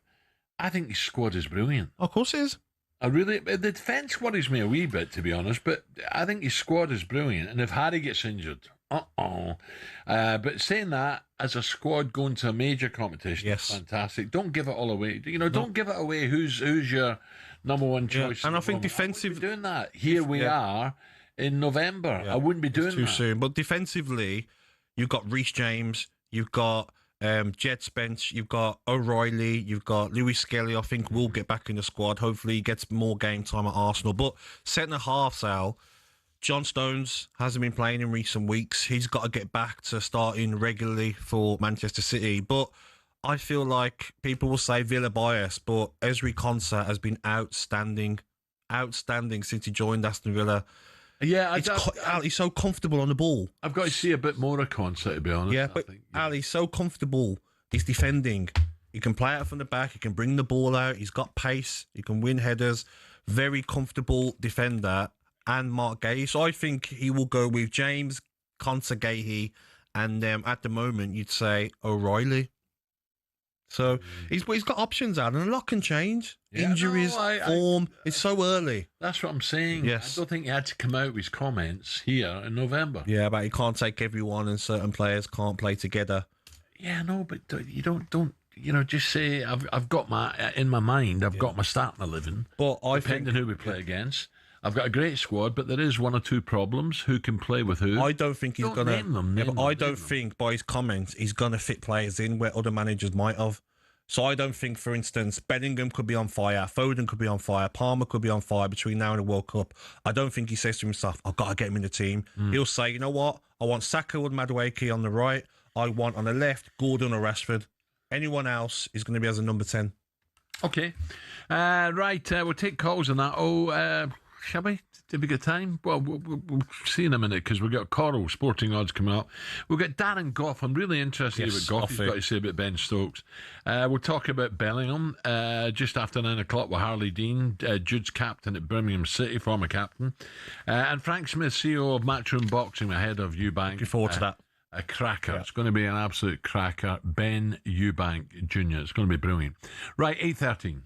I think his squad is brilliant. Of course it is. The defence worries me a wee bit, to be honest, but I think his squad is brilliant. And if Harry gets injured, but saying that, as a squad going to a major competition, yes, fantastic. Don't give it all away. Don't give it away. Who's your number one choice? And I think defensive doing that. Here we are in November. I wouldn't be doing too that soon. But defensively, you've got Reece James, you've got Jet Spence, you've got O'Reilly, you've got Lewis Skelly. I think will get back in the squad. Hopefully he gets more game time at Arsenal. But centre half, Sal, John Stones hasn't been playing in recent weeks. He's got to get back to starting regularly for Manchester City. But I feel like people will say Villa bias, but Ezri Konsa has been outstanding since he joined Aston Villa. Yeah, he's so comfortable on the ball. I've got to see a bit more of Konsa, to be honest. Yeah, but Al, he's so comfortable. He's defending. He can play out from the back. He can bring the ball out. He's got pace. He can win headers. Very comfortable defender. And Mark Gay. So I think he will go with James, Konsa, Gahey, and at the moment you'd say O'Reilly. So he's got options out, and a lot can change. Yeah, Injuries, form. It's so early. That's what I'm saying. Yes. I don't think he had to come out with his comments here in November. Yeah, but he can't take everyone, and certain players can't play together. Yeah, no, but you don't. Just say I've got my in my mind. I've got my starting 11. But depending who we play against. I've got a great squad, but there is one or two problems. Who can play with who? I don't think he's going to name them. I don't think by his comments he's going to fit players in where other managers might have. So I don't think, for instance, Bellingham could be on fire, Foden could be on fire, Palmer could be on fire between now and the World Cup. I don't think he says to himself, I've got to get him in the team. He'll say, you know what? I want Saka and Madueke on the right. I want on the left, Gordon or Rashford. Anyone else is going to be as a number 10. Okay. Right, we'll take calls on that. Shall we? Did we get time? Well, we'll see in a minute because we've got Coral Sporting Odds coming up. We've got Darren Goff. I'm really interested in what Goffy's got to say about Ben Stokes. We'll talk about Bellingham just after 9 o'clock with Harley Dean, Jude's captain at Birmingham City, former captain. And Frank Smith, CEO of Matchroom Boxing, ahead of Eubank. Looking forward to that. A cracker. Yeah. It's going to be an absolute cracker. Ben Eubank Jr. It's going to be brilliant. Right, 8:13.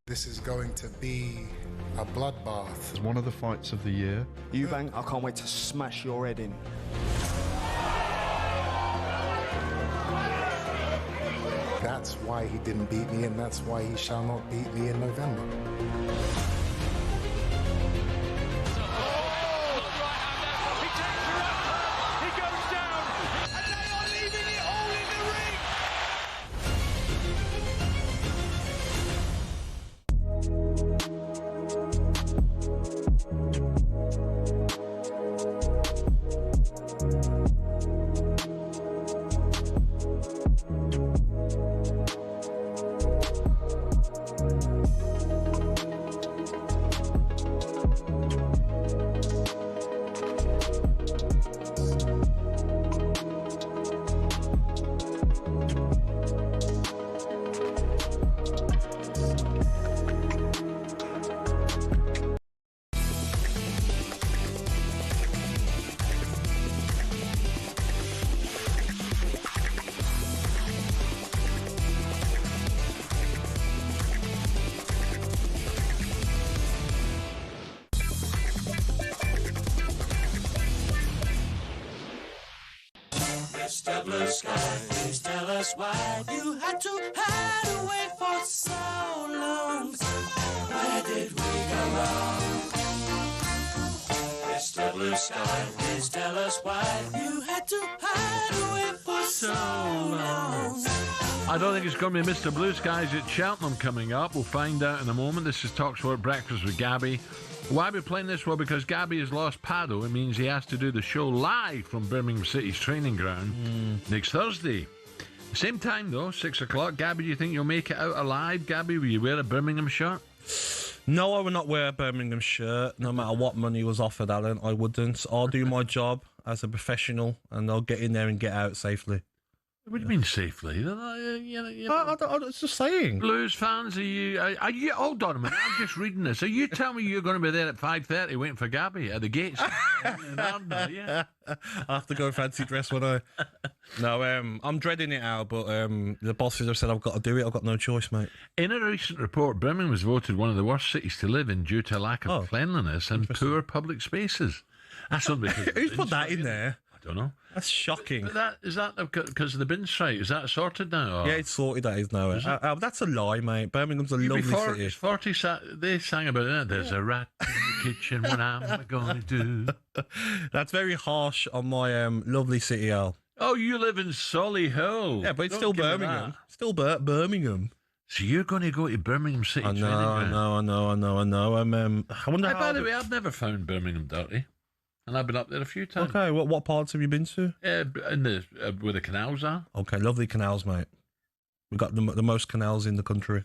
This is going to be a bloodbath. It's one of the fights of the year. Eubank, I can't wait to smash your head in. That's why he didn't beat me, and that's why he shall not beat me in November. Mr. Blue Sky, please tell us why you had to hide away for so long. Where did we go wrong? Mr. Blue Sky, please tell us why you had to hide away for so long. I don't think it's going to be Mr. Blue Skies at Cheltenham coming up. We'll find out in a moment. This is talkSPORT Breakfast with Gabby. Why are we playing this? Well, because Gabby has lost Pado. It means he has to do the show live from Birmingham City's training ground next Thursday. Same time, though, 6 o'clock. Gabby, do you think you'll make it out alive? Gabby, will you wear a Birmingham shirt? No, I would not wear a Birmingham shirt, no matter what money was offered, Alan. I wouldn't. I'll do my job as a professional, and I'll get in there and get out safely. What do you mean safely? I was just saying. Blues fans, are you? Hold on a minute. I'm just reading this. Are you telling me you're going to be there at 5:30 waiting for Gabby at the gates? I have to go fancy dress when I. No, I'm dreading it out, but the bosses have said I've got to do it. I've got no choice, mate. In a recent report, Birmingham was voted one of the worst cities to live in due to a lack of cleanliness and poor public spaces. That's not because who's put that in there? I don't know. That's shocking. Is that because of the bin strike? Is that sorted now? Or? Yeah, it's sorted. That is now. That's a lie, mate. Birmingham's a lovely city. 40 they sang about it. There's a rat in the kitchen. What am I going to do? That's very harsh on my lovely city, Al. Oh, you live in Solihull. Yeah, but it's still Birmingham. Still Birmingham. So you're going to go to Birmingham City? I know. I wonder. By the way, I've never found Birmingham dirty. And I've been up there a few times. Okay, what parts have you been to? In the where the canals are. Okay, lovely canals, mate. We've got the most canals in the country.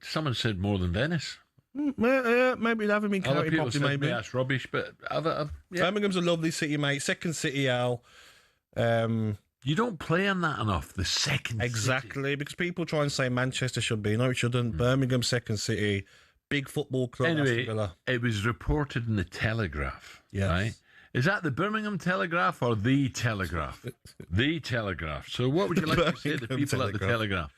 Someone said more than Venice. Maybe they haven't been counted properly. Maybe that's rubbish, but yeah. Birmingham's a lovely city, mate. Second city, Al. You don't play on that enough. The second exactly city. Because people try and say Manchester should be. No, it shouldn't. Birmingham, second city. Big football club. Anyway, it was reported in the Telegraph. Yes. Right? Is that the Birmingham Telegraph or the Telegraph? The Telegraph. So what would you like to say to people at the Telegraph?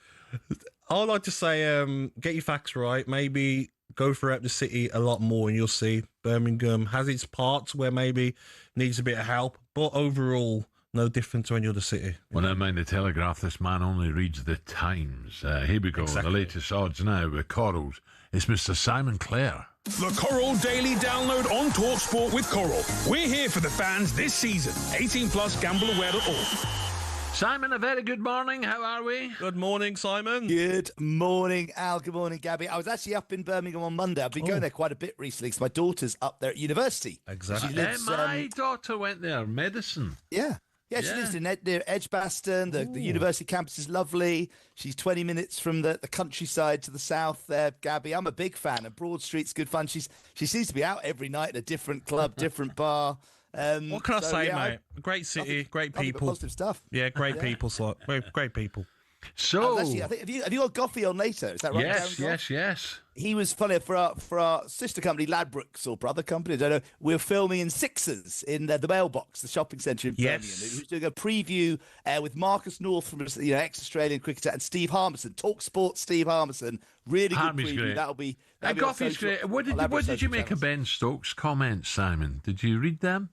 I'd like to say, get your facts right. Maybe go throughout the city a lot more and you'll see Birmingham has its parts where maybe needs a bit of help. But overall, no different to any other city. Well, never mind the Telegraph. This man only reads the Times. Here we go. Exactly. The latest odds now with Corals. It's Mr. Simon Clare. The Coral Daily Download on talkSPORT with Coral. We're here for the fans this season. 18 plus gambleaware.org. Simon, a very good morning. How are we? Good morning, Simon. Good morning, Al. Good morning, Gabby. I was actually up in Birmingham on Monday. I've been going there quite a bit recently because my daughter's up there at university. Exactly. My daughter went there, medicine. Yeah. Yeah, she lives near Edgbaston. The university campus is lovely. She's 20 minutes from the countryside to the south there, Gabby. I'm a big fan, and Broad Street's good fun. She seems to be out every night at a different club, different bar. What can I say, mate? Great city, great people. Positive stuff. Yeah, great people. Great people. So, actually, I think, have you got Goffy on later? Is that right? Yes. He was funny for our sister company, Ladbrokes, or brother company. I don't know. We were filming in Sixers in the Mailbox, the shopping centre in Birmingham. He was doing a preview with Marcus North from ex-Australian cricketer and Steve Harmison. talkSPORT, Steve Harmison. Really good preview. Great. That'll be Goffy's great. What did you make of Ben Stokes' comments, Simon? Did you read them?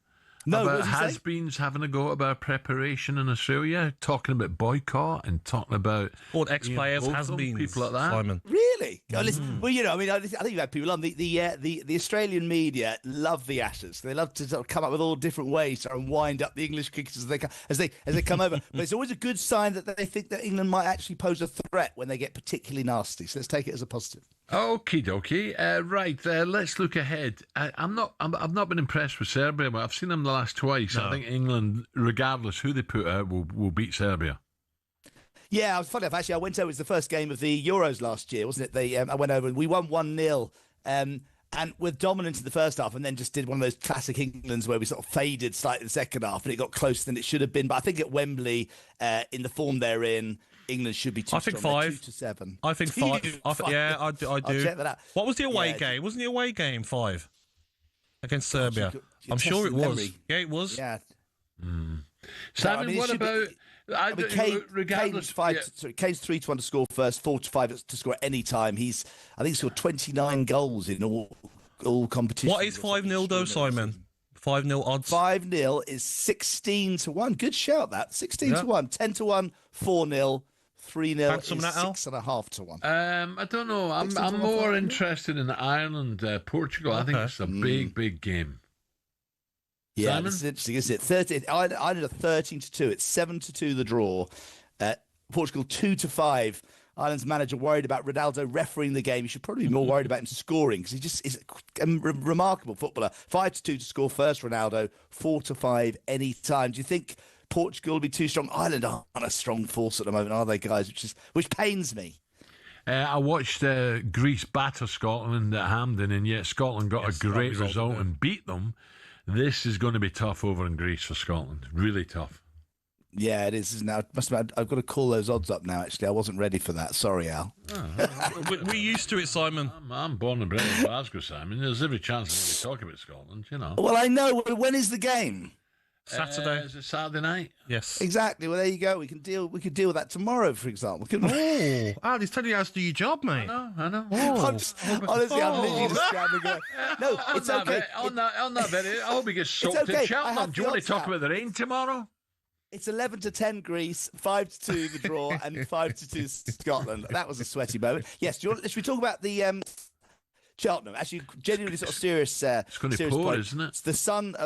No, about has-beens having a go about preparation in Australia, talking about boycott and talking about ex-players, has-beens, people like that. Simon. Really? Listen, well, I think you've had people on the Australian media love the Ashes. They love to sort of come up with all different ways to wind up the English cricketers as they come over. But it's always a good sign that they think that England might actually pose a threat when they get particularly nasty. So let's take it as a positive. Okie dokie. Right, let's look ahead. I've not been impressed with Serbia, but I've seen them the last twice. No. I think England, regardless who they put out, will beat Serbia. Yeah, I was funny enough. Actually, I went over. It was the first game of the Euros last year, wasn't it? I went over and we won 1-0. And with dominance in the first half, and then just did one of those classic Englands where we sort of faded slightly in the second half, and it got closer than it should have been. But I think at Wembley, in the form they're in, England should be 2-7. I think 5. I do. I'll check that out. What was the away game? Wasn't the away game 5 against Serbia? I'm sure it was. Memory. Yeah, it was. Yeah. Simon, what about? Kane's 3-1 to score first, 4-5 to score at any time. I think he scored 29 goals in all competitions. What is 5-0 though, Simon? 5-0 odds. 5-0 is 16 to 1. Good shout, that. 16 to 1. 10 to 1, 4-0. 3-0 is 6.5 to 1. I don't know. I'm more interested in Ireland, Portugal. I think it's a big game. Yeah, Simon? this is interesting, isn't it? 13. I did a 13 to 2. It's 7 to 2 the draw. Portugal 2 to 5. Ireland's manager worried about Ronaldo refereeing the game. You should probably be more worried about him scoring because he just is a remarkable footballer. 5 to 2 to score first, Ronaldo. 4 to 5 any time. Do you think Portugal will be too strong? Ireland aren't a strong force at the moment, are they, guys? Which pains me. I watched Greece batter Scotland at Hampden, and yet Scotland got a great result and beat them. This is going to be tough over in Greece for Scotland. Really tough. Yeah, it is. Now, I've got to call those odds up now, actually. I wasn't ready for that. Sorry, Al. We're used to it, Simon. I'm born and bred in Glasgow, Simon. There's every chance I'm going to talk about Scotland, you know. Well, I know. When is the game? Saturday. Is it Saturday night? Yes. Exactly. Well, there you go. We can deal with that tomorrow, for example. Al, he's telling you how to do your job, mate. I know. Honestly, I'm literally just scrambling away. No, it's okay. On that bit, I hope he gets soaked at Cheltenham. Do you want to talk about the rain tomorrow? It's 11 to 10 Greece, 5 to 2 the draw, and 5 to 2 Scotland. That was a sweaty moment. Yes, should we talk about the Cheltenham? Actually, genuinely sort of serious. It's going to pour, isn't it? The Sun.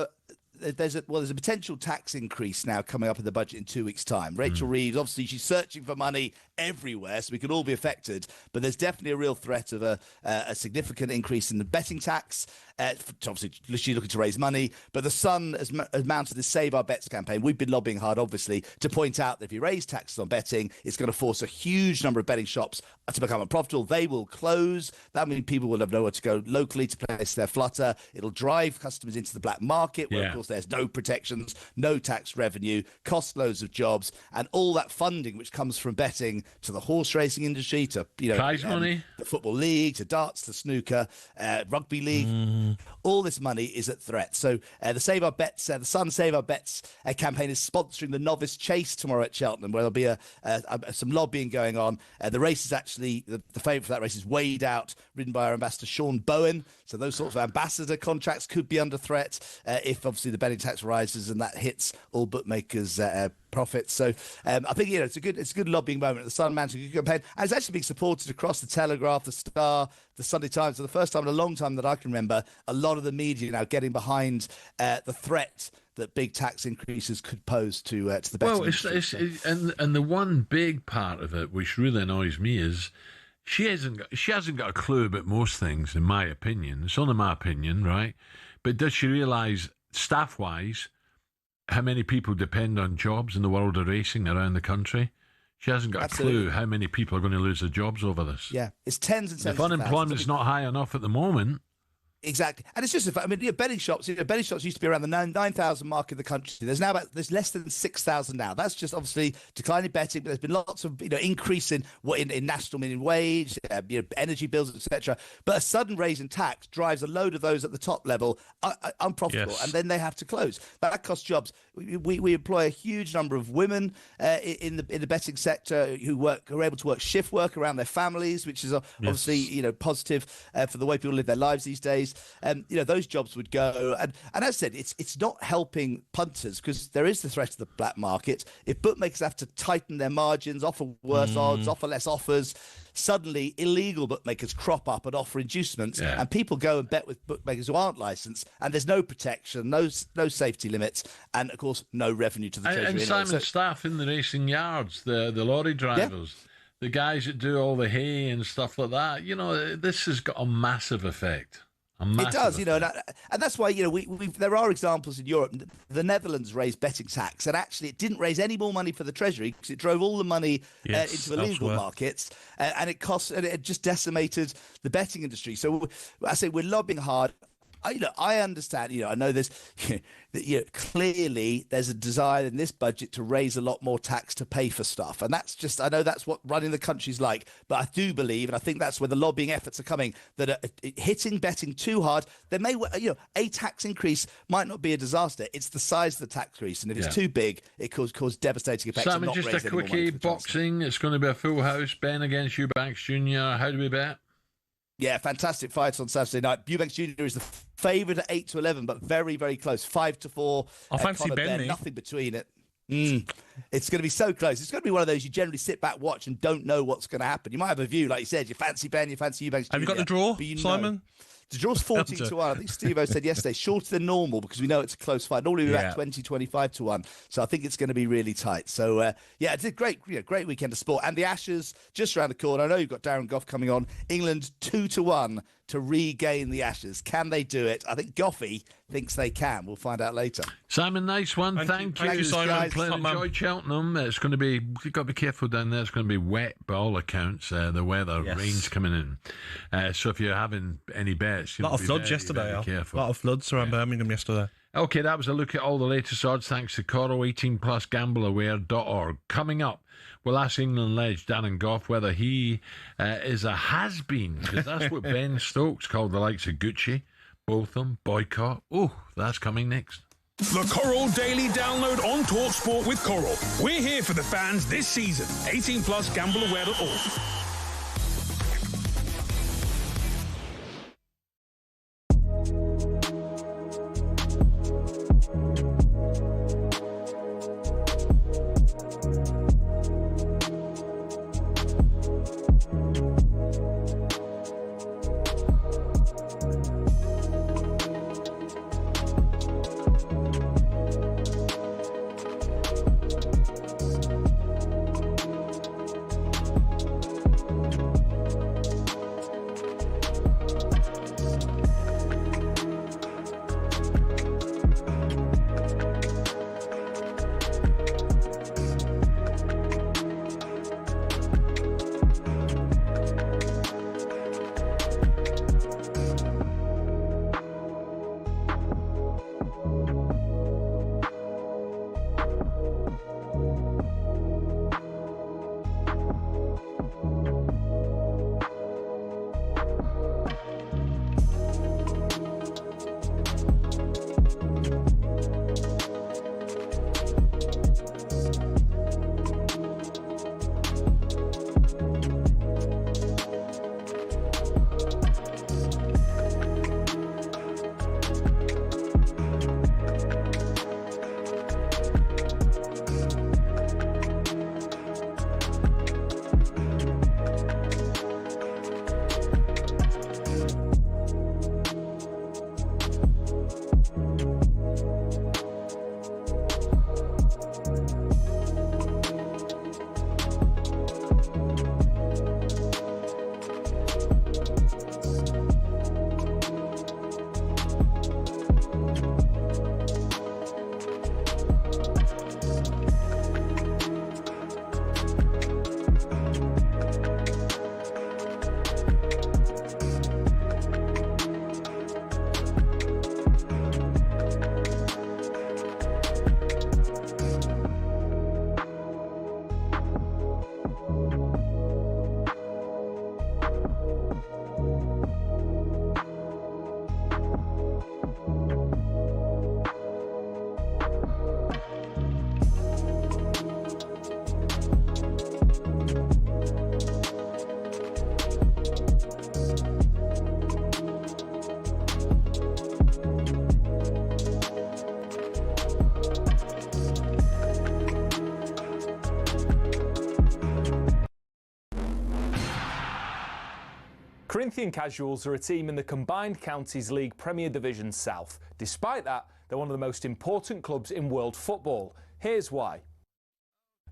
There's a potential tax increase now coming up in the budget in 2 weeks' time. Rachel Reeves, obviously, she's searching for money everywhere, so we could all be affected. But there's definitely a real threat of a significant increase in the betting tax. Obviously, she's looking to raise money. But the Sun has mounted this Save Our Bets campaign. We've been lobbying hard, obviously, to point out that if you raise taxes on betting, it's going to force a huge number of betting shops to become unprofitable. They will close. That means people will have nowhere to go locally to place their flutter. It'll drive customers into the black market, where, of course, there's no protections, no tax revenue, cost loads of jobs, and all that funding which comes from betting to the horse racing industry, to prize money, the football league, to darts, to snooker, rugby league. All this money is at threat. So the Save Our Bets, the Sun Save Our Bets campaign is sponsoring the Novice Chase tomorrow at Cheltenham, where there'll be some lobbying going on. The race is actually, the favourite for that race is Weighed Out, ridden by our ambassador Sean Bowen. So those sorts of ambassador contracts could be under threat if obviously the betting tax rises and that hits all bookmakers' profits. So I think it's a good lobbying moment. The Sun managed a good campaign, and it's actually being supported across the Telegraph, the Star, the Sunday Times. For the first time in a long time that I can remember, a lot of the media now getting behind the threat that big tax increases could pose to the betting industry. And the one big part of it, which really annoys me, is she hasn't got a clue about most things, in my opinion. It's only my opinion, right? But does she realise, staff-wise, how many people depend on jobs in the world of racing around the country? She hasn't got a clue how many people are going to lose their jobs over this. Yeah, it's tens and tens. If unemployment's not high enough at the moment. Exactly, and it's just a fact. I mean, betting shops. Betting shops used to be around the 9,000 mark in the country. There's less than 6,000 now. That's just obviously declining betting, but there's been lots of increase in national minimum wage, energy bills, etc. But a sudden raise in tax drives a load of those at the top level unprofitable, and then they have to close. That costs jobs. We employ a huge number of women in the betting sector who are able to work shift work around their families, which is obviously positive for the way people live their lives these days. Those jobs would go, and as I said, it's not helping punters because there is the threat of the black market. If bookmakers have to tighten their margins, offer worse odds, offer less offers, suddenly illegal bookmakers crop up and offer inducements, and people go and bet with bookmakers who aren't licensed, and there's no protection, no safety limits, and of course no revenue to the treasury. And Simon, staff in the racing yards, the lorry drivers, the guys that do all the hay and stuff like that, this has got a massive effect. It does, and that's why there are examples in Europe. The Netherlands raised betting tax, and actually it didn't raise any more money for the treasury because it drove all the money into illegal markets, and it just decimated the betting industry. So I say we're lobbying hard. I understand. I know there's clearly there's a desire in this budget to raise a lot more tax to pay for stuff, and I know that's what running the country's like. But I do believe, and I think that's where the lobbying efforts are coming, that hitting betting too hard, there may a tax increase might not be a disaster. It's the size of the tax increase, and if it's too big, it cause devastating effects. Simon, just a quickie. Boxing. It's going to be a full house. Ben against Eubank Jr. How do we bet? Yeah, fantastic fights on Saturday night. Eubanks Jr. is the favourite at 8-11, but very, very close. 5-4. I fancy Ben. Nothing between it. It's going to be so close. It's going to be one of those you generally sit back, watch, and don't know what's going to happen. You might have a view, like you said. You fancy Ben, you fancy Eubanks Jr. Have you got the draw, Simon? The draw's 14-1. I think Steve-O said yesterday, shorter than normal because we know it's a close fight. Normally we're at 20-25-1. So I think it's going to be really tight. So, it's a great weekend of sport. And the Ashes just around the corner. I know you've got Darren Goff coming on. England 2-1 to regain the Ashes. Can they do it? I think Goffy thinks they can. We'll find out later. Simon, nice one. Thank you. Simon. Enjoy Cheltenham. It's going to be, you've got to be careful down there. It's going to be wet by all accounts. The weather, rain's coming in. So if you're having any bets, a lot of floods yesterday. A lot of floods around Birmingham yesterday. Okay, that was a look at all the latest odds thanks to Coral. 18+ gambleaware.org. Coming up, we'll ask England ledge Darren Goff whether he is a has-been, because that's what Ben Stokes called the likes of Gucci, Botham, Boycott. Oh, that's coming next. The Coral Daily Download on talkSPORT with Coral. We're here for the fans this season. 18+ gambleaware.org. Corinthian Casuals are a team in the Combined Counties League Premier Division South. Despite that, they're one of the most important clubs in world football. Here's why.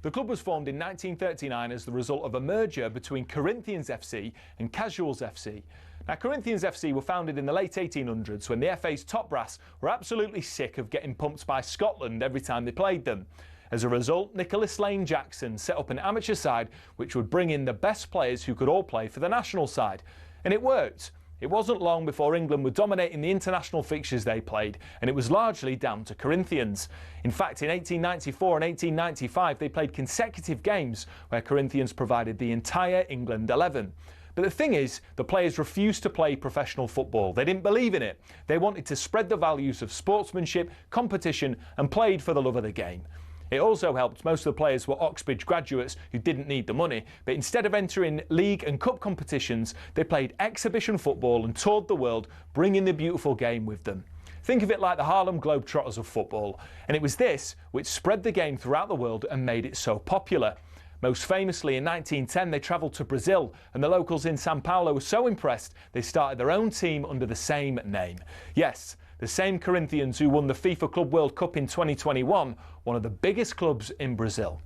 The club was formed in 1939 as the result of a merger between Corinthians FC and Casuals FC. Now, Corinthians FC were founded in the late 1800s when the FA's top brass were absolutely sick of getting pumped by Scotland every time they played them. As a result, Nicholas Lane Jackson set up an amateur side which would bring in the best players who could all play for the national side. And it worked. It wasn't long before England were dominating the international fixtures they played, and it was largely down to Corinthians. In fact, in 1894 and 1895, they played consecutive games where Corinthians provided the entire England 11. But the thing is, the players refused to play professional football. They didn't believe in it. They wanted to spread the values of sportsmanship, competition, and played for the love of the game. It also helped most of the players were Oxbridge graduates who didn't need the money, but instead of entering league and cup competitions, they played exhibition football and toured the world, bringing the beautiful game with them. Think of it like the Harlem Globetrotters of football, and it was this which spread the game throughout the world and made it so popular. Most famously, in 1910, they travelled to Brazil, and the locals in Sao Paulo were so impressed they started their own team under the same name. Yes, the same Corinthians who won the FIFA Club World Cup in 2021, one of the biggest clubs in Brazil.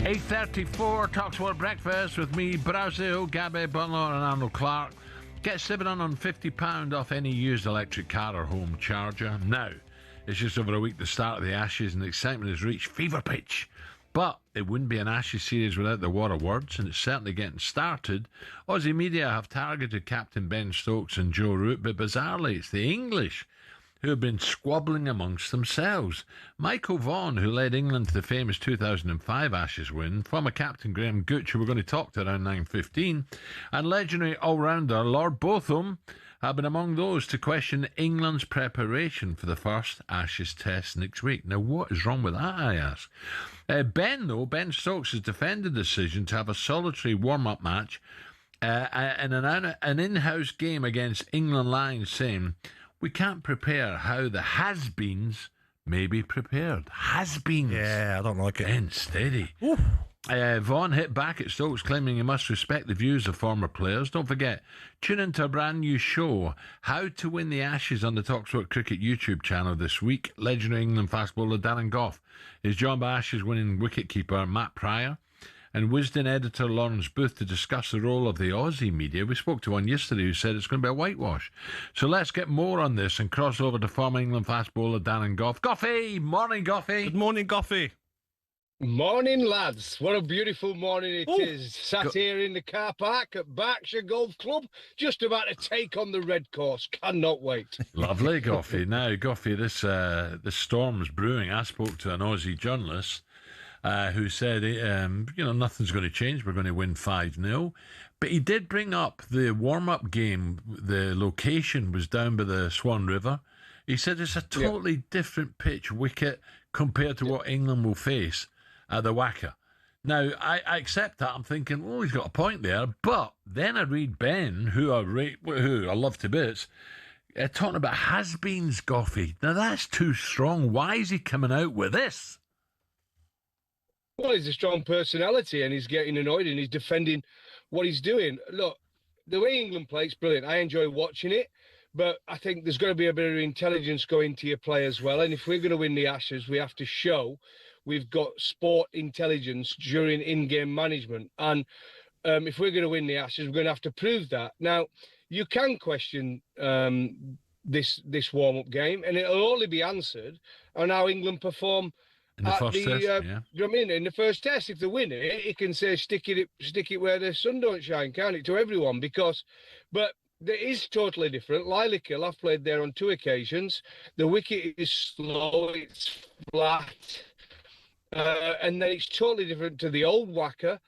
8:34, talkSPORT Breakfast with me, Brazil Gabby Agbonlahor and Arnold Clark. Get £750 off any used electric car or home charger. Now, it's just over a week the start of the Ashes and the excitement has reached fever pitch. But it wouldn't be an Ashes series without the war of words, and it's certainly getting started. Aussie media have targeted Captain Ben Stokes and Joe Root, but bizarrely it's the English who have been squabbling amongst themselves. Michael Vaughan, who led England to the famous 2005 Ashes win, former captain Graham Guch, who we're going to talk to around 9:15, and legendary all-rounder Lord Botham have been among those to question England's preparation for the first Ashes test next week. Now, what is wrong with that, I ask? Ben Stokes has defended the decision to have a solitary warm-up match in an in-house game against England Lions, saying, "We can't prepare how the has-beens may be prepared." Has-beens. Yeah, I don't like it. Ben, steady. Vaughan hit back at Stokes, claiming he must respect the views of former players. Don't forget, tune into a brand new show, How to Win the Ashes, on the talkSPORT Cricket YouTube channel this week. Legendary England fast bowler Darren Goff is joined by Ashes winning wicketkeeper Matt Pryor and Wisden editor Lawrence Booth to discuss the role of the Aussie media. We spoke to one yesterday who said it's going to be a whitewash. So let's get more on this and cross over to former England fast bowler Darren Goff. Goffy! Morning, Goffy! Good morning, Goffy. Morning, lads. What a beautiful morning it is. Sat here in the car park at Berkshire Golf Club, just about to take on the red course. Cannot wait. Lovely, Goffy. Now, Goffy, this storm's brewing. I spoke to an Aussie journalist who said, nothing's going to change. We're going to win 5-0. But he did bring up the warm-up game. The location was down by the Swan River. He said it's a totally different pitch wicket compared to what England will face at the Wacker. Now, I accept that. I'm thinking, he's got a point there. But then I read Ben, who I love to bits, talking about has-beens, Goffy. Now, that's too strong. Why is he coming out with this? Well, he's a strong personality and he's getting annoyed and he's defending what he's doing. Look, the way England play is brilliant. I enjoy watching it, but I think there's got to be a bit of intelligence going to your play as well. And if we're going to win the Ashes, we have to show we've got sport intelligence during in-game management. And if we're going to win the Ashes, we're going to have to prove that. Now, you can question this warm-up game, and it'll only be answered on how England perform in the first test, do you know what I mean? In the first test, if they win it, it can say stick it where the sun don't shine, can't it, to everyone? But it is totally different. Lilac-Hill, I've played there on 2 occasions. The wicket is slow, it's flat, and then it's totally different to the old Wacker.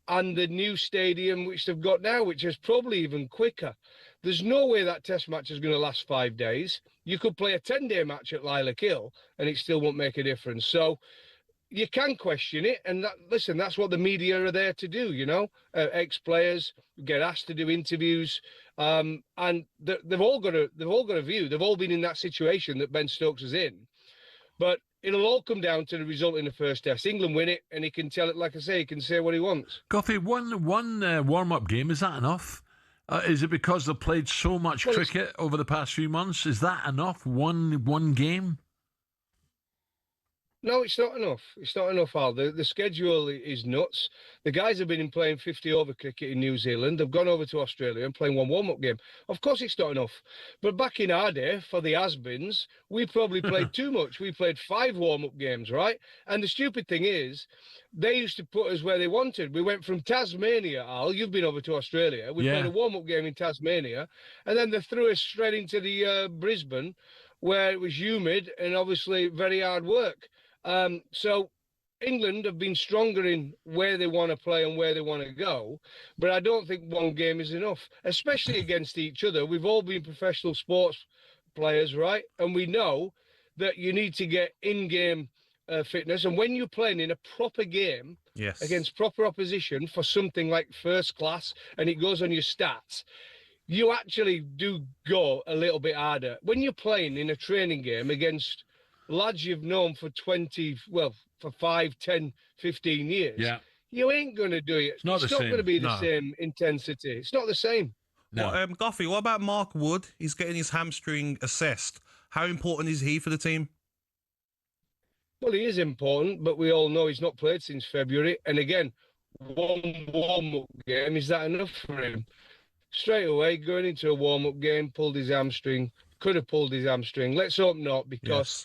and the new stadium which they've got now, which is probably even quicker. There's no way that test match is going to last 5 days. You could play a 10-day match at Lilac Hill and it still won't make a difference. So you can question it. And listen, that's what the media are there to do, you know. Ex-players get asked to do interviews. And they've all got a view. They've all been in that situation that Ben Stokes is in. But it'll all come down to the result in the first test. England win it, and he can tell it, like I say, he can say what he wants. Goffy, one warm-up game, is that enough? Is it because they've played so much cricket over the past few months? Is that enough? One game? No, it's not enough. It's not enough, Al. The schedule is nuts. The guys have been playing 50-over cricket in New Zealand. They've gone over to Australia and playing one warm-up game. Of course it's not enough. But back in our day, for the has-beens, we probably played too much. We played 5 warm-up games, right? And the stupid thing is, they used to put us where they wanted. We went from Tasmania, Al. You've been over to Australia. We played a warm-up game in Tasmania. And then they threw us straight into the Brisbane, where it was humid and obviously very hard work. So England have been stronger in where they want to play and where they want to go, but I don't think one game is enough, especially against each other. We've all been professional sports players, right? And we know that you need to get in-game fitness. And when you're playing in a proper game against proper opposition for something like first class and it goes on your stats, you actually do go a little bit harder. When you're playing in a training game against lads you've known for 5, 10, 15 years, you ain't going to do it. It's not going to be the same intensity. It's not the same. No. Goffy, what about Mark Wood? He's getting his hamstring assessed. How important is he for the team? Well, he is important, but we all know he's not played since February. And again, one warm-up game, is that enough for him? Straight away, going into a warm-up game, pulled his hamstring. Could have pulled his hamstring. Let's hope not, because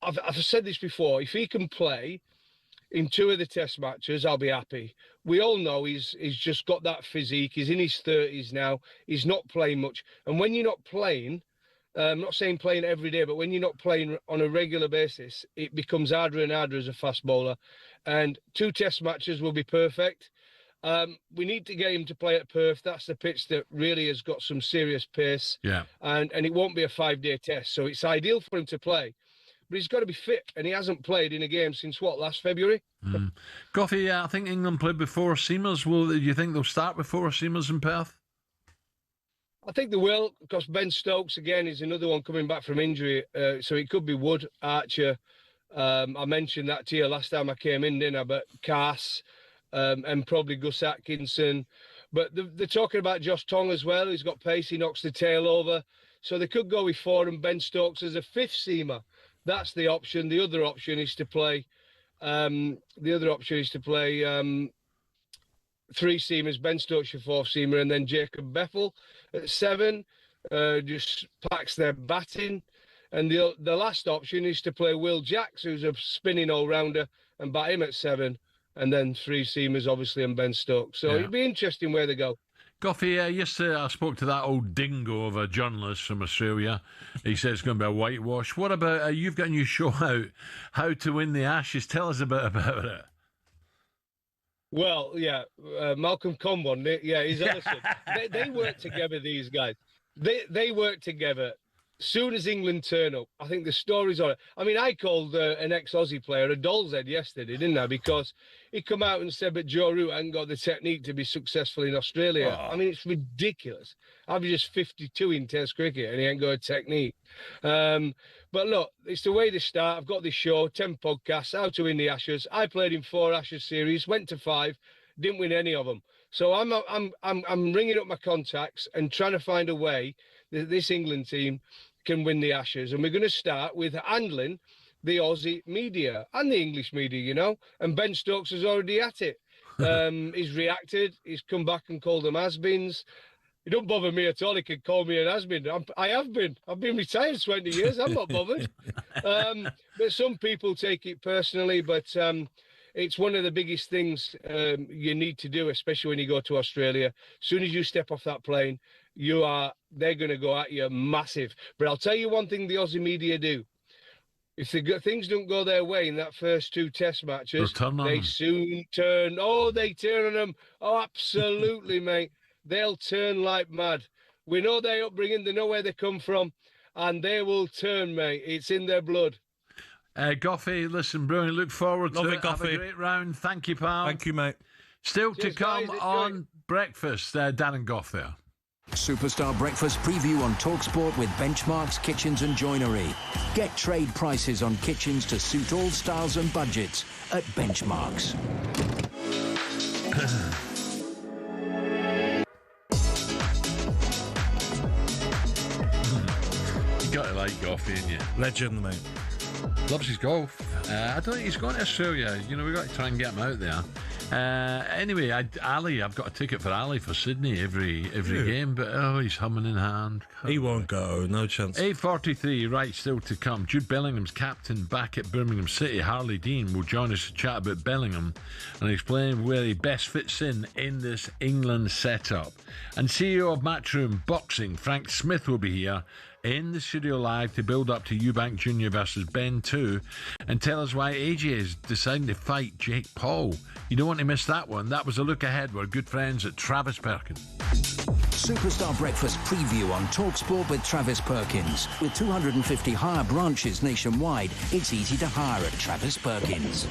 I've said this before. If he can play in 2 of the test matches, I'll be happy. We all know he's just got that physique. He's in his 30s now. He's not playing much. And when you're not playing, I'm not saying playing every day, but when you're not playing on a regular basis, it becomes harder and harder as a fast bowler. And 2 test matches will be perfect. We need to get him to play at Perth. That's the pitch that really has got some serious pace. Yeah. And it won't be a 5-day test. So it's ideal for him to play. But he's got to be fit. And he hasn't played in a game since, last February? Goffy, I think England played with 4 seamers. Do you think they'll start with 4 seamers in Perth? I think they will, because Ben Stokes, again, is another one coming back from injury. So it could be Wood, Archer. I mentioned that to you last time I came in, didn't I? But Cass, and probably Gus Atkinson. But they're talking about Josh Tong as well. He's got pace. He knocks the tail over. So they could go with 4 and Ben Stokes as a 5th seamer. That's the option. The other option is to play. 3 seamers. Ben Stokes your 4th seamer, and then Jacob Beffel at 7. Just packs their batting. And the last option is to play Will Jacks, who's a spinning all-rounder, and bat him at 7. And then 3 seamers, obviously, and Ben Stokes. So it'd be interesting where they go. Goffy, yesterday I spoke to that old dingo of a journalist from Australia. He says it's going to be a whitewash. What about, you've got a new show out, How to Win the Ashes. Tell us a bit about it. Well, Malcolm Conwon, he's awesome. They work together, these guys. They work together. Soon as England turn up, I think the story's on it. I mean, I called an ex-Aussie player a doll's head yesterday, didn't I? Because he come out and said, but Joe Root hadn't got the technique to be successful in Australia. I mean, it's ridiculous. Averages 52 in Test cricket and he ain't got a technique. But look, it's the way they start. I've got this show, 10 podcasts, How to Win the Ashes. I played in 4 Ashes series, went to 5, didn't win any of them. So I'm ringing up my contacts and trying to find a way that this England team can win the Ashes. And we're going to start with handling the Aussie media and the English media, you know. And Ben Stokes is already at it. He's reacted. He's come back and called them has-beens. It don't bother me at all. He can call me an has-been. I have been. I've been retired 20 years. I'm not bothered. But some people take it personally. But it's one of the biggest things you need to do, especially when you go to Australia. As soon as you step off that plane, they're going to go at you massive. But I'll tell you one thing the Aussie media do. if things don't go their way in that first 2 test matches, they them. soon turn. Oh, they turn on them. Oh, absolutely, mate. They'll turn like mad. We know their upbringing. They know where they come from. And they will turn, mate. It's in their blood. Goffy, listen, brilliant. Look forward to it. Goffy. Have a great round. Thank you, pal. Thank you, mate. Still Cheers, to come guys. on breakfast. Dan and Goff there. Superstar Breakfast preview on talkSPORT with Benchmarks Kitchens and Joinery. Get trade prices on kitchens to suit all styles and budgets at Benchmarks. You got to like Goffy, ain't you? Legend, mate. Loves his golf. I don't think he's going to Australia. You know, we've got to try and get him out there. Anyway, I've got a ticket for Ali for Sydney every game, but he's humming in hand. He won't go, no chance. 8:43, right, still to come. Jude Bellingham's captain back at Birmingham City. Harley Dean will join us to chat about Bellingham and explain where he best fits in this England setup. And CEO of Matchroom Boxing, Frank Smith, will be here in the studio live to build up to Eubank Jr. versus Ben 2 and tell us why AJ is deciding to fight Jake Paul. You don't want to miss that one. That was a look ahead. We're good friends at Travis Perkins. Superstar Breakfast preview on talkSPORT with Travis Perkins. With 250 hire branches nationwide, it's easy to hire at Travis Perkins.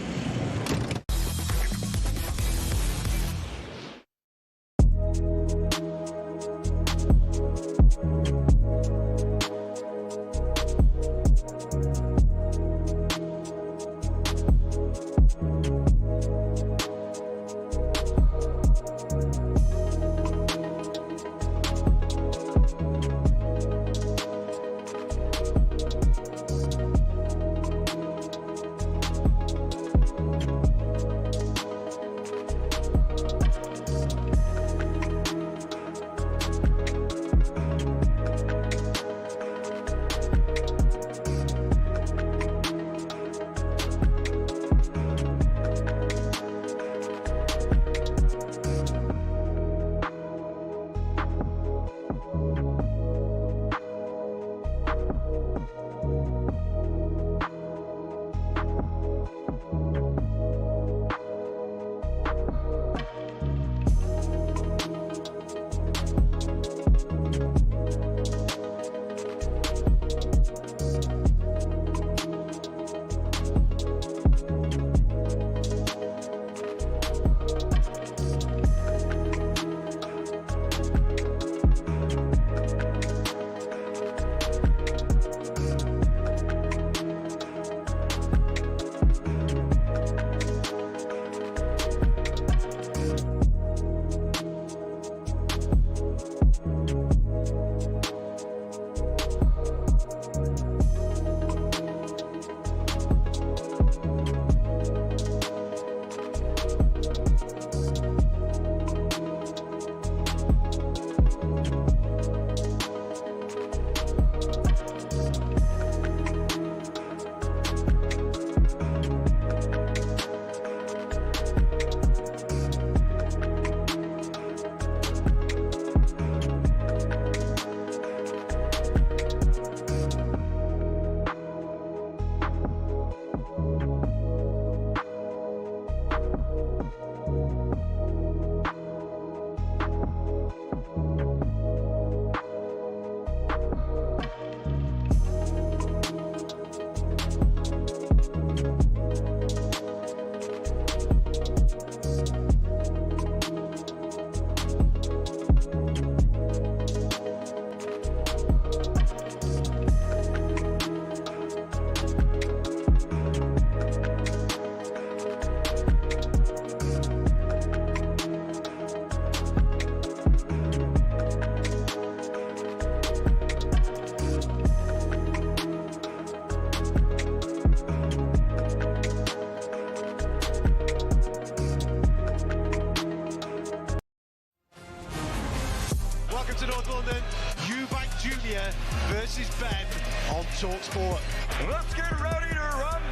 to North London, Eubank Jr. versus Ben on talkSPORT. Let's get ready to rumble!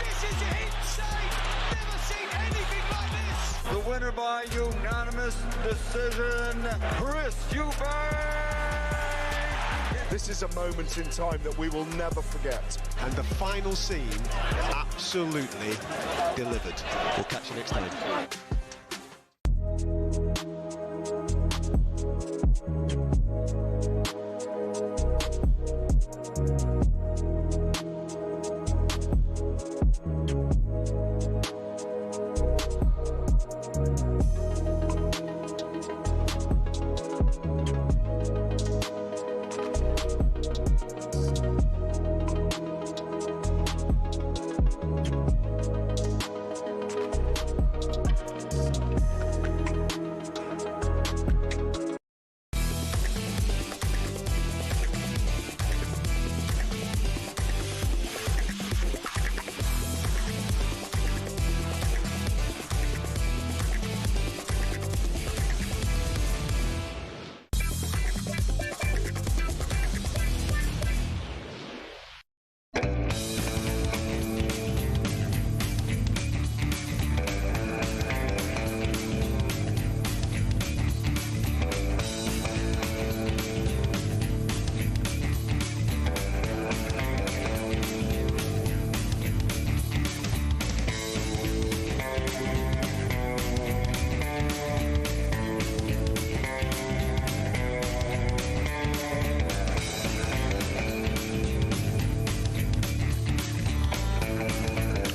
This is insane! Never seen anything like this! The winner by unanimous decision, Chris Eubank! This is a moment in time that we will never forget. And the final scene absolutely delivered. We'll catch you next time.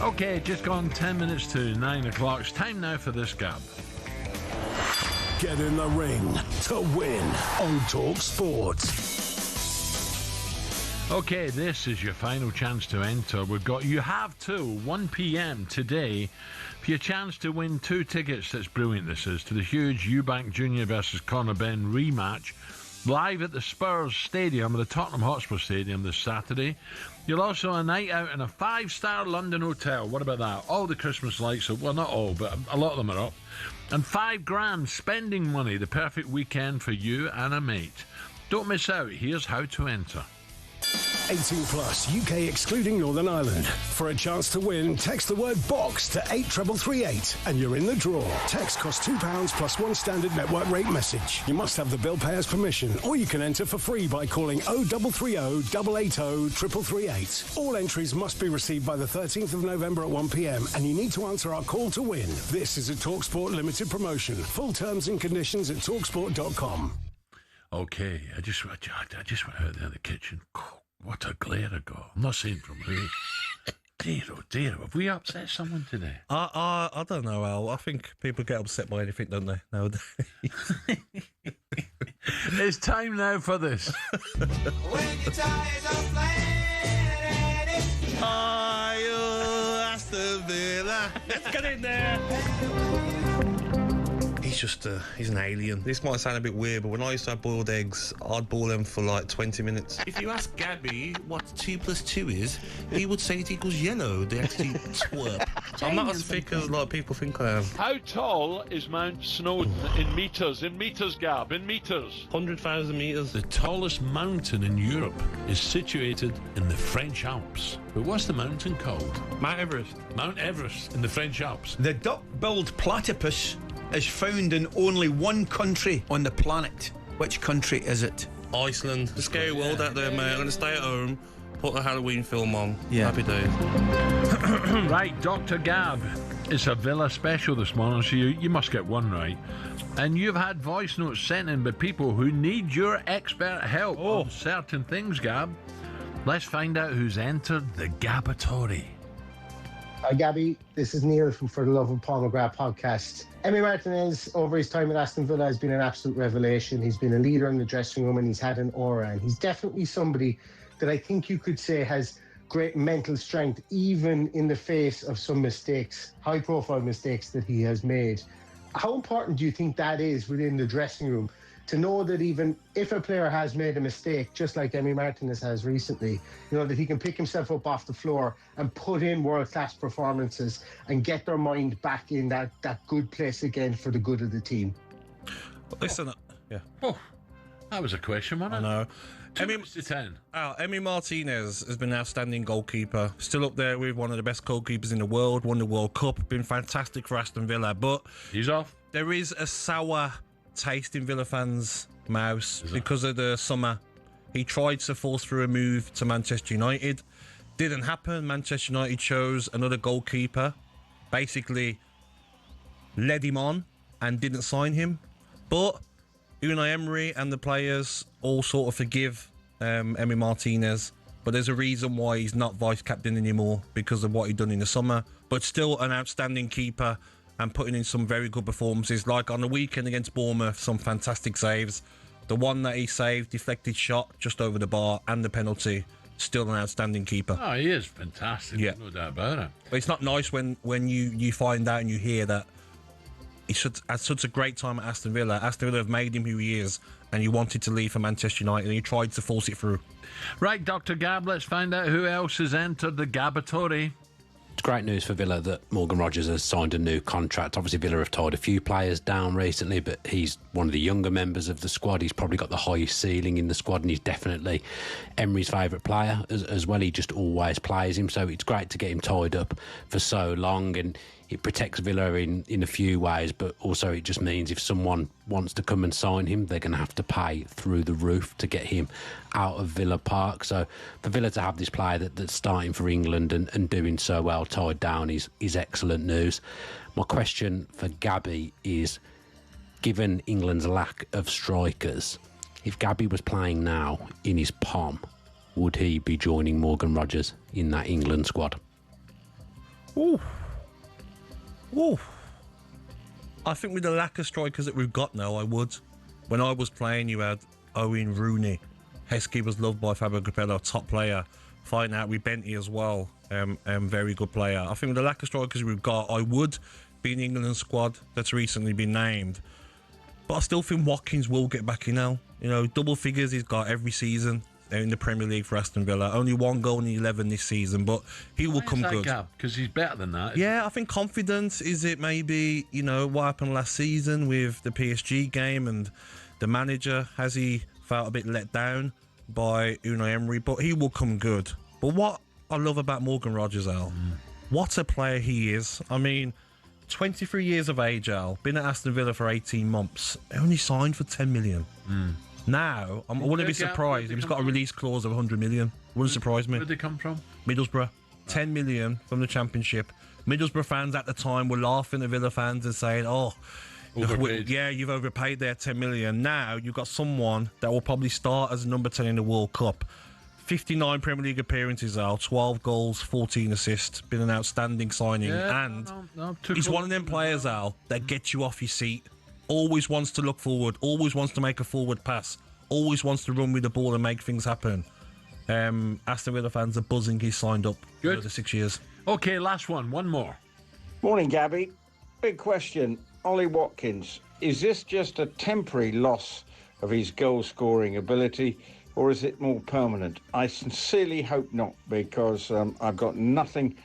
Okay, just gone 10 minutes to 9 o'clock. It's time now for this, Gab. Get in the ring to win on talkSPORT. Okay, this is your final chance to enter. You have till 1 p.m. today for your chance to win 2 tickets. That's brilliant, this is, to the huge Eubank Junior versus Ben rematch live at the Spurs Stadium, the Tottenham Hotspur Stadium, this Saturday. You'll also have a night out in a 5-star London hotel. What about that? All the Christmas lights, well, not all, but a lot of them are up. And £5 spending money, the perfect weekend for you and a mate. Don't miss out. Here's how to enter. 18 plus, UK excluding Northern Ireland. For a chance to win, text the word BOX to 83338 and you're in the draw. Text costs £2 plus 1 standard network rate message. You must have the bill payer's permission, or you can enter for free by calling 0330 880 3338. All entries must be received by the 13th of November at 1 p.m. and you need to answer our call to win. This is a TalkSPORT limited promotion. Full terms and conditions at talksport.com. Okay, I just went out there in the kitchen. What a glare I got. I'm not saying from who. Dear, oh dear, have we upset someone today? I don't know, Al. I think people get upset by anything, don't they, nowadays? It's time now for this. When you're tired of playing it. Aston Villa. Let's get in there. He's an alien. This might sound a bit weird, but when I used to have boiled eggs, I'd boil them for like 20 minutes. If you ask Gabby what 2 plus 2 is, he would say it equals yellow. They actually twerp. I'm not as thick as like people think I am. How tall is Mount Snowdon in metres? In metres, Gab, in metres. 100,000 metres. The tallest mountain in Europe is situated in the French Alps. But what's the mountain called? Mount Everest. Mount Everest in the French Alps. The duck-billed platypus is found in only one country on the planet. Which country is it? Iceland. The scary world out there, mate. I'm going to stay at home, put the Halloween film on. Yeah. Happy days. Right, Dr. Gab. It's a Villa special this morning, so you must get one right. And you've had voice notes sent in by people who need your expert help on certain things, Gab. Let's find out who's entered the Gabatory. Hi Gabby, this is Neil from For the Love of Paul McGrath podcast. Emi Martinez, over his time at Aston Villa, has been an absolute revelation. He's been a leader in the dressing room and he's had an aura. And he's definitely somebody that I think you could say has great mental strength, even in the face of some mistakes, high-profile mistakes that he has made. How important do you think that is within the dressing room? To know that even if a player has made a mistake, just like Emi Martinez has recently, that he can pick himself up off the floor and put in world-class performances and get their mind back in that good place again for the good of the team. Listen, yeah. Oh, that was a question, wasn't it? I know. 2 minutes to 10. Emi Martinez has been an outstanding goalkeeper. Still up there with one of the best goalkeepers in the world. Won the World Cup. Been fantastic for Aston Villa. But he's off. There is a sour taste in Villa fans' mouths because of the summer He tried to force through a move to Manchester United. Didn't happen. Manchester United chose another goalkeeper. Basically led him on and didn't sign him. But Unai Emery and the players all sort of forgive Emi Martinez. But there's a reason why he's not vice-captain anymore, because of what he done in the summer. But still an outstanding keeper and putting in some very good performances. Like on the weekend against Bournemouth, some fantastic saves. The one that he saved, deflected shot just over the bar, and the penalty. Still an outstanding keeper. Oh, he is fantastic. Yeah. No doubt about it. But it's not nice when you find out and you hear that he had such a great time at Aston Villa. Aston Villa have made him who he is, and he wanted to leave for Manchester United, and he tried to force it through. Right, Dr. Gab, let's find out who else has entered the Gabatory. It's great news for Villa that Morgan Rogers has signed a new contract. Obviously, Villa have tied a few players down recently, but he's one of the younger members of the squad. He's probably got the highest ceiling in the squad, and he's definitely Emery's favourite player as well. He just always plays him, so it's great to get him tied up for so long, and it protects Villa in a few ways, but also it just means if someone wants to come and sign him, they're going to have to pay through the roof to get him out of Villa Park. So for Villa to have this player that's starting for England and doing so well tied down is excellent news. My question for Gabby is, given England's lack of strikers, if Gabby was playing now in his POM, would he be joining Morgan Rogers in that England squad? Ooh. I think with the lack of strikers that we've got now, I would. When I was playing, you had Owen Rooney. Heskey was loved by Fabio Capello, top player. Fighting out with Benty as well, very good player. I think with the lack of strikers we've got, I would be in the England squad that's recently been named. But I still think Watkins will get back in now. You know, double figures he's got every season in the Premier League for Aston Villa. Only 1 goal in 11 this season, but he will come good. Because he's better than that. Yeah, I think confidence. Is it maybe, what happened last season with the PSG game and the manager? Has he felt a bit let down by Unai Emery? But he will come good. But what I love about Morgan Rogers, Al, what a player he is. I mean, 23 years of age, Al, been at Aston Villa for 18 months, only signed for 10 million. Now, I wouldn't be surprised if he's got a release clause of 100 million. Wouldn't surprise me. Where did they come from? Middlesbrough. 10 million from the Championship. Middlesbrough fans at the time were laughing at Villa fans and saying, you've overpaid there 10 million. Now, you've got someone that will probably start as number 10 in the World Cup. 59 Premier League appearances, Al, 12 goals, 14 assists. Been an outstanding signing. He's one of them players, Al, that gets you off your seat. Always wants to look forward, always wants to make a forward pass, always wants to run with the ball and make things happen. Aston Villa fans are buzzing he's signed up for another 6 years. Okay, last one more. Morning, Gabby. Big question. Ollie Watkins, is this just a temporary loss of his goal-scoring ability, or is it more permanent? I sincerely hope not, because I've got nothing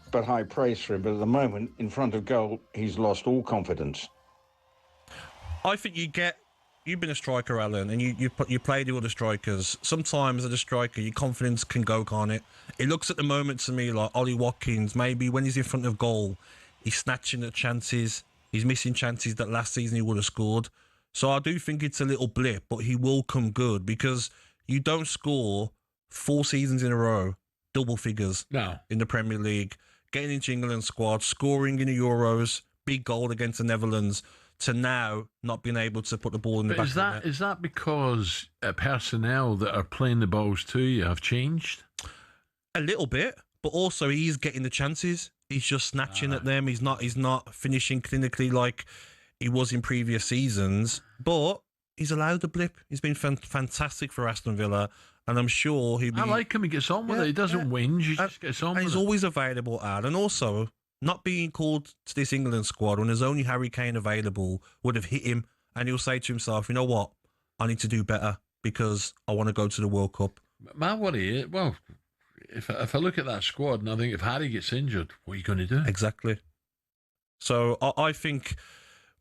but high praise for him, but at the moment, in front of goal, he's lost all confidence. I think you've been a striker, Alan, and you played with other strikers. Sometimes as a striker, your confidence can go, can't it? It looks at the moment to me like Ollie Watkins, maybe when he's in front of goal, he's snatching at chances, he's missing chances that last season he would have scored. So I do think it's a little blip, but he will come good, because you don't score 4 seasons in a row, double figures in the Premier League, getting into England squad, scoring in the Euros, big goal against the Netherlands, to now not being able to put the ball in the back of the net. Is that because personnel that are playing the balls to you have changed? A little bit, but also he's getting the chances. He's just snatching at them. He's not finishing clinically like he was in previous seasons. But he's allowed the blip. He's been fantastic for Aston Villa, and I'm sure he'll be... I like him. He gets on with it. He doesn't whinge. He just gets on with it. And he's always available, Al. And also, not being called to this England squad when there's only Harry Kane available would have hit him, and he'll say to himself, you know what, I need to do better because I want to go to the World Cup. My worry is, well, if I look at that squad and I think if Harry gets injured, what are you going to do? Exactly. So I think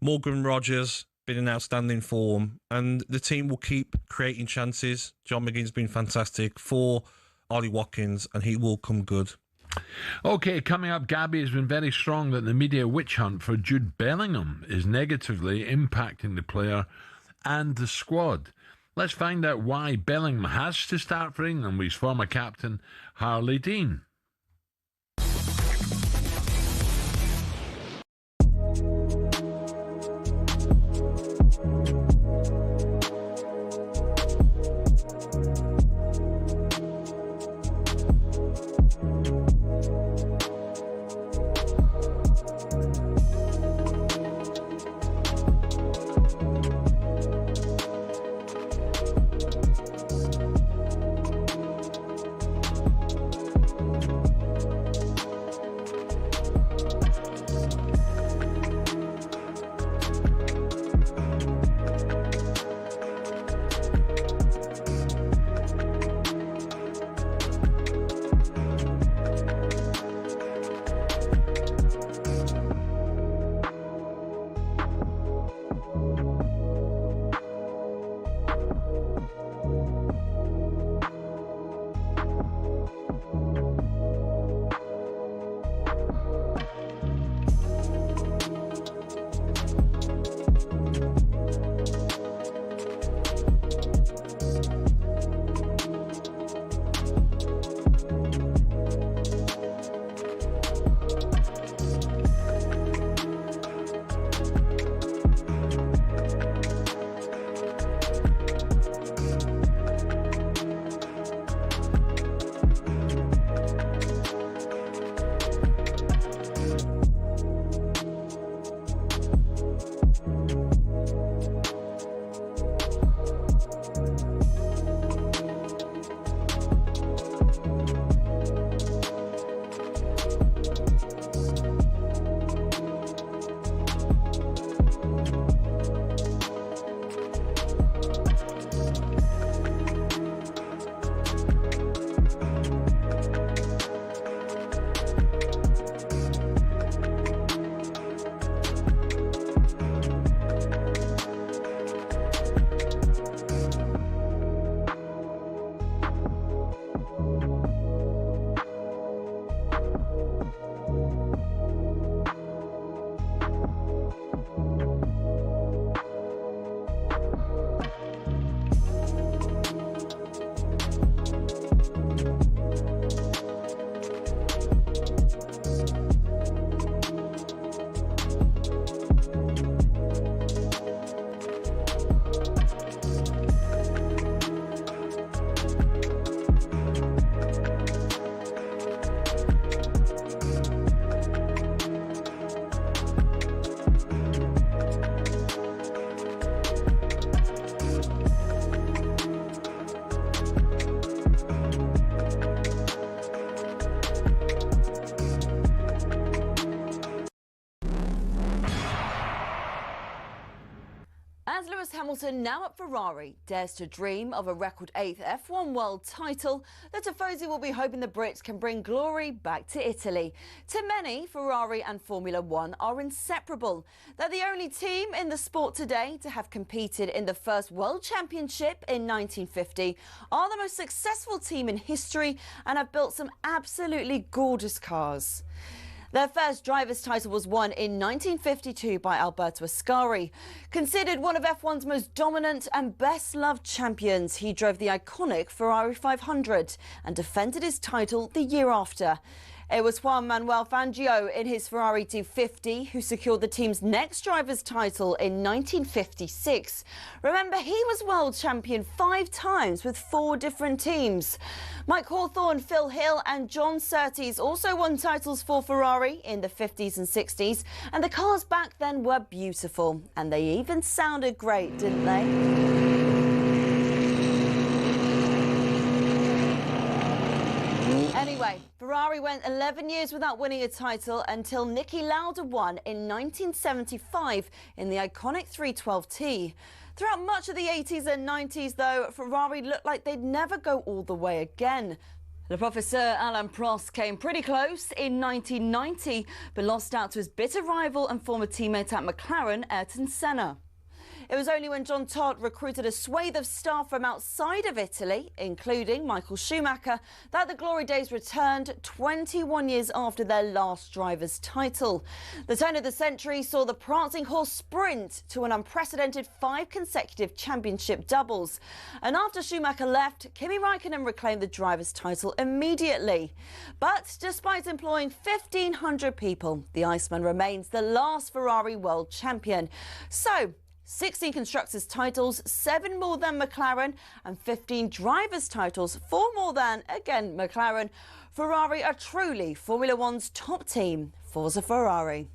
Morgan Rogers been in outstanding form, and the team will keep creating chances. John McGinn's been fantastic for Ollie Watkins, and he will come good. Okay, coming up, Gabby has been very strong that the media witch hunt for Jude Bellingham is negatively impacting the player and the squad. Let's find out why Bellingham has to start for England with his former captain, Harley Dean. As Lewis Hamilton, now at Ferrari, dares to dream of a record 8th F1 world title, the Tifosi will be hoping the Brits can bring glory back to Italy. To many, Ferrari and Formula One are inseparable. They're the only team in the sport today to have competed in the first World Championship in 1950, are the most successful team in history, and have built some absolutely gorgeous cars. Their first driver's title was won in 1952 by Alberto Ascari. Considered one of F1's most dominant and best-loved champions, he drove the iconic Ferrari 500 and defended his title the year after. It was Juan Manuel Fangio in his Ferrari 250 who secured the team's next driver's title in 1956. Remember, he was world champion 5 times with 4 different teams. Mike Hawthorne, Phil Hill and John Surtees also won titles for Ferrari in the 50s and 60s, and the cars back then were beautiful, and they even sounded great, didn't they? Anyway, Ferrari went 11 years without winning a title until Niki Lauda won in 1975 in the iconic 312T. Throughout much of the 80s and 90s, though, Ferrari looked like they'd never go all the way again. Le Professeur Alain Prost came pretty close in 1990, but lost out to his bitter rival and former teammate at McLaren, Ayrton Senna. It was only when John Todt recruited a swathe of staff from outside of Italy, including Michael Schumacher, that the glory days returned 21 years after their last driver's title. The turn of the century saw the prancing horse sprint to an unprecedented 5 consecutive championship doubles. And after Schumacher left, Kimi Raikkonen reclaimed the driver's title immediately. But despite employing 1,500 people, the Iceman remains the last Ferrari world champion. So, 16 constructors' titles, 7 more than McLaren, and 15 drivers' titles, 4 more than, again, McLaren. Ferrari are truly Formula One's top team. Forza Ferrari.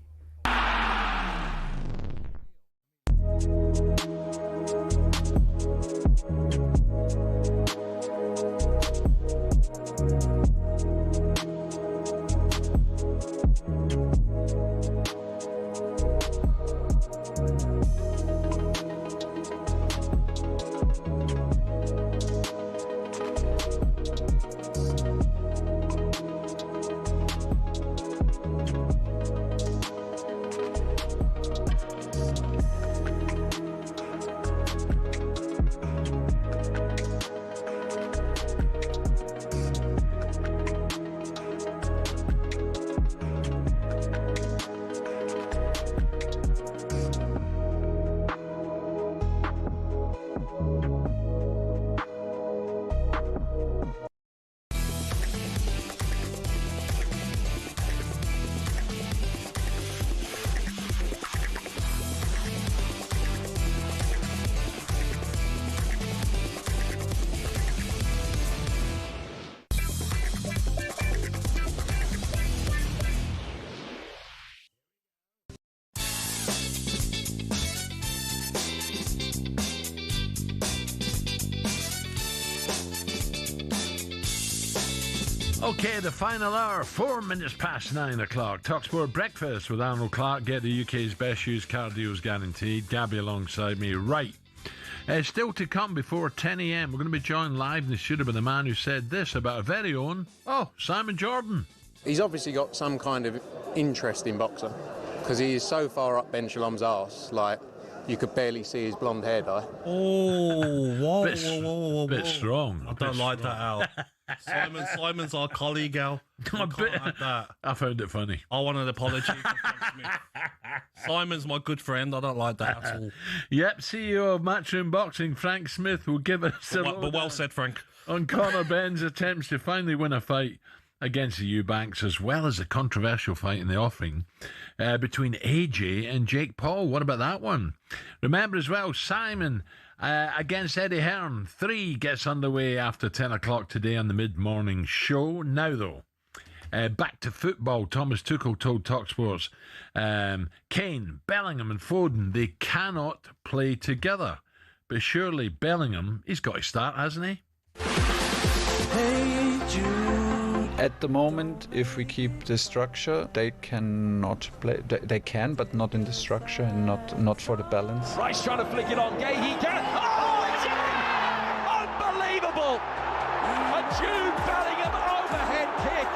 Okay, the final hour, 4 minutes past 9 o'clock. talkSPORT Breakfast with Arnold Clark. Get the UK's best used car deals guaranteed. Gabby alongside me. Right. Still to come before 10 a.m. We're going to be joined live in the studio by the man who said this about our very own, Simon Jordan. He's obviously got some kind of interest in boxer because he is so far up Ben Shalom's arse, like you could barely see his blonde hair dye. Oh, whoa, bit strong. I don't like that, Al. Simon's our colleague, Al. I can't have that. I found it funny. I want an apology from Frank Smith. Simon's my good friend. I don't like that at all. Yep, CEO of Matchroom Boxing, Frank Smith, will give us a but well said, Frank. On Conor Benn's attempts to finally win a fight against the Eubanks, as well as a controversial fight in the offing between AJ and Jake Paul. What about that one? Remember as well, Simon against Eddie Hearn. 3 gets underway after 10 o'clock today on the mid-morning show. Now, though, back to football. Thomas Tuchel told talkSPORT's Kane, Bellingham and Foden, they cannot play together. But surely Bellingham, he's got to start, hasn't he? Hey Jude. At the moment, if we keep the structure, they cannot play. They can, but not in the structure and not for the balance. Rice trying to flick it on. Gay, he can. Oh, it's in! Unbelievable! A Jude Bellingham overhead kick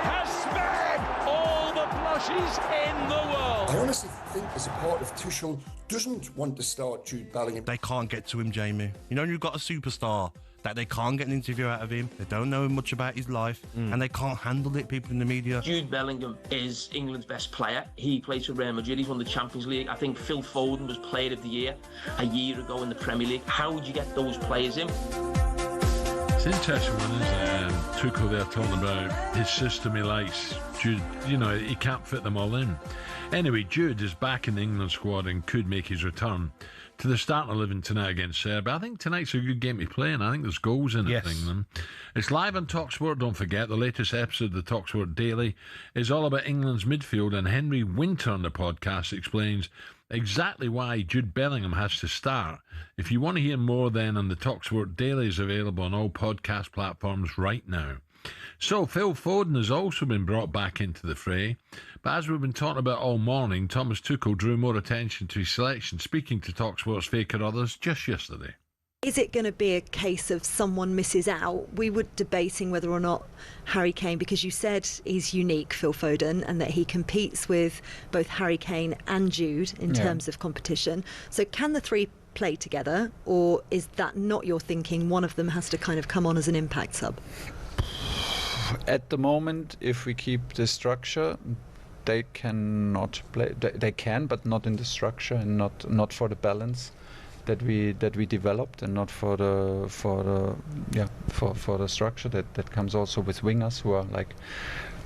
has spared all the blushes in the world. I honestly think there's a part of Tuchel doesn't want to start Jude Bellingham. They can't get to him, Jamie. You know, you've got a superstar that they can't get an interview out of him. They don't know much about his life, and they can't handle it, people in the media. Jude Bellingham is England's best player. He plays for Real Madrid. He's won the Champions League. I think Phil Foden was Player of the Year a year ago in the Premier League. How would you get those players in? It's interesting one, isn't it? Tuchel there talking about his system he likes. Jude, you know, he can't fit them all in. Anyway, Jude is back in the England squad and could make his return to the starting 11 tonight against Serbia. I think tonight's a good game to play, and I think there's goals in it. England. It's live on talkSPORT. Don't forget, the latest episode of the talkSPORT Daily is all about England's midfield, and Henry Winter on the podcast explains exactly why Jude Bellingham has to start. If you want to hear more, then on the talkSPORT Daily is available on all podcast platforms right now. So Phil Foden has also been brought back into the fray, but as we've been talking about all morning, Thomas Tuchel drew more attention to his selection, speaking to talkSPORT's Faker Others just yesterday. Is it going to be a case of someone misses out? We were debating whether or not Harry Kane, because you said he's unique, Phil Foden, and that he competes with both Harry Kane and Jude in terms of competition. So can the three play together, or is that not your thinking? One of them has to kind of come on as an impact sub? At the moment, if we keep the structure, they cannot play. They can, but not in the structure and not for the balance that we developed, and not for the structure that comes also with wingers who are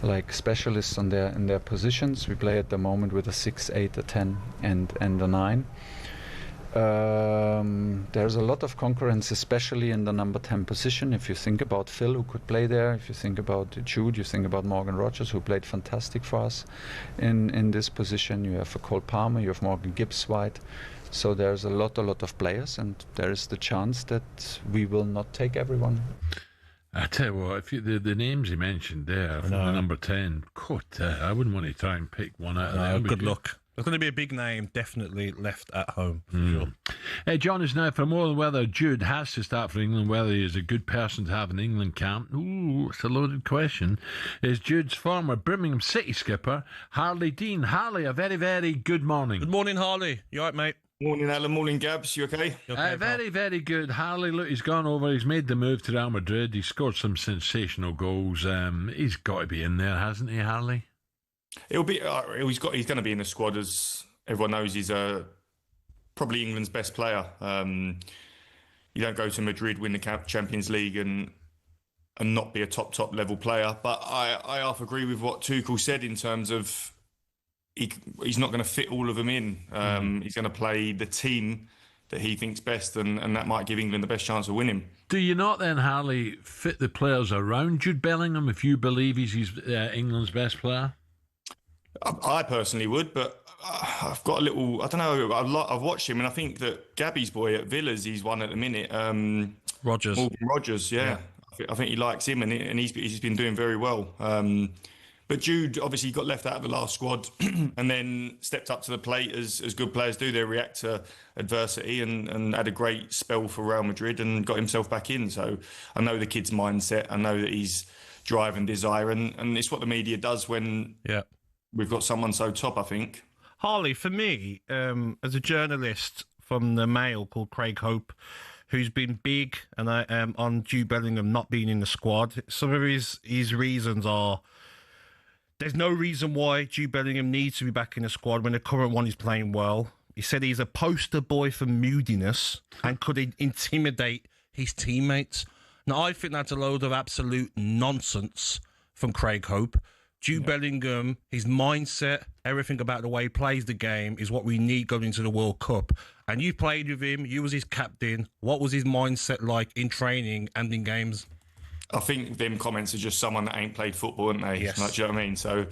like specialists in their positions. We play at the moment with a 6, 8, a 10, and a 9. There's a lot of concurrence, especially in the number 10 position. If you think about Phil, who could play there, if you think about Jude, you think about Morgan Rogers, who played fantastic for us in this position. You have a Cole Palmer, you have Morgan Gibbs-White. So there's a lot of players, and there is the chance that we will not take everyone. I tell you what, if the names he mentioned there from the number 10, I wouldn't want to try and pick one out of them. Good luck. There's going to be a big name definitely left at home, for sure. Hey, John is now for more than whether Jude has to start for England, whether he is a good person to have in England camp. Ooh, it's a loaded question. Is Jude's former Birmingham City skipper, Harley Dean. Harley, a very, very good morning. Good morning, Harley. You all right, mate? Morning, Alan. Morning, Gabs. You okay? Very, very good. Harley, look, he's gone over. He's made the move to Real Madrid. He's scored some sensational goals. He's got to be in there, hasn't he, Harley? He'll be. He's going to be in the squad, as everyone knows. He's probably England's best player. You don't go to Madrid, win the Champions League, and not be a top level player. But I half agree with what Tuchel said in terms of he's not going to fit all of them in. He's going to play the team that he thinks best, and that might give England the best chance of winning. Do you not then, Harley, fit the players around Jude Bellingham if you believe he's England's best player? I personally would, but I've got a little. I don't know. I've watched him, and I think that Gabby's boy at Villa's, he's one at the minute. Rogers. Morgan Rogers, yeah. I think he likes him, and he's been doing very well. But Jude obviously got left out of the last squad, and then stepped up to the plate as good players do. They react to adversity, and had a great spell for Real Madrid, and got himself back in. So I know the kid's mindset. I know that he's drive and desire, and it's what the media does when. Yeah. We've got someone so top, I think. Harley, for me, as a journalist from the Mail called Craig Hope, who's been big and on Jude Bellingham not being in the squad, some of his reasons are there's no reason why Jude Bellingham needs to be back in the squad when the current one is playing well. He said he's a poster boy for moodiness and could intimidate his teammates. Now, I think that's a load of absolute nonsense from Craig Hope. Jude Bellingham, his mindset, everything about the way he plays the game is what we need going into the World Cup. And you played with him, you was his captain. What was his mindset like in training and in games? I think them comments are just someone that ain't played football, aren't they? Yes. Like, do you know what I mean? So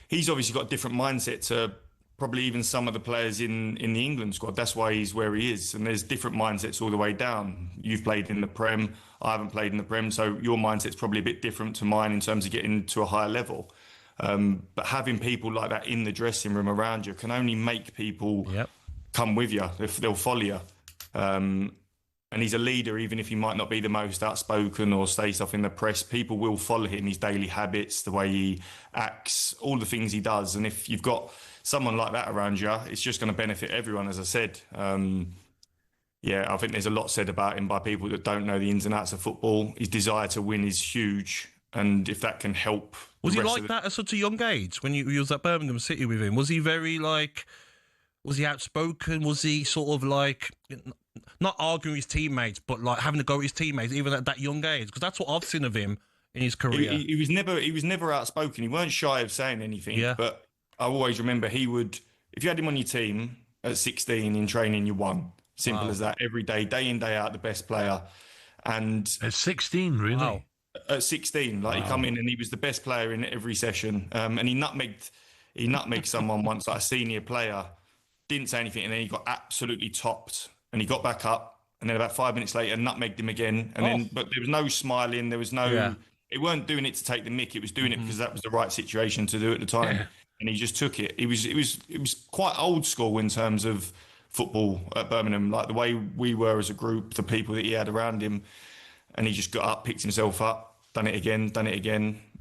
he's obviously got a different mindset to probably even some of the players in the England squad. That's why he's where he is. And there's different mindsets all the way down. You've played in the Prem. I haven't played in the Prem. So your mindset's probably a bit different to mine in terms of getting to a higher level. But having people like that in the dressing room around you can only make people come with you. They'll follow you. And he's a leader, even if he might not be the most outspoken or say stuff in the press. People will follow him, his daily habits, the way he acts, all the things he does. And if you've got someone like that around you, it's just going to benefit everyone, as I said. I think there's a lot said about him by people that don't know the ins and outs of football. His desire to win is huge. And if that can help... Was he like that at such a young age when you was at Birmingham City with him? Was he very was he outspoken? Was he sort of not arguing with his teammates, but like having to go with his teammates even at that young age? Because that's what I've seen of him in his career. He was never outspoken. He weren't shy of saying anything. Yeah. But I always remember he would, if you had him on your team at 16 in training, you won. Simple as that. Every day in, day out, the best player. And at 16, really? Wow. At 16, he come in and he was the best player in every session. And he nutmegged someone once, like a senior player, didn't say anything, and then he got absolutely topped. And he got back up, and then about 5 minutes later, nutmegged him again. And but there was no smiling, there was no. It weren't doing it to take the mick. It was doing it because that was the right situation to do at the time. And he just took it. It was quite old school in terms of football at Birmingham, like the way we were as a group, the people that he had around him, and he just got up, picked himself up, done it again,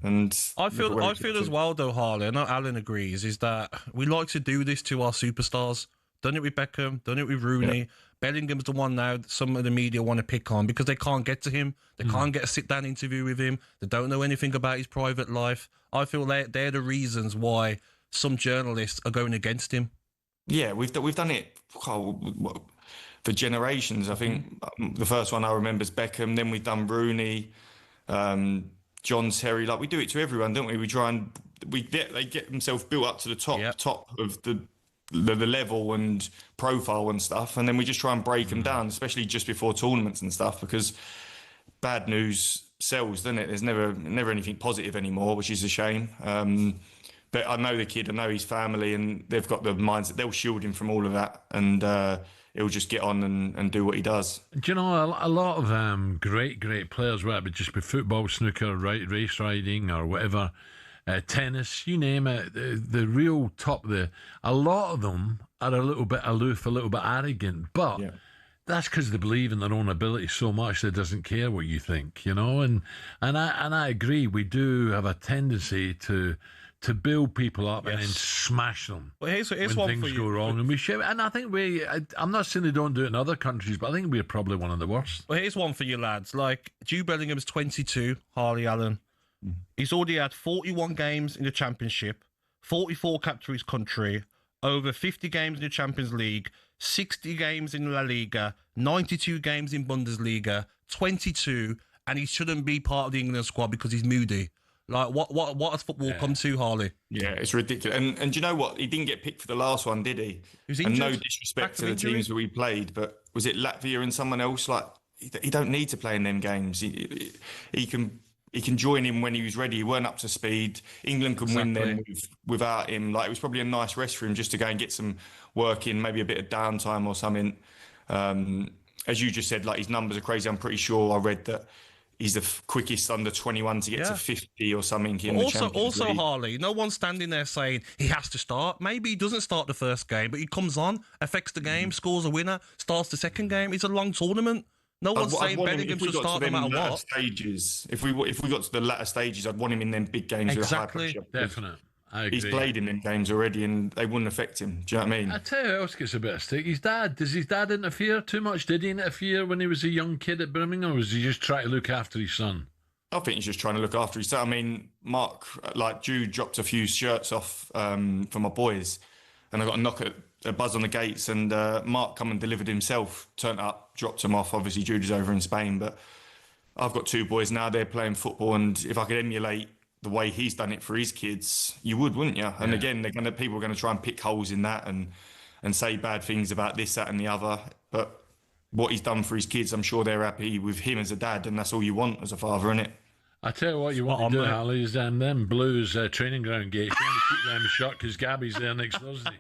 and I feel as well though, Harley. I know Alan agrees. Is that we like to do this to our superstars. Done it with Beckham, done it with Rooney. Yeah. Bellingham's the one now that some of the media want to pick on because they can't get to him. They can't get a sit-down interview with him. They don't know anything about his private life. I feel they're the reasons why some journalists are going against him. Yeah, we've done it for generations. I think the first one I remember is Beckham. Then we've done Rooney, John Terry. Like we do it to everyone, don't we? We try and they get themselves built up to the top of the level and profile and stuff, and then we just try and break them down, especially just before tournaments and stuff, because bad news sells, doesn't it? There's never anything positive anymore, which is a shame. But I know the kid, I know his family, and they've got the mindset, they'll shield him from all of that, and he'll just get on and do what he does. Do you know, a lot of great players, whether it just be football, snooker, race riding or whatever, tennis, you name it, the real top, a lot of them are a little bit aloof, a little bit arrogant, but that's because they believe in their own ability so much they doesn't care what you think, you know. And I agree, we do have a tendency to build people up and then smash them here's when one things for you. go wrong. And we show, and I think I'm not saying they don't do it in other countries, but I think we're probably one of the worst. Well, here's one for you lads. Like Jude Bellingham's 22, Harley Allen. He's already had 41 games in the Championship, 44 caps for his country, over 50 games in the Champions League, 60 games in La Liga, 92 games in Bundesliga, 22, and he shouldn't be part of the England squad because he's moody. Like, what has football come to, Harley? Yeah, it's ridiculous. And do you know what? He didn't get picked for the last one, did he? He was injured. And no disrespect to the teams that we played, but was it Latvia and someone else? Like, he don't need to play in them games. He can join him when he was ready. He weren't up to speed. England can win them without him. Like, it was probably a nice rest for him just to go and get some work in, maybe a bit of downtime or something. As you just said, like, his numbers are crazy. I'm pretty sure I read that he's the quickest under 21 to get to 50 or something in the Champions League. Harley, no one's standing there saying he has to start. Maybe he doesn't start the first game, but he comes on, affects the game, scores a winner, starts the second game. It's a long tournament. No one's saying Bellingham should start no matter what. Stages, if we got to the latter stages, I'd want him in them big games. Exactly. With high pressure. Definite. I agree. He's played in them games already, and they wouldn't affect him. Do you know what I mean? I tell you who else gets a bit of stick. His dad. Does his dad interfere too much? Did he interfere when he was a young kid at Birmingham, or was he just trying to look after his son? I think he's just trying to look after his son. I mean, Mark, like Jude, dropped a few shirts off for my boys, and I got a buzz on the gates, and Mark come and delivered himself, turned up, dropped them off. Obviously, Jude is over in Spain, but I've got two boys now. They're playing football, and if I could emulate the way he's done it for his kids, you would, wouldn't you? And again, people are going to try and pick holes in that and say bad things about this, that, and the other. But what he's done for his kids, I'm sure they're happy with him as a dad, and that's all you want as a father, innit? I tell you what you want to do, Harley, is them Blues training ground gates. You want to keep them shut because Gabby's there next Thursday.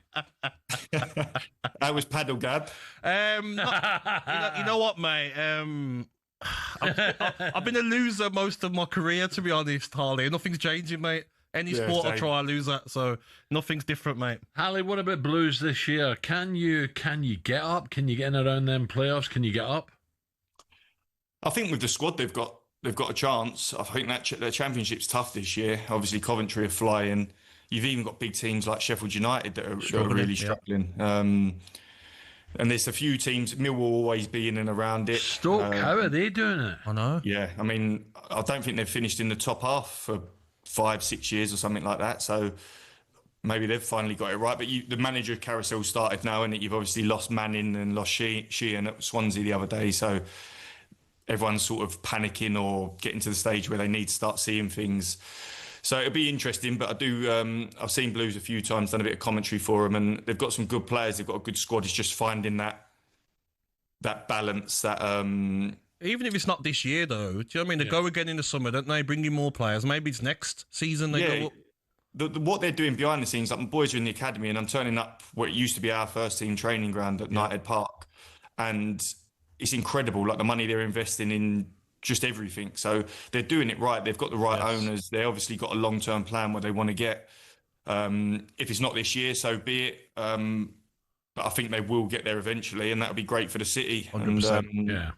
That was paddle, Gab. You know what, mate? I've been a loser most of my career, to be honest, Harley. Nothing's changing, mate. Any sport I try, I lose at, so nothing's different, mate. Harley, what about Blues this year? Can you get up? Can you get in around them playoffs? Can you get up? I think with the squad they've got a chance. I think that the championship's tough this year. Obviously, Coventry are flying. You've even got big teams like Sheffield United that are really struggling. And there's a few teams. Mill will always be in and around it. Stoke, how are they doing it? I know. Yeah, I mean, I don't think they've finished in the top half for 5-6 years or something like that. So maybe they've finally got it right. But the manager carousel started now, and you've obviously lost Manning and lost Sheehan at Swansea the other day. So everyone's sort of panicking or getting to the stage where they need to start seeing things. So it'll be interesting, but I do. I've seen Blues a few times, done a bit of commentary for them, and they've got some good players. They've got a good squad. It's just finding that balance. That even if it's not this year, though, do you know what I mean? They go again in the summer, don't they? Bring in more players. Maybe it's next season they go up. What they're doing behind the scenes, like my boys are in the academy, and I'm turning up what it used to be our first team training ground at Knighthead Park, and it's incredible. Like the money they're investing in just everything. So they're doing it right. They've got the right owners. They obviously got a long-term plan where they want to get. If it's not this year, so be it. but I think they will get there eventually, and that'll be great for the city. 100%. Yeah.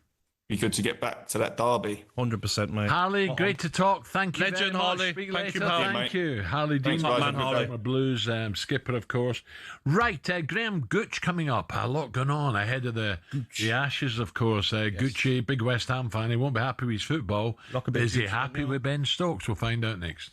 Be good to get back to that derby. 100%, mate. Harley, great to talk. Thank you Legend, very much. Harley. Speak Thank later. you, pal. Thank you. Harley Dean, Thanks, guys. Man, Harley. Blues skipper, of course. Right, Graham Guch coming up. A lot going on ahead of the Ashes, of course. Gucci, big West Ham fan. He won't be happy with his football. Is he happy with Ben Stokes? We'll find out next.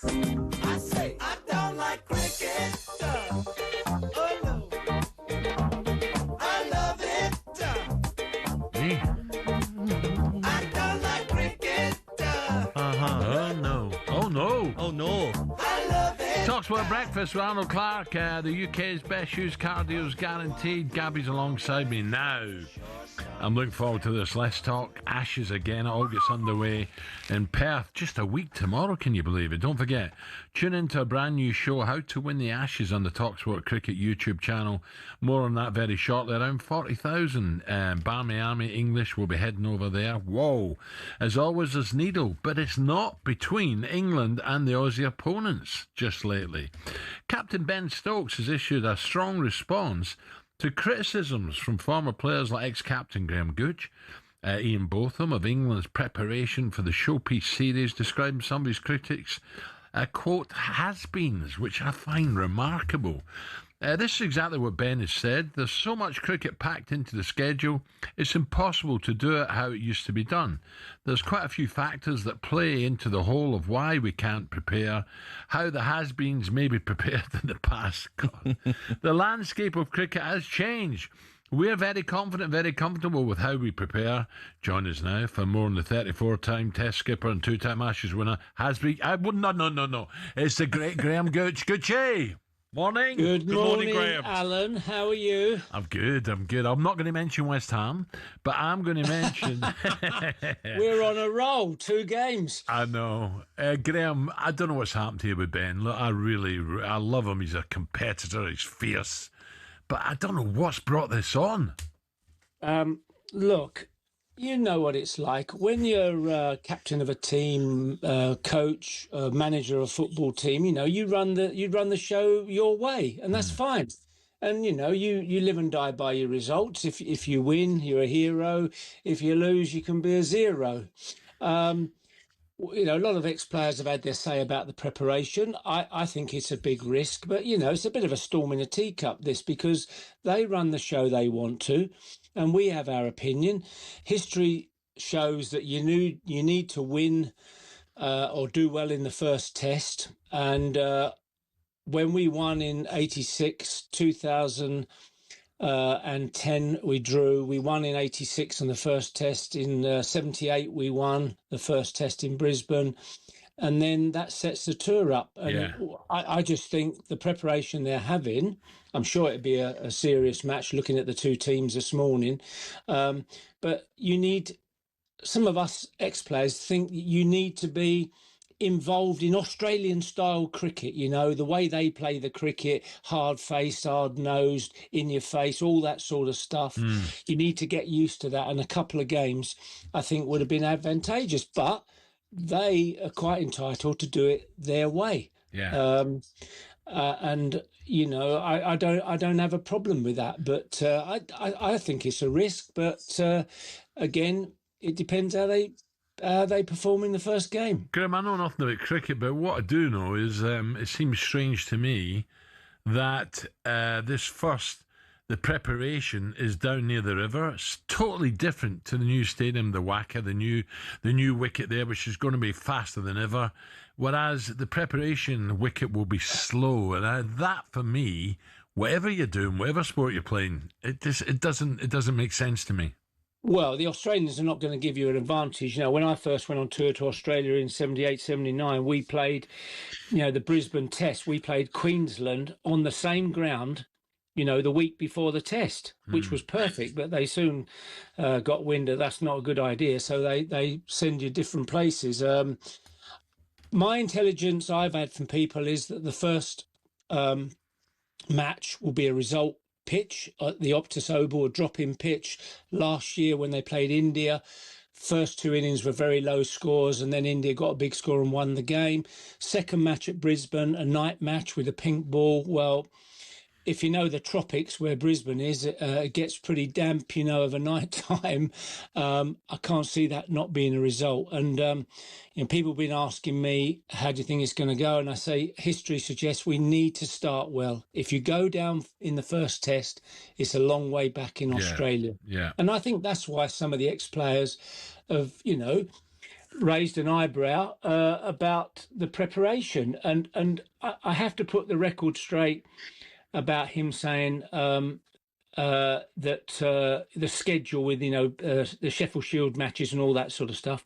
I say I don't like cricket. Oh no, I love it. I don't like cricket. Oh no. Oh no. Oh no. I love it. talkSPORT Breakfast with Arnold Clark. The UK's best shoes, cardio's guaranteed. Gabby's alongside me now. I'm looking forward to this. Let's talk Ashes again. It all gets underway in Perth just a week tomorrow. Can you believe it? Don't forget, tune into a brand new show, How to Win the Ashes, on the talkSPORT Cricket YouTube channel. More on that very shortly. Around 40,000 Barmy Army English will be heading over there. Whoa. As always, there's needle, but it's not between England and the Aussie opponents just lately. Captain Ben Stokes has issued a strong response to criticisms from former players like ex-captain Graham Guch, Ian Botham, of England's preparation for the showpiece series, describing some of his critics, quote, has-beens, which I find remarkable. This is exactly what Ben has said. There's so much cricket packed into the schedule, it's impossible to do it how it used to be done. There's quite a few factors that play into the whole of why we can't prepare, how the has-beens may be prepared in the past. God. The landscape of cricket has changed. We're very confident, very comfortable with how we prepare. Join us now for more on the 34-time Test skipper and 2-time Ashes winner. No. It's the great Graham Guch. Gucci! Morning. Good morning, Graham. Alan. How are you? I'm good. I'm not going to mention West Ham, but I'm going to mention... We're on a roll. 2 games. I know. Graham, I don't know what's happened here with Ben. Look, I love him. He's a competitor. He's fierce. But I don't know what's brought this on. Look, you know what it's like when you're captain of a team, coach, manager of a football team. You know, you run the show your way, and that's fine. And you know, you live and die by your results. If you win, you're a hero. If you lose, you can be a zero. You know, a lot of ex-players have had their say about the preparation. I think it's a big risk, but you know, it's a bit of a storm in a teacup, this, because they run the show they want to, and we have our opinion. History shows that you need to win or do well in the first test. And when we won in 86, 2010, we drew. We won in 86 on the first test. In 78, we won the first test in Brisbane. And then that sets the tour up. And I just think the preparation they're having, I'm sure it'd be a serious match looking at the two teams this morning. But you need, some of us ex-players think you need to be involved in Australian style cricket, you know, the way they play the cricket, hard-faced, hard-nosed, in your face, all that sort of stuff. You need to get used to that. And a couple of games, I think, would have been advantageous. But they are quite entitled to do it their way. And you know, I don't have a problem with that, but I think it's a risk. But again, it depends how they perform in the first game. Graham, I know nothing about cricket, but what I do know is it seems strange to me that the preparation is down near the river. It's totally different to the new stadium, the WACA, the new wicket there, which is going to be faster than ever. Whereas the preparation wicket will be slow, and that for me, whatever you're doing, whatever sport you're playing, it doesn't make sense to me. Well, the Australians are not going to give you an advantage. You know, when I first went on tour to Australia in 78, 79, we played, you know, the Brisbane Test. We played Queensland on the same ground, you know, the week before the test, which was perfect. But they soon got wind that that's not a good idea. So they send you different places. My intelligence I've had from people is that the first match will be a result pitch at the Optus Oval, a drop-in pitch. Last year when they played India, first 2 innings were very low scores, and then India got a big score and won the game. Second match at Brisbane, a night match with a pink ball. Well, if you know the tropics where Brisbane is, it gets pretty damp, you know, of a night time. I can't see that not being a result. And you know, people have been asking me, how do you think it's going to go? And I say, history suggests we need to start well. If you go down in the first test, it's a long way back in Australia. And I think that's why some of the ex-players have, you know, raised an eyebrow about the preparation. And I have to put the record straight about him saying that the schedule with, you know, the Sheffield Shield matches and all that sort of stuff.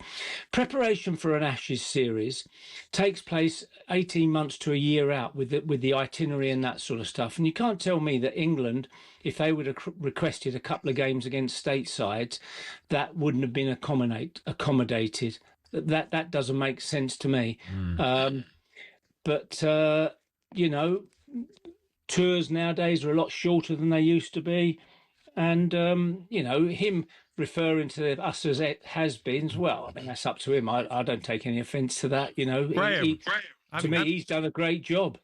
Preparation for an Ashes series takes place 18 months to a year out with the itinerary and that sort of stuff. And you can't tell me that England, if they would have requested a couple of games against state sides, that wouldn't have been accommodated. That doesn't make sense to me. But you know, tours nowadays are a lot shorter than they used to be. And, you know, him referring to us as has-beens, well, I mean, that's up to him. I don't take any offence to that, you know. Graham, he's done a great job.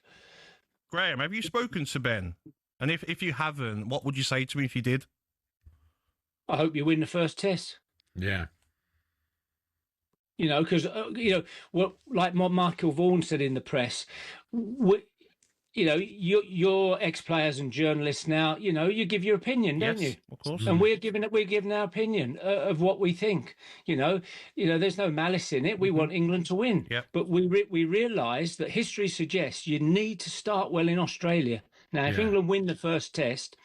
Graham, have you spoken to Ben? And if you haven't, what would you say to me if you did? I hope you win the first test. Yeah. You know, because, you know, what, like what Michael Vaughan said in the press, you know, you're ex-players and journalists now. You know, you give your opinion, don't you? Of course. And we're giving our opinion of what we think. You know, there's no malice in it. We want England to win. But we realise that history suggests you need to start well in Australia. Now, if England win the first test,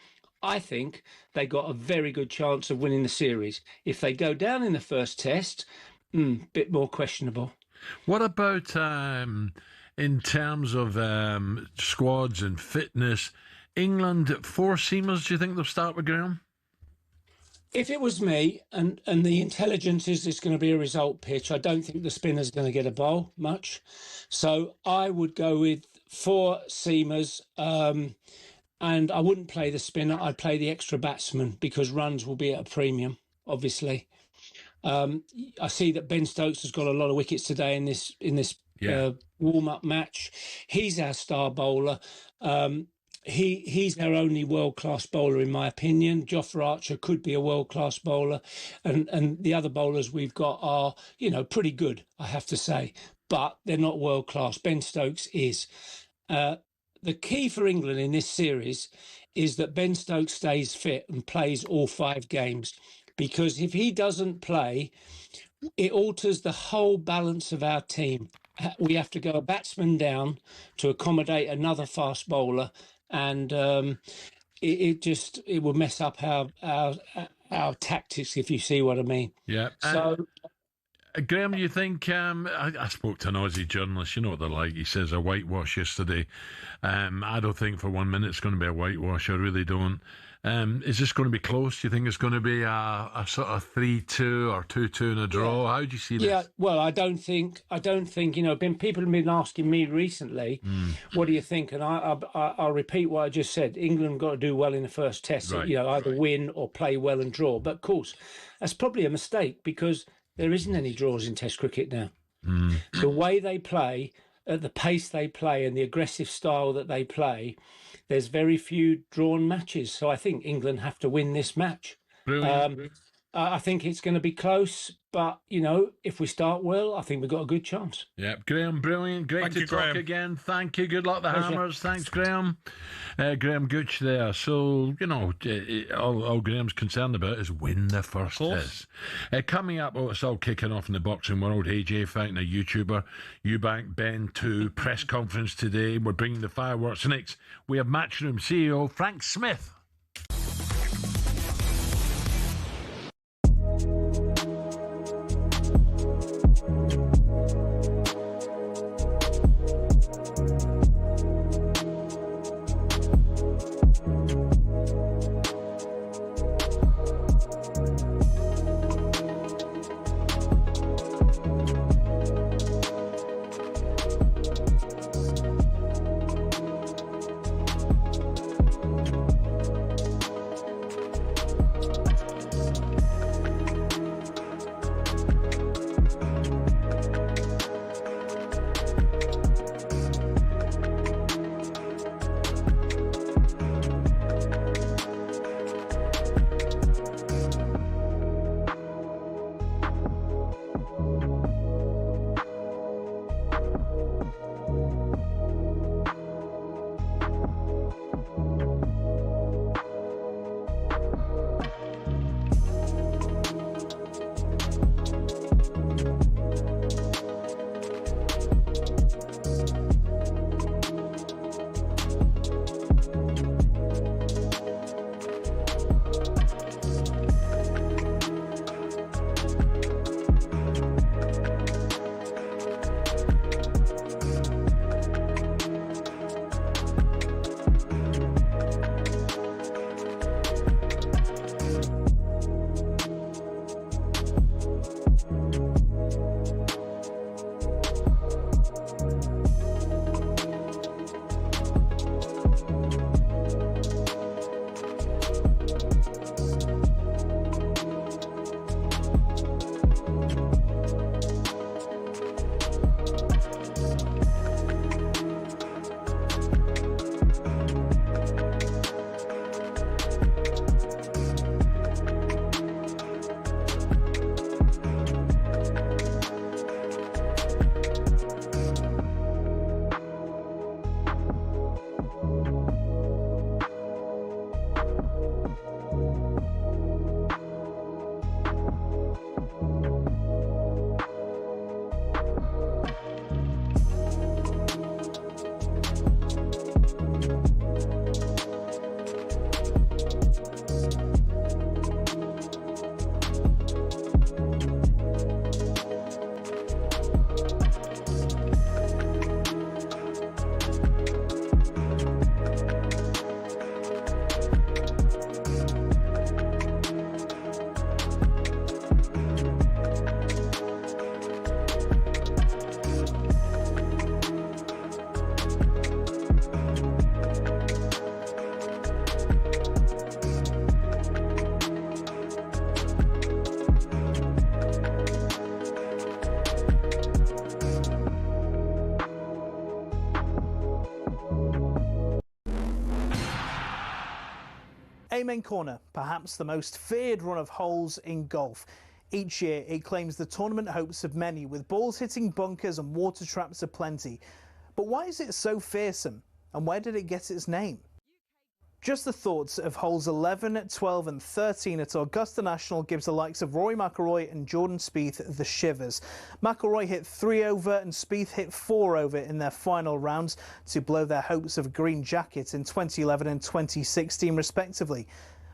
I think they got a very good chance of winning the series. If they go down in the first test, bit more questionable. What about in terms of squads and fitness. England, 4 seamers, do you think they'll start with, Graham? If it was me, and the intelligence is it's going to be a result pitch, I don't think the spinner's going to get a bowl much. So I would go with 4 seamers, and I wouldn't play the spinner. I'd play the extra batsman because runs will be at a premium, obviously. I see that Ben Stokes has got a lot of wickets today in this warm-up match. He's our star bowler. He's our only world-class bowler, in my opinion. Jofra Archer could be a world-class bowler. And the other bowlers we've got are, pretty good, I have to say. But they're not world-class. Ben Stokes is. The key for England in this series is that Ben Stokes stays fit and plays all 5 games. Because if he doesn't play, it alters the whole balance of our team. We have to go a batsman down to accommodate another fast bowler. And it will mess up our tactics, if you see what I mean. Yeah. So, Graham, you think? I spoke to an Aussie journalist. You know what they're like. He says a whitewash yesterday. I don't think for 1 minute it's going to be a whitewash. I really don't. Is this going to be close? Do you think it's going to be a sort of 3-2 or 2-2 in a draw? How do you see this? Yeah, well, I don't think. People have been asking me recently, what do you think? And I'll repeat what I just said. England got to do well in the first test. Right, either win or play well and draw. But of course, that's probably a mistake because there isn't any draws in Test cricket now. The way they play, at the pace they play, and the aggressive style that they play, there's very few drawn matches. So I think England have to win this match. Brilliant. I think it's going to be close, but, if we start well, I think we've got a good chance. Yep. Graham, brilliant. Great to talk again. Thank you. Good luck, the Hammers. Thanks, Graham. Graham Guch there. So, all Graham's concerned about is win the first test. Coming up, it's all kicking off in the boxing world. AJ fighting a YouTuber. Eubank-Ben 2 press conference today. We're bringing the fireworks next. We have Matchroom CEO Frank Smith. Amen Corner, perhaps the most feared run of holes in golf. Each year it claims the tournament hopes of many, with balls hitting bunkers and water traps aplenty. But why is it so fearsome, and where did it get its name? Just the thoughts of holes 11, 12 and 13 at Augusta National gives the likes of Rory McIlroy and Jordan Spieth the shivers. McIlroy hit 3 over and Spieth hit 4 over in their final rounds to blow their hopes of a green jacket in 2011 and 2016 respectively.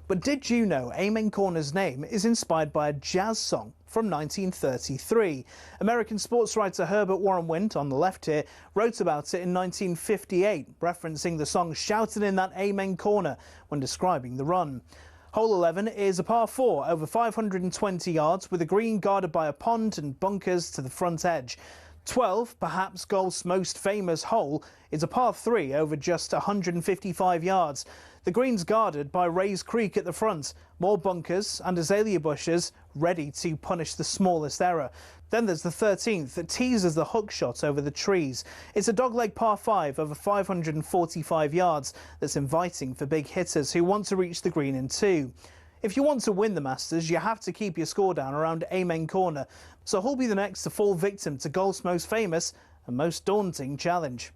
But did you know Amen Corner's name is inspired by a jazz song from 1933? American sports writer Herbert Warren Wint, on the left here, wrote about it in 1958, referencing the song shouted in that Amen Corner when describing the run. Hole 11 is a par 4 over 520 yards with a green guarded by a pond and bunkers to the front edge. 12, perhaps golf's most famous hole, is a par 3 over just 155 yards. The green's guarded by Rays Creek at the front, more bunkers and azalea bushes ready to punish the smallest error. Then there's the 13th that teases the hook shot over the trees. It's a dogleg par 5 over 545 yards that's inviting for big hitters who want to reach the green in 2. If you want to win the Masters, you have to keep your score down around Amen Corner. So who'll be the next to fall victim to golf's most famous and most daunting challenge?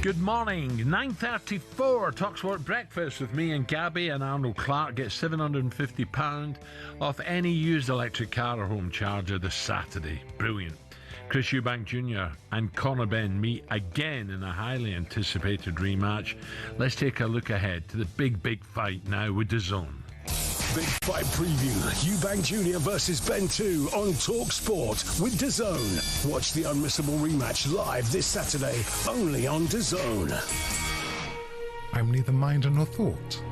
Good morning, 9:34, talkSPORT Breakfast with me and Gabby and Arnold Clark. Get £750 off any used electric car or home charger this Saturday. Brilliant. Chris Eubank Jr. and Ben meet again in a highly anticipated rematch. Let's take a look ahead to the big fight now with DAZN. Big fight preview, Eubank Jr. versus Ben 2 on talkSPORT with DAZN. Watch the unmissable rematch live this Saturday, only on DAZN. I'm neither mind nor thought.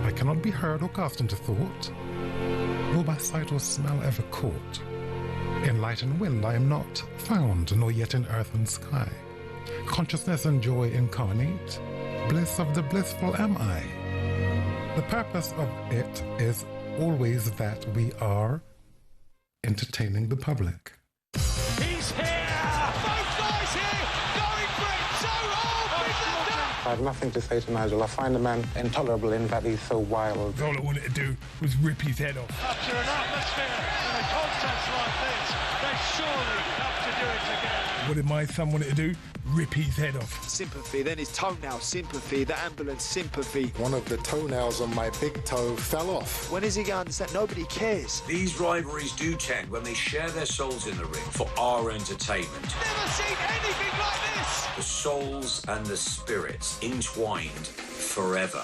I cannot be heard or cast into thought, nor by sight or smell ever caught. In light and wind I am not found, nor yet in earth and sky. Consciousness and joy incarnate, bliss of the blissful am I. The purpose of it is always that we are entertaining the public. He's here! Both guys here! Going for it! So I have nothing to say to Nigel. I find the man intolerable in that he's so wild. All I wanted to do was rip his head off. after an atmosphere and a contest like this, they surely have to do it again. What did my son want to do? Rip his head off. Sympathy, then his toenail, sympathy, the ambulance, sympathy. One of the toenails on my big toe fell off. When is he going to understand? Nobody cares. These rivalries do tend when they share their souls in the ring for our entertainment. Never seen anything like this! The souls and the spirits entwined forever.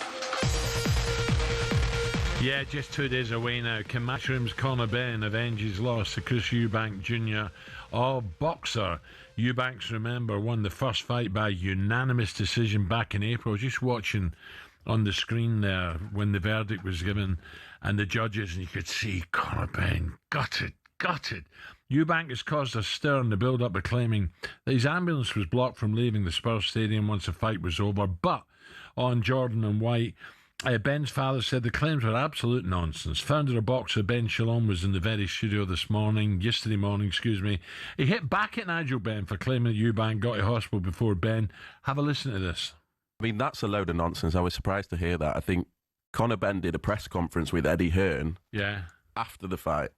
Yeah, just 2 days away now. Can Matchroom's Ben avenge his loss to Chris Eubank Jr.? Boxer Eubanks, remember, won the first fight by unanimous decision back in April. I was just watching on the screen there when the verdict was given and the judges, and you could see Ben gutted. Eubank has caused a stir in the build-up by claiming that his ambulance was blocked from leaving the Spurs Stadium once the fight was over. But on Jordan and White, Ben's father said the claims were absolute nonsense. Founder of Boxer Ben Shalom was in the very studio yesterday morning, He hit back at Nigel Benn for claiming that Eubank got to hospital before Ben. Have a listen to this. I mean, that's a load of nonsense. I was surprised to hear that. I think Conor Benn did a press conference with Eddie Hearn after the fight.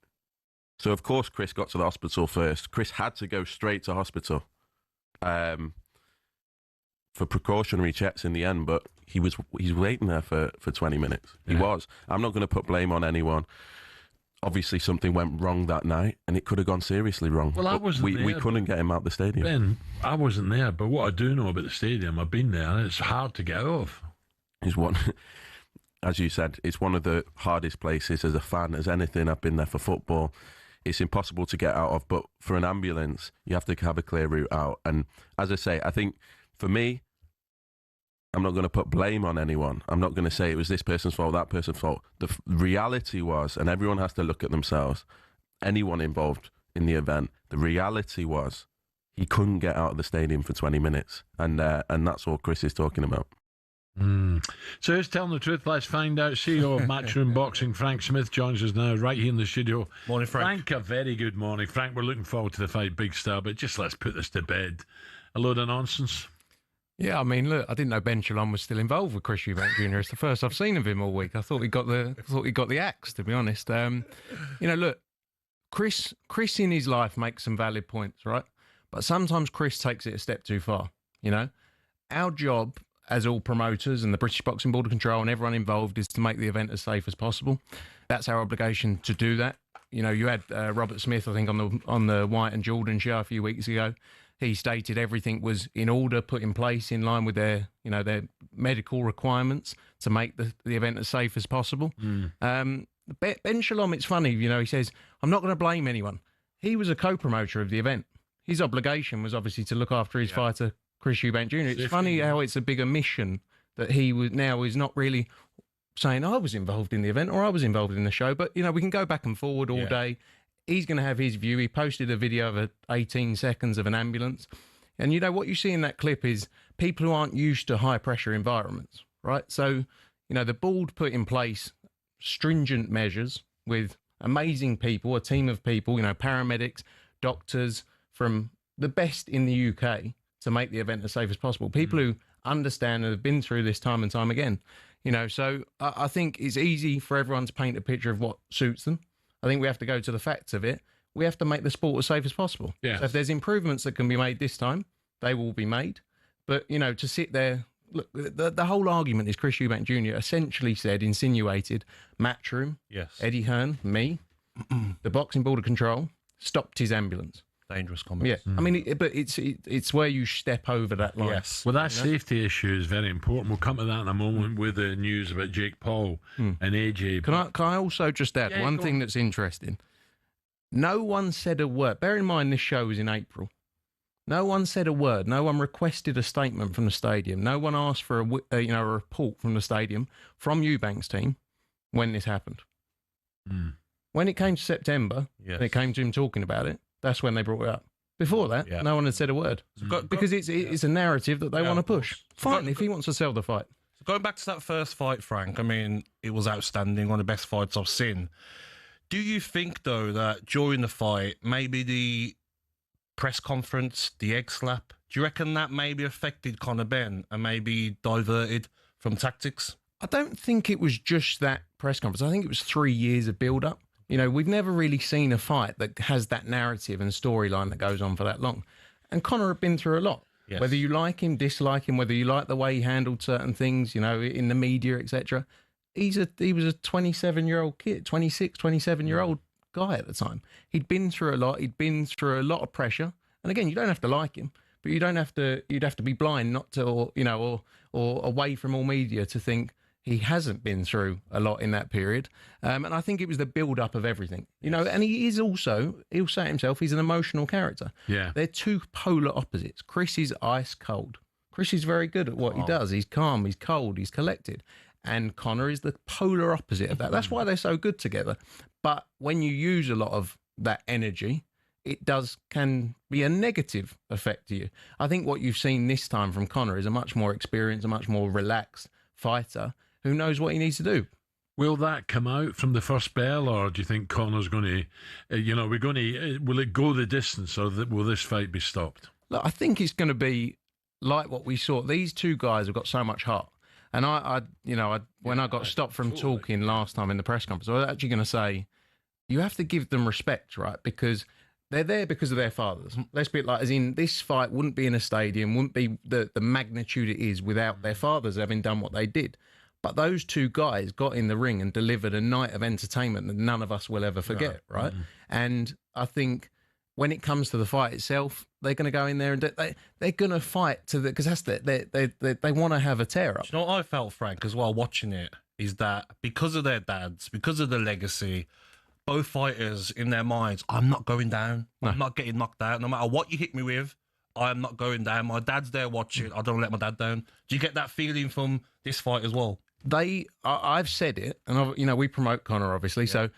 So, of course, Chris got to the hospital first. Chris had to go straight to hospital for precautionary checks in the end, but he's waiting there for 20 minutes. He was. I'm not going to put blame on anyone. Obviously, something went wrong that night, and it could have gone seriously wrong. Well, I wasn't there. We couldn't get him out of the stadium. Ben, I wasn't there, but what I do know about the stadium, I've been there, and it's hard to get out of. It's one, as you said, it's one of the hardest places as a fan as anything. I've been there for football. It's impossible to get out of, but for an ambulance, you have to have a clear route out. And as I say, I think for me, I'm not going to put blame on anyone. I'm not going to say it was this person's fault, that person's fault. The reality was, and everyone has to look at themselves, anyone involved in the event, the reality was he couldn't get out of the stadium for 20 minutes. And that's all Chris is talking about. So who's telling the truth? Let's find out. CEO of Matchroom Boxing, Frank Smith, joins us now right here in the studio. Morning, Frank. A very good morning. Frank, we're looking forward to the fight, big star, but just let's put this to bed. A load of nonsense. Yeah, I mean, look, I didn't know Ben Shalom was still involved with Chris Eubank Jr. It's the first I've seen of him all week. I thought he got the axe, to be honest. Look, Chris in his life makes some valid points, right? But sometimes Chris takes it a step too far. Our job as all promoters and the British Boxing Board of Control and everyone involved is to make the event as safe as possible. That's our obligation to do that. You had Robert Smith, I think, on the White and Jordan show a few weeks ago. He stated everything was in order, put in place in line with their medical requirements to make the event as safe as possible. Ben Shalom, it's funny, he says, I'm not going to blame anyone. He was a co-promoter of the event. His obligation was obviously to look after his fighter, Chris Eubank Jr. It's funny how it's a big omission that he is not really saying, I was involved in the event or I was involved in the show. But, we can go back and forward all day. He's going to have his view. He posted a video of 18 seconds of an ambulance. And what you see in that clip is people who aren't used to high-pressure environments, right? So, the board put in place stringent measures with amazing people, a team of people, paramedics, doctors from the best in the UK to make the event as safe as possible. People who understand and have been through this time and time again. So I think it's easy for everyone to paint a picture of what suits them. I think we have to go to the facts of it. We have to make the sport as safe as possible. Yes. So if there's improvements that can be made this time, they will be made. But, to sit there, look, the whole argument is Chris Eubank Jr. essentially insinuated Matchroom, Eddie Hearn, me, the Boxing Board of Control, stopped his ambulance. Dangerous comments. Yeah, I mean, but it's where you step over that line. Yes. Well, that safety issue is very important. We'll come to that in a moment with the news about Jake Paul and AJ. Can I also just add one thing that's interesting? No one said a word. Bear in mind, this show was in April. No one said a word. No one requested a statement from the stadium. No one asked for a report from the stadium from Eubank's team when this happened. When it came to September, and it came to him talking about it, that's when they brought it up. Before that, no one had said a word. Because it's a narrative that they want to push. Fine, if he wants to sell the fight. So going back to that first fight, Frank, I mean, it was outstanding, one of the best fights I've seen. Do you think, though, that during the fight, maybe the press conference, the egg slap, do you reckon that maybe affected Conor Benn and maybe diverted from tactics? I don't think it was just that press conference. I think it was 3 years of build-up. We've never really seen a fight that has that narrative and storyline that goes on for that long. And Conor had been through a lot. Yes. Whether you like him, dislike him, whether you like the way he handled certain things, in the media, etc. He was a 27-year-old kid, 26, 27-year-old guy at the time. He'd been through a lot. He'd been through a lot of pressure. And again, you don't have to like him, but you'd have to be blind not to, or away from all media to think he hasn't been through a lot in that period. And I think it was the build-up of everything. And he is also, he'll say it himself, he's an emotional character. Yeah. They're two polar opposites. Chris is ice cold. Chris is very good at what he does. He's calm, he's cold, he's collected. And Conor is the polar opposite of that. That's why they're so good together. But when you use a lot of that energy, it can be a negative effect to you. I think what you've seen this time from Conor is a much more experienced, a much more relaxed fighter who knows what he needs to do. Will that come out from the first bell, or do you think Conor's going to, will it go the distance, or will this fight be stopped? Look, I think it's going to be like what we saw. These two guys have got so much heart. And when I got stopped from talking last time in the press conference, I was actually going to say, you have to give them respect, right? Because they're there because of their fathers. Let's be like, as in, this fight wouldn't be in a stadium, wouldn't be the magnitude it is without their fathers having done what they did. But those two guys got in the ring and delivered a night of entertainment that none of us will ever forget, right? And I think when it comes to the fight itself, they're going to go in there and they're going to fight because that's they want to have a tear up. Do you know what I felt, Frank, as well, watching it, is that because of their dads, because of the legacy, both fighters in their minds, I'm not going down. No. I'm not getting knocked out. No matter what you hit me with, I am not going down. My dad's there watching. I don't let my dad down. Do you get that feeling from this fight as well? I've said it, and we promote Conor, obviously, so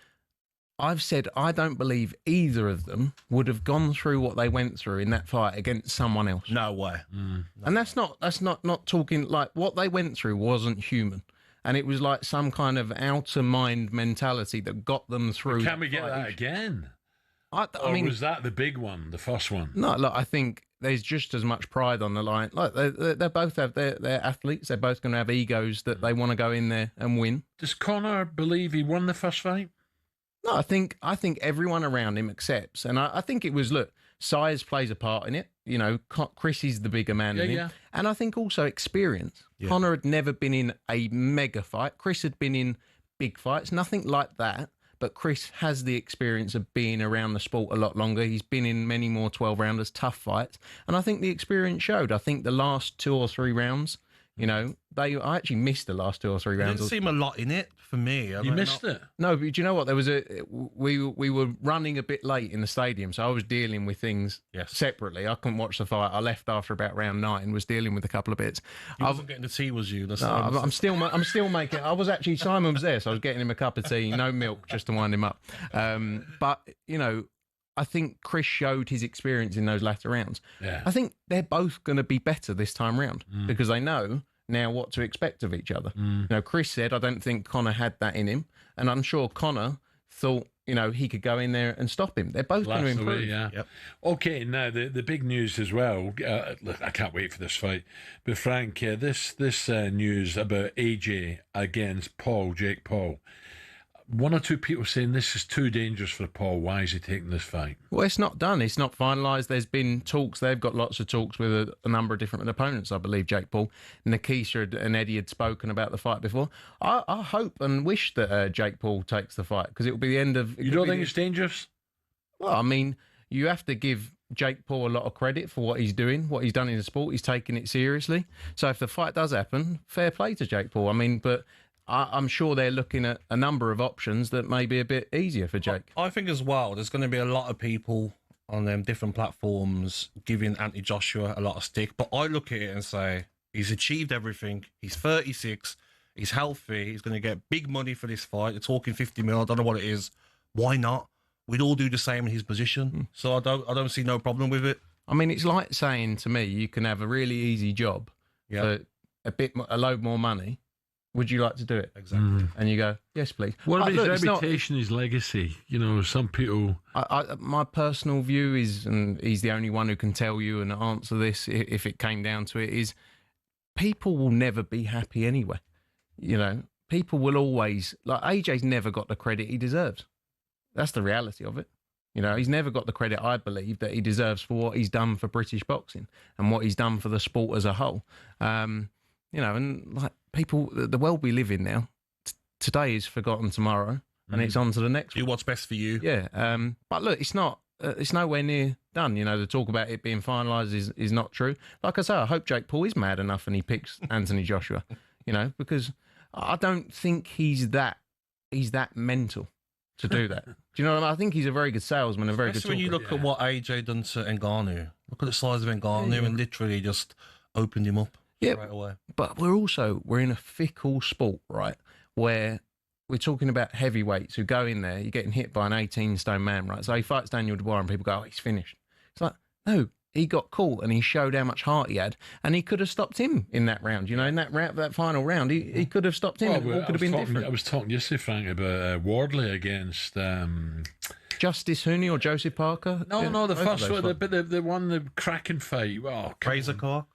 I've said I don't believe either of them would have gone through what they went through in that fight against someone else. No way. And that's not talking, like, what they went through wasn't human. And it was like some kind of outer mind mentality that got them through. Can we get that again? I mean, was that the big one, the first one? No, look, I think there's just as much pride on the line. Like they both have they're athletes. They're both going to have egos that they want to go in there and win. Does Conor believe he won the first fight? No, I think everyone around him accepts, and I think it was, look, size plays a part in it. You know, Chris is the bigger man than him, and I think also experience. Yeah. Conor had never been in a mega fight. Chris had been in big fights, nothing like that. But Chris has the experience of being around the sport a lot longer. He's been in many more 12-rounders, tough fights. And I think the experience showed. I think the last 2 or 3 rounds, I actually missed the last 2 or 3 rounds. It didn't seem a lot in it for me. You missed it? No, but do you know what? There was we were running a bit late in the stadium, so I was dealing with things separately. I couldn't watch the fight. I left after about round 9, was dealing with a couple of bits. I wasn't getting the tea, was you? I'm still making. I was actually, Simon was there, so I was getting him a cup of tea, no milk, just to wind him up. But I think Chris showed his experience in those latter rounds. Yeah. I think they're both going to be better this time round because they know now what to expect of each other. Chris said, I don't think Conor had that in him, and I'm sure Conor thought, he could go in there and stop him. They're both going to improve. Yep. Okay, now the big news as well. Look, I can't wait for this fight. But Frank, this news about AJ against Jake Paul. 1 or 2 people saying this is too dangerous for Paul. Why is he taking this fight? Well, it's not done. It's not finalised. There's been talks. They've got lots of talks with a number of different opponents, I believe, Jake Paul. Nikisha and Eddie had spoken about the fight before. I hope and wish that Jake Paul takes the fight because it will be the end of... You don't think it's dangerous? Well, I mean, you have to give Jake Paul a lot of credit for what he's doing, what he's done in the sport. He's taking it seriously. So if the fight does happen, fair play to Jake Paul. I mean, but... I'm sure they're looking at a number of options that may be a bit easier for Jake. I think as well, there's going to be a lot of people on them different platforms giving Anthony Joshua a lot of stick. But I look at it and say, he's achieved everything. He's 36. He's healthy. He's going to get big money for this fight. They're talking 50 mil. I don't know what it is. Why not? We'd all do the same in his position. So I don't see no problem with it. I mean, it's like saying to me, you can have a really easy job for a load more money. Would you like to do it? Exactly. And you go, yes, please. What about his reputation, his legacy? Some people... my personal view is, and he's the only one who can tell you and answer this if it came down to it, is people will never be happy anyway. People will always... Like, AJ's never got the credit he deserves. That's the reality of it. He's never got the credit, I believe, that he deserves for what he's done for British boxing and what he's done for the sport as a whole. And like people, the world we live in now, today is forgotten tomorrow, and it's on to the next. Do what's best for you. Yeah. But look, it's not. It's nowhere near done. The talk about it being finalised is not true. Like I say, I hope Jake Paul is mad enough and he picks Anthony Joshua. Because I don't think he's that mental to do that. Do you know what I mean? I think he's a very good salesman, a very good talker. When you look at what AJ done to Ngannou, look at the size of Ngannou and literally just opened him up. Yeah, right away. But we're in a fickle sport, right? Where we're talking about heavyweights who go in there, you're getting hit by an 18-stone man, right? So he fights Daniel Dubois and people go, oh, he's finished. It's like, no, he got caught and he showed how much heart he had, and he could have stopped him in that round. You know, in that final round, he could have stopped him. Well, It all could have been different. I was talking yesterday, Frank, about Wardley against Justice Hooney or Joseph Parker. No, the first one, the one, the cracking fight. Oh, Fraser Clark.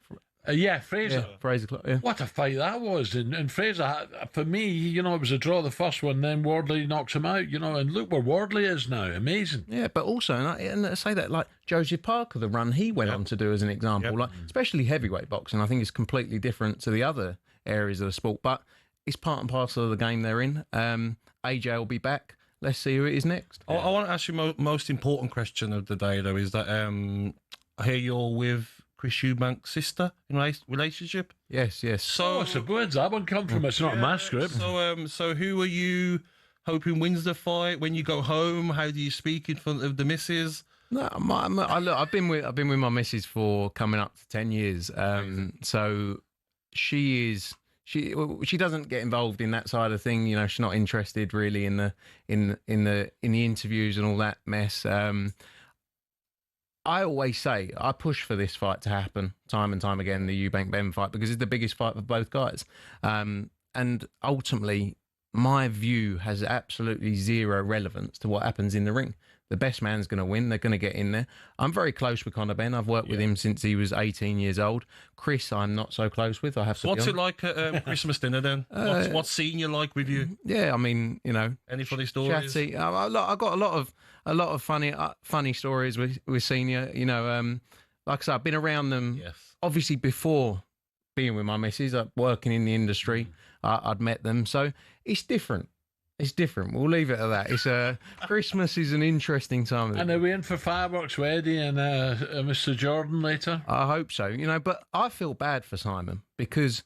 Yeah, Fraser. Yeah, Fraser Clark. Yeah. What a fight that was! And Fraser, for me, you know, it was a draw the first one. Then Wardley knocks him out. You know, and look where Wardley is now. Amazing. Yeah, but also, and I say that, like Joseph Parker, the run he went on to do as an example, like especially heavyweight boxing, I think is completely different to the other areas of the sport. But it's part and parcel of the game they're in. AJ will be back. Let's see who it is next. I want to ask you most important question of the day, though, is that I hear you're with Chris Eubank's sister in relationship. Yes. So where's that one come from? It's not my script. So who are you hoping wins the fight? When you go home, how do you speak in front of the missus? No, look, I've been with my missus for coming up to 10 years. So she doesn't get involved in that side of thing. You know, she's not interested really in the interviews and all that mess. I always say I push for this fight to happen time and time again, the Eubank-Ben fight, because it's the biggest fight for both guys. And ultimately, my view has absolutely zero relevance to what happens in the ring. The best man's going to win. They're going to get in there. I'm very close with Conor Ben. I've worked with him since he was 18 years old. Chris, I'm not so close with. I have to. What's it like at Christmas dinner then? What's scene you like with you? Yeah, I mean, you know, any funny stories? Chatty. I got a lot of funny stories with Senior. You know, like I said, I've been around them. Yes. Obviously, before being with my missus, working in the industry, I'd met them. So it's different. It's different. We'll leave it at that. It's Christmas is an interesting time. And are we in for fireworks with Eddie and Mr. Jordan later? I hope so. You know, but I feel bad for Simon because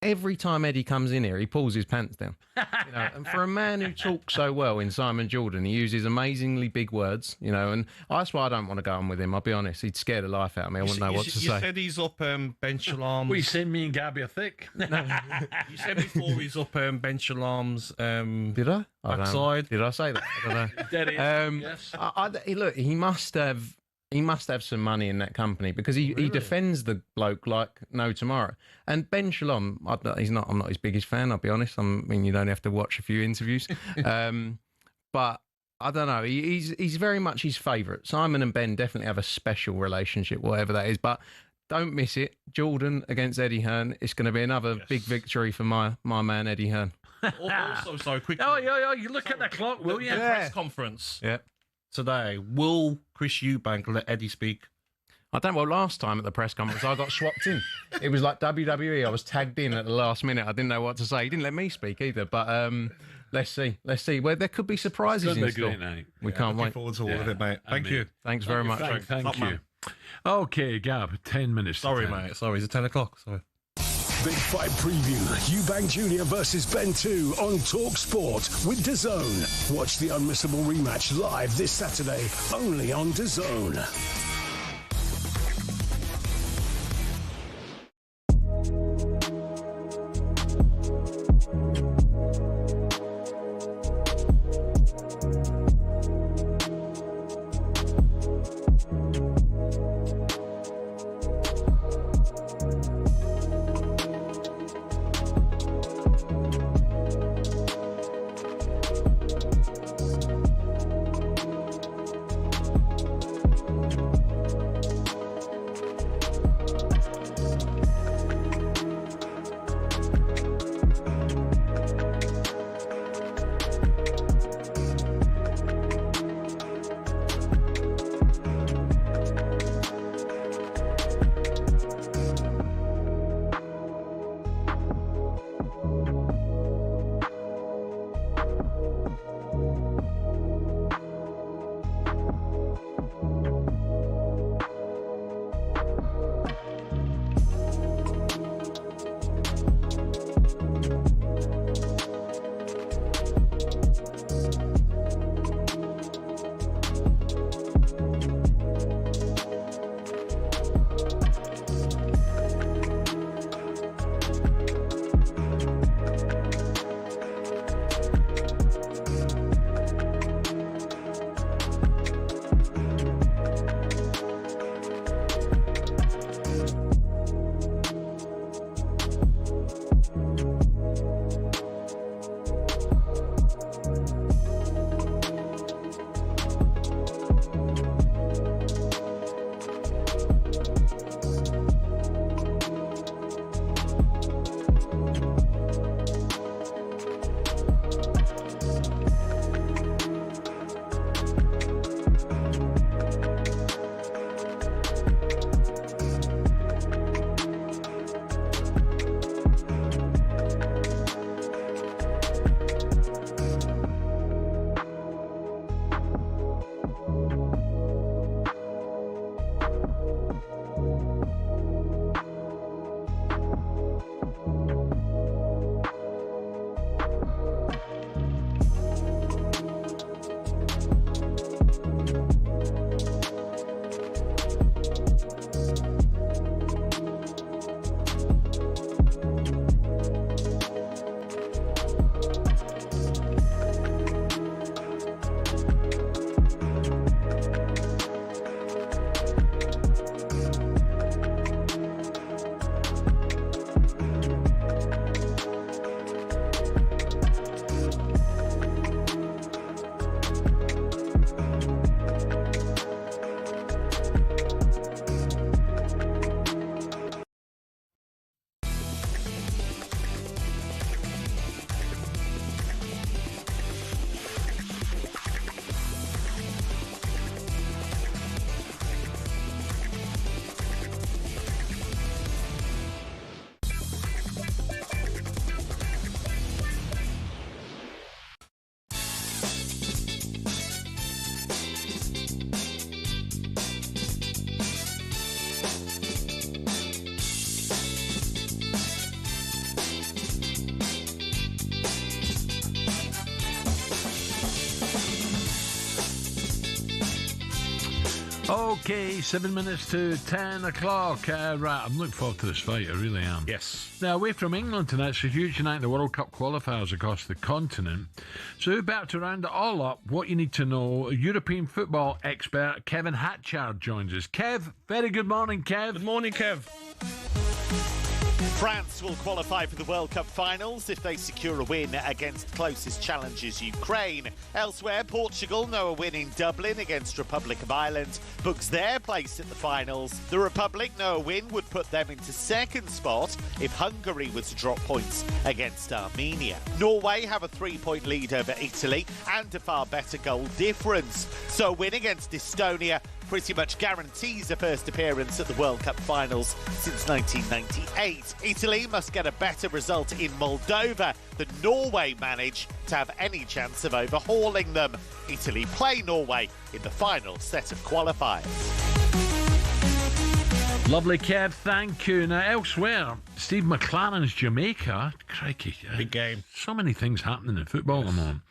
every time Eddie comes in here, he pulls his pants down. You know, and for a man who talks so well in Simon Jordan, he uses amazingly big words. You know, and that's why I don't want to go on with him. I'll be honest. He'd scare the life out of me. I wouldn't know what to say. You said he's up bench alarms. We said me and Gabby are thick. You said before he's up bench alarms. Did I? Backside. Did I say that? I don't know. Yes. Look, he must have some money in that company because he defends the bloke like no tomorrow. And Ben Shalom, I'm not his biggest fan, I'll be honest. I mean, you don't have to watch a few interviews. But I don't know. He's very much his favourite. Simon and Ben definitely have a special relationship, whatever that is. But don't miss it. Jordan against Eddie Hearn. It's going to be another big victory for my man Eddie Hearn. Also, so quickly. Oh, you look at the clock, will you? The press conference. Yeah. Today, will Chris Eubank let Eddie speak? I don't. Well, last time at the press conference, I got swapped in. It was like WWE. I was tagged in at the last minute. I didn't know what to say. He didn't let me speak either. But let's see. Well, there could be surprises in store. We can't wait. Looking forward to all of it, mate. Thank you. Thanks very much. Thank you. Okay, Gab, 10 minutes. Sorry, mate. Sorry, is it 10 o'clock? Sorry. Big Fight Preview, Eubank Jr. versus Ben 2 on talkSPORT with DAZN. Watch the unmissable rematch live this Saturday, only on DAZN. Okay, 7 minutes to 10 o'clock. Right, I'm looking forward to this fight, I really am. Yes. Now, away from England tonight, it's a huge night in the World Cup qualifiers across the continent. So, who better to round it all up? What you need to know, European football expert Kevin Hatchard joins us. Kev, very good morning, Kev. Good morning, Kev. France will qualify for the World Cup finals if they secure a win against closest challengers Ukraine. Elsewhere, Portugal know a win in Dublin against Republic of Ireland books their place at the finals. The Republic know a win would put them into second spot if Hungary was to drop points against Armenia. Norway have a 3-point lead over Italy and a far better goal difference. So a win against Estonia pretty much guarantees a first appearance at the World Cup finals since 1998. Italy must get a better result in Moldova than Norway manage to have any chance of overhauling them. Italy play Norway in the final set of qualifiers. Lovely, Kev, thank you. Now, elsewhere, Steve McLaren's Jamaica. Crikey. Big game. So many things happening in football at the moment.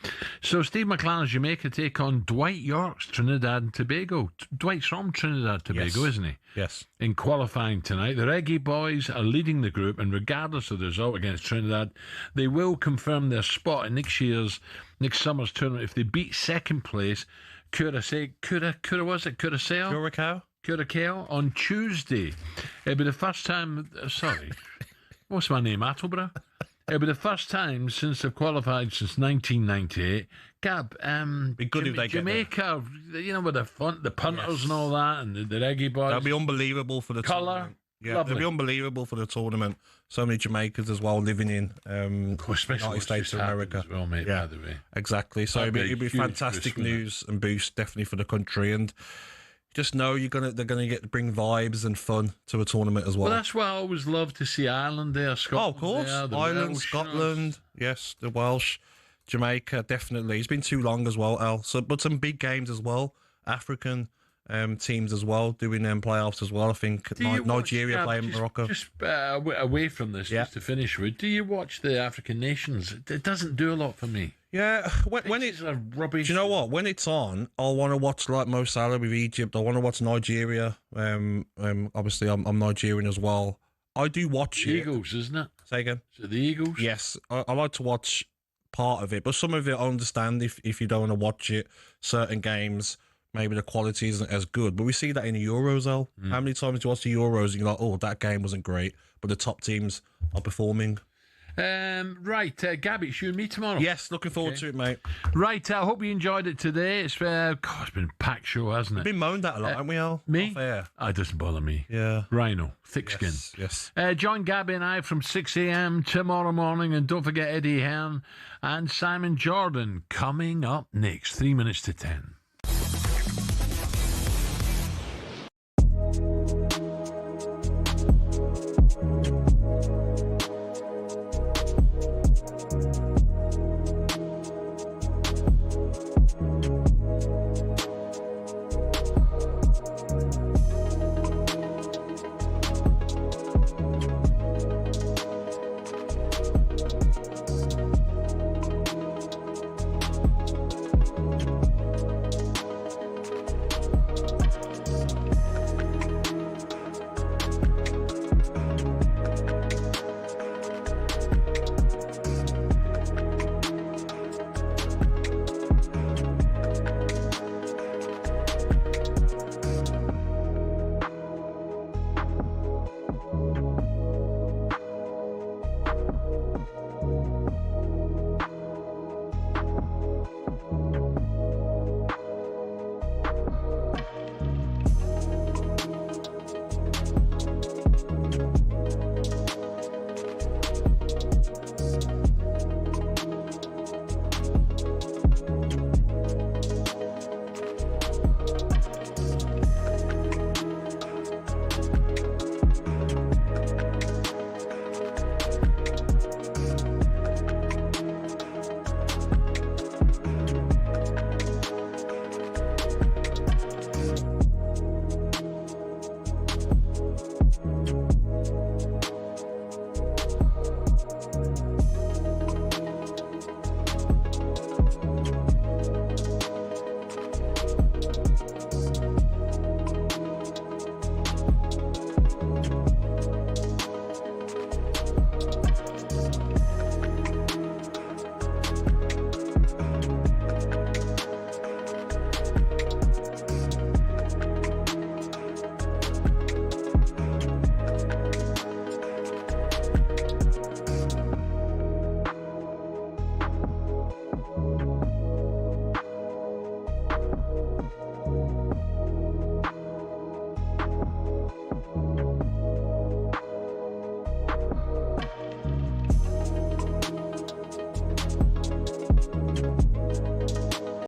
So, Steve McLaren's Jamaica take on Dwight York's Trinidad and Tobago. Dwight's from Trinidad and Tobago, Yes. isn't he? Yes. In qualifying tonight, the Reggae Boys are leading the group, and regardless of the result against Trinidad, they will confirm their spot in next summer's tournament if they beat second place Curacao on Tuesday. It'll be the first time. Sorry, what's my name? Attleborough. It'll be the first time since they've qualified since 1998. Gab, be good if they Jamaica, you know, with the punters and all that, and the Reggae Boys. That'll be unbelievable for the tournament. Yeah, Lovely. it'll be unbelievable for the tournament. So many Jamaicans as well living in United States of America. As well, mate, by the way. Exactly. So it'll be fantastic news and boost definitely for the country, and just know they're gonna get to bring vibes and fun to a tournament as well. Well, that's why I always love to see Ireland there, Scotland. Oh, of course, there, the Ireland, Welsh, Scotland, yes, the Welsh, Jamaica, definitely. It's been too long as well, Al. So, but some big games as well. African teams as well doing playoffs as well. I think Nigeria playing Morocco. Just away from this, just to finish with, do you watch the African nations? It doesn't do a lot for me. Yeah, when it's rubbish. Do you know what? When it's on, I'll want to watch like Mo Salah with Egypt. I want to watch Nigeria. Obviously, I'm Nigerian as well. I do watch the Eagles, isn't it? Say again. So the Eagles. Yes, I like to watch part of it, but some of it I understand if you don't want to watch it. Certain games, maybe the quality isn't as good. But we see that in the Euros, Al. How many times do you watch the Euros and you're like, oh, that game wasn't great, but the top teams are performing? Right, Gabby, it's you and me tomorrow. Yes, looking forward to it, mate. Right, I hope you enjoyed it today. It's been a packed show, hasn't it? We've been moaned at a lot, haven't we, Al? Me? Fair. It doesn't bother me. Yeah. Rhino, thick skin. Yes. Join Gabby and I from 6 a.m. tomorrow morning, and don't forget Eddie Hearn and Simon Jordan coming up next. 3 minutes to 10.